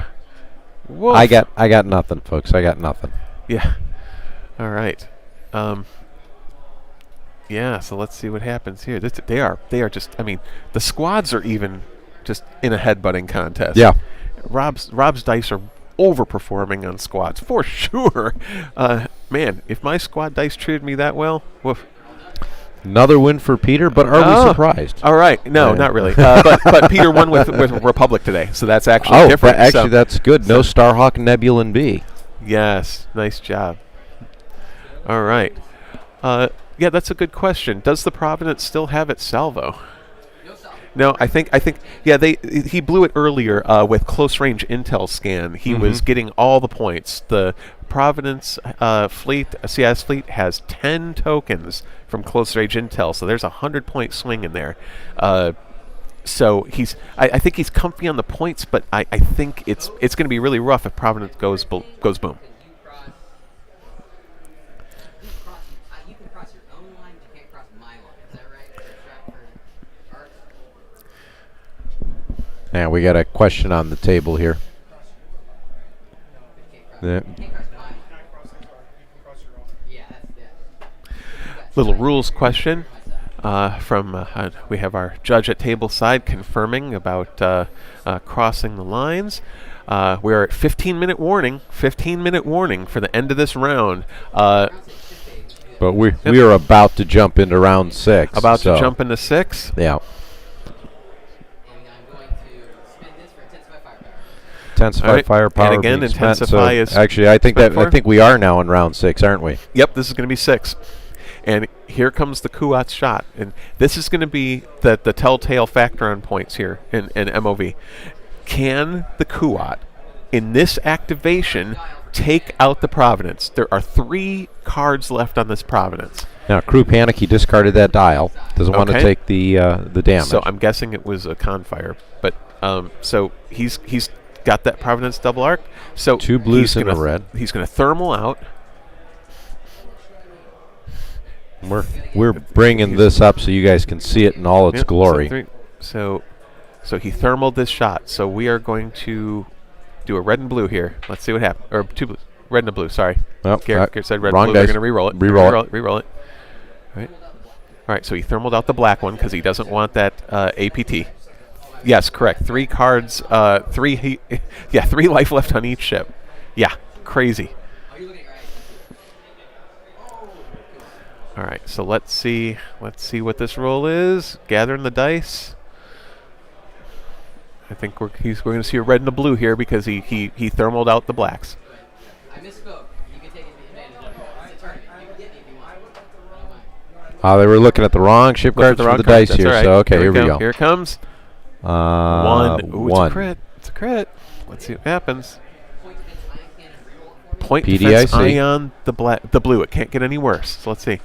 Woof. I got nothing, folks. I got nothing. Yeah. All right. Yeah, so let's see what happens here. They are just, I mean, the squads are even just in a headbutting contest. Yeah. Rob's dice are overperforming on squads for sure. Man, if my squad dice treated me that well, woof. Another win for Peter, but are we surprised? All right. No, not really. But Peter won with Republic today, so that's actually different. Actually, that's good. No Starhawk, Nebulan B. Yes. Nice job. All right. Yeah, that's a good question. Does the Providence still have its salvo? No, I think yeah, he blew it earlier with close range intel scan. He was getting all the points. The Providence fleet, CIS fleet, has 10 tokens from close range intel, so there's a 100-point swing in there. So I think he's comfy on the points, but I think it's going to be really rough if Providence goes boom. Now we got a question on the table here. Little rules question from we have our judge at table side confirming about crossing the lines. We're at 15-minute warning. 15-minute warning for the end of this round. But we are about to jump into round 6. About to jump into 6. Yeah. Intensify firepower. And again, intensify is actually. I think we are now in round 6, aren't we? Yep, this is going to be 6. And here comes the Kuat shot, and this is going to be the telltale factor on points here in MOV. Can the Kuat in this activation take out the Providence? There are 3 cards left on this Providence. Now, Crew Panic, he discarded that dial. Doesn't want to take the damage. So I'm guessing it was a Confire, but so he's got that Providence double arc. So 2 blues and a red. He's going to thermal out. We're bringing this up so you guys can see it in all its glory. So he thermaled this shot. So we are going to do a red and blue here. Let's see what happens. Or 2 blues. Red and a blue, sorry. Well, Garrett said red and blue. Dice. They're going to re-roll it. Re-roll it. All right, so he thermaled out the black one because he doesn't want that APT. Yes, correct. 3 cards, 3 life left on each ship. Yeah, crazy. All right, so let's see what this roll is. Gathering the dice. I think we're going to see a red and a blue here because he thermaled out the blacks. I misspoke. You can take advantage of it. It's a tournament. You can get me if you want. I don't mind. Oh, they were looking at the wrong ship cards for the dice here. Right. So okay, here we go. Here it comes. One. Ooh, it's a crit. It's a crit. Let's see what happens. Point defense ion the blue. It can't get any worse. So let's see.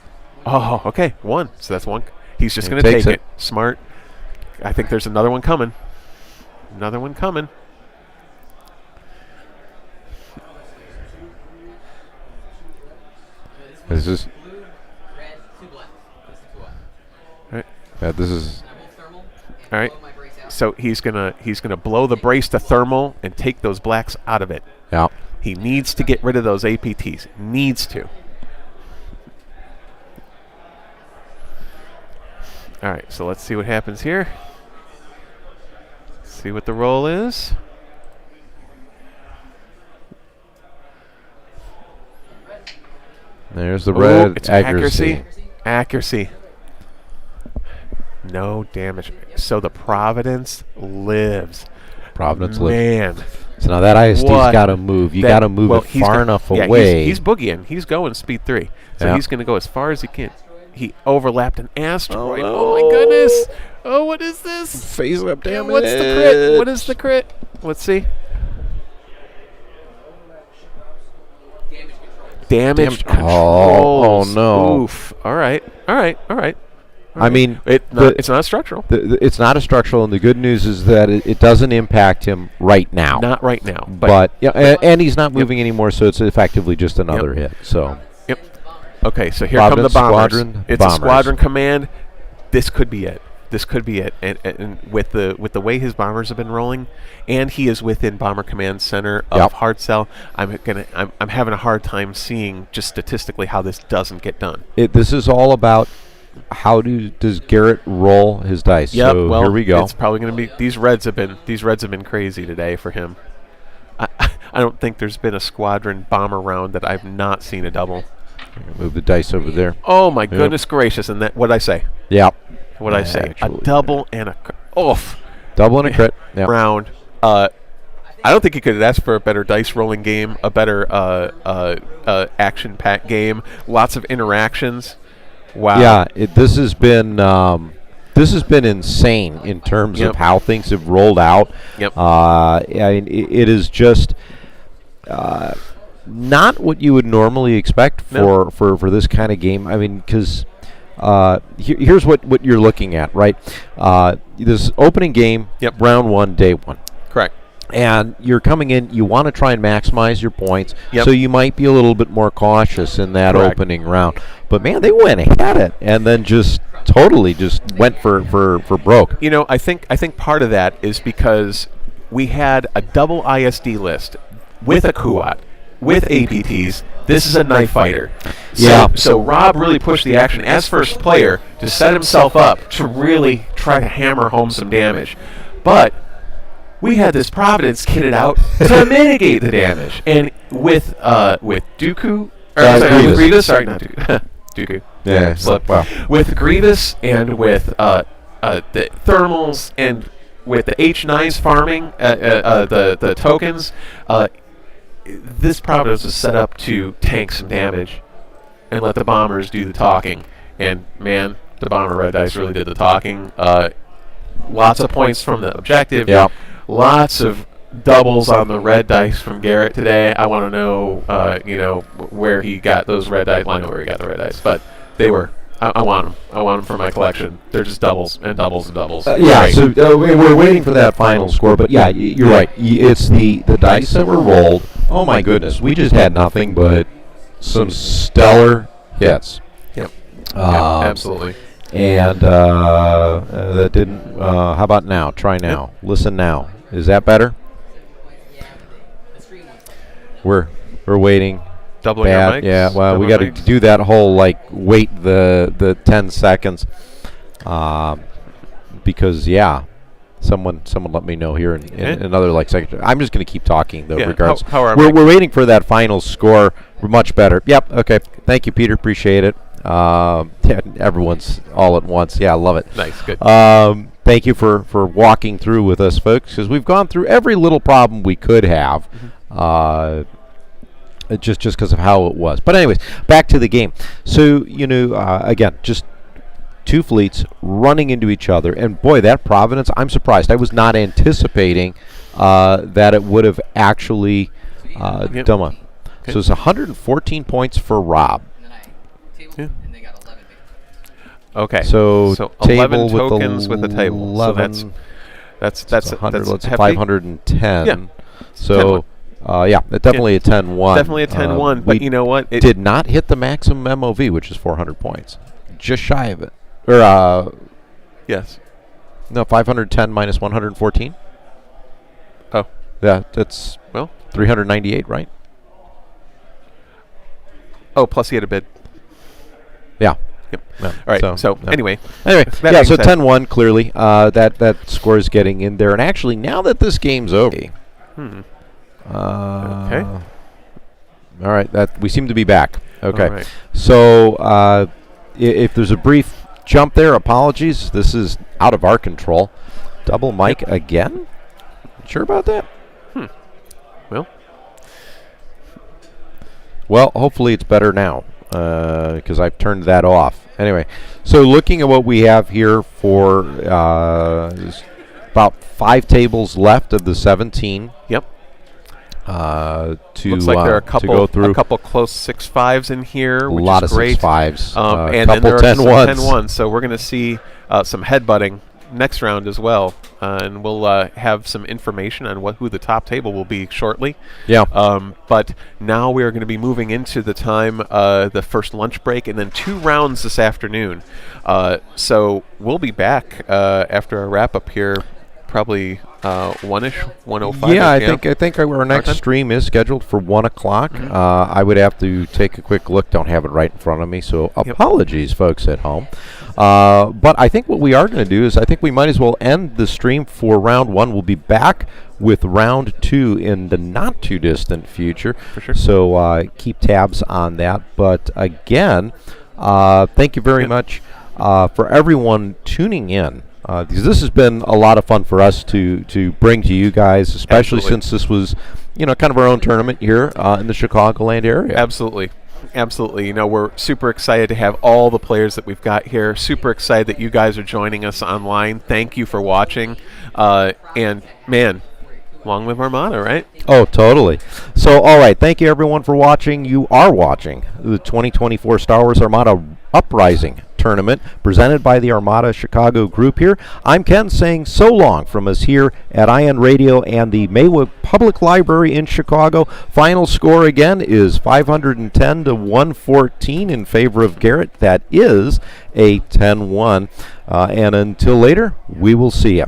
Oh, okay. 1. So that's 1. He's just going to take it. Smart. I think there's another one coming. Another one coming. This is. Blue, red, 2 black. All right. This is. All right. So he's gonna blow the brace to thermal and take those blacks out of it. Yeah. He needs to get rid of those APTs. Needs to. All right, so let's see what happens here. See what the roll is. There's the red. It's accuracy. Accuracy. No damage. So the Providence lives. Providence lives. Man. So now that ISD's got to move. You got to move it far enough away. He's boogieing. He's going speed 3. So he's going to go as far as he can. He overlapped an asteroid. Oh my goodness. Oh, what is this? Phase up damage. What's the crit? What is the crit? Let's see. Damage control. Oh no. Oof. All right. I mean, it's not structural. It's not a structural, and the good news is that it doesn't impact him right now. Not right now. But and he's not moving anymore, so it's effectively just another hit. So. Yep. Okay, so here come the bombers. It's a squadron command. This could be it. And with the way his bombers have been rolling, and he is within Bomber Command Center of hard cell, I'm having a hard time seeing just statistically how this doesn't get done. This is all about how does Garrett roll his dice. Yep, So well, here we go. It's probably going to be these reds have been crazy today for him. I don't think there's been a squadron bomber round that I've not seen a double. Move the dice over there. Oh my goodness gracious! And that what'd I say? Yeah. What'd I say? A double and a double and a crit round. I don't think you could ask for a better dice rolling game, a better action-packed game, lots of interactions. Wow. Yeah, this has been insane in terms of how things have rolled out. Yep. I mean, it is just not what you would normally expect for this kind of game. I mean, because here's what you're looking at, right? This opening game, round 1, day 1. Correct. And you're coming in, you want to try and maximize your points, so you might be a little bit more cautious in that opening round. But man, they went at it and then just totally just went for broke. You know, I think part of that is because we had a double ISD list with a Kuat, with APTs. This is a knife fighter. So Rob really pushed the action as first player to set himself up to really try to hammer home some damage. But we had this Providence kitted out to mitigate the damage. And with Dooku, Grievous, sorry, not Dooku. Dooku. Yeah, slip. Wow. With Grievous and with the thermals and with the H9s farming the tokens, this Providence was set up to tank some damage and let the bombers do the talking. And man, the bomber red dice really did the talking. Lots of points from the objective. Yep. Lots of doubles on the red dice from Garrett today. I want to know, where he got those red dice. Well, I know where he got the red dice, but they were. I want them. I want them for my collection. They're just doubles and doubles and doubles. So we're waiting for that final score, but yeah, you're right. It's the dice that were rolled. Oh my goodness, we just had nothing but some stellar hits. Yep. Absolutely. And that didn't. How about now? Try now. Listen now. Is that better? We're waiting. Doubling our mics? Yeah, well, we got to do that whole, wait the 10 seconds. Because, someone let me know here in another, second. I'm just going to keep talking, though, regardless. How are we're waiting for that final score. We're much better. Yep, okay. Thank you, Peter. Appreciate it. Yeah, everyone's all at once. Yeah, I love it. Nice, good. Thank you for walking through with us, folks, because we've gone through every little problem we could have. Just because of how it was. But anyways, back to the game. So, again, just two fleets running into each other. And boy, that Providence, I'm surprised. I was not anticipating that it would have actually done one. So it's 114 points for Rob. And then I tabled, and they got 11 big. Okay. So table 11 tokens with a table. So that's 100. Let's hefty. 510. Yeah. So definitely a 10-1. Definitely a 10-1. But you know what? It did not hit the maximum MOV, which is 400 points. Just shy of it. Or yes. No, 510 minus 114. Oh. Yeah, that's 398, right? Oh, plus he had a bid. Yeah. Yep. Yeah. All right. So anyway. So being said. 10-1 clearly. That score is getting in there. And actually, now that this game's over. Okay. All right. That we seem to be back. Okay. All right. So if there's a brief jump there, apologies. This is out of our control. Double mic again? Sure about that? Well, hopefully it's better now because I've turned that off. Anyway, so looking at what we have here for about 5 tables left of the 17. Yep. Looks like there are a couple close 6-5s in here, which a lot is of great. 6-5s. And then couple there are 10-1s. some 10-1s. So we're going to see some headbutting next round as well, and we'll have some information on who the top table will be shortly. Yeah. But now we are going to be moving into the time, the first lunch break, and then 2 rounds this afternoon. So we'll be back after our wrap up here, probably 1-ish, 1:05. Yeah, I think our next stream is scheduled for 1 o'clock. I would have to take a quick look. Don't have it right in front of me, so apologies, folks at home. But I think what we are going to do is I think we might as well end the stream for round 1. We'll be back with round 2 in the not too distant future. For sure. So keep tabs on that. But again, thank you very much for everyone tuning in. Because this has been a lot of fun for us to bring to you guys, especially since this was, kind of our own tournament here in the Chicagoland area. Absolutely. We're super excited to have all the players that we've got here. Super excited that you guys are joining us online. Thank you for watching. And, man, long live Armada, right? Oh, totally. So, all right. Thank you, everyone, for watching. You are watching the 2024 Star Wars Armada Uprising Tournament presented by the Armada Chicago group here. I'm Ken saying so long from us here at Ion Radio and the Maywood Public Library in Chicago. Final score again is 510 to 114 in favor of Garrett. That is a 10-1. And until later, we will see you.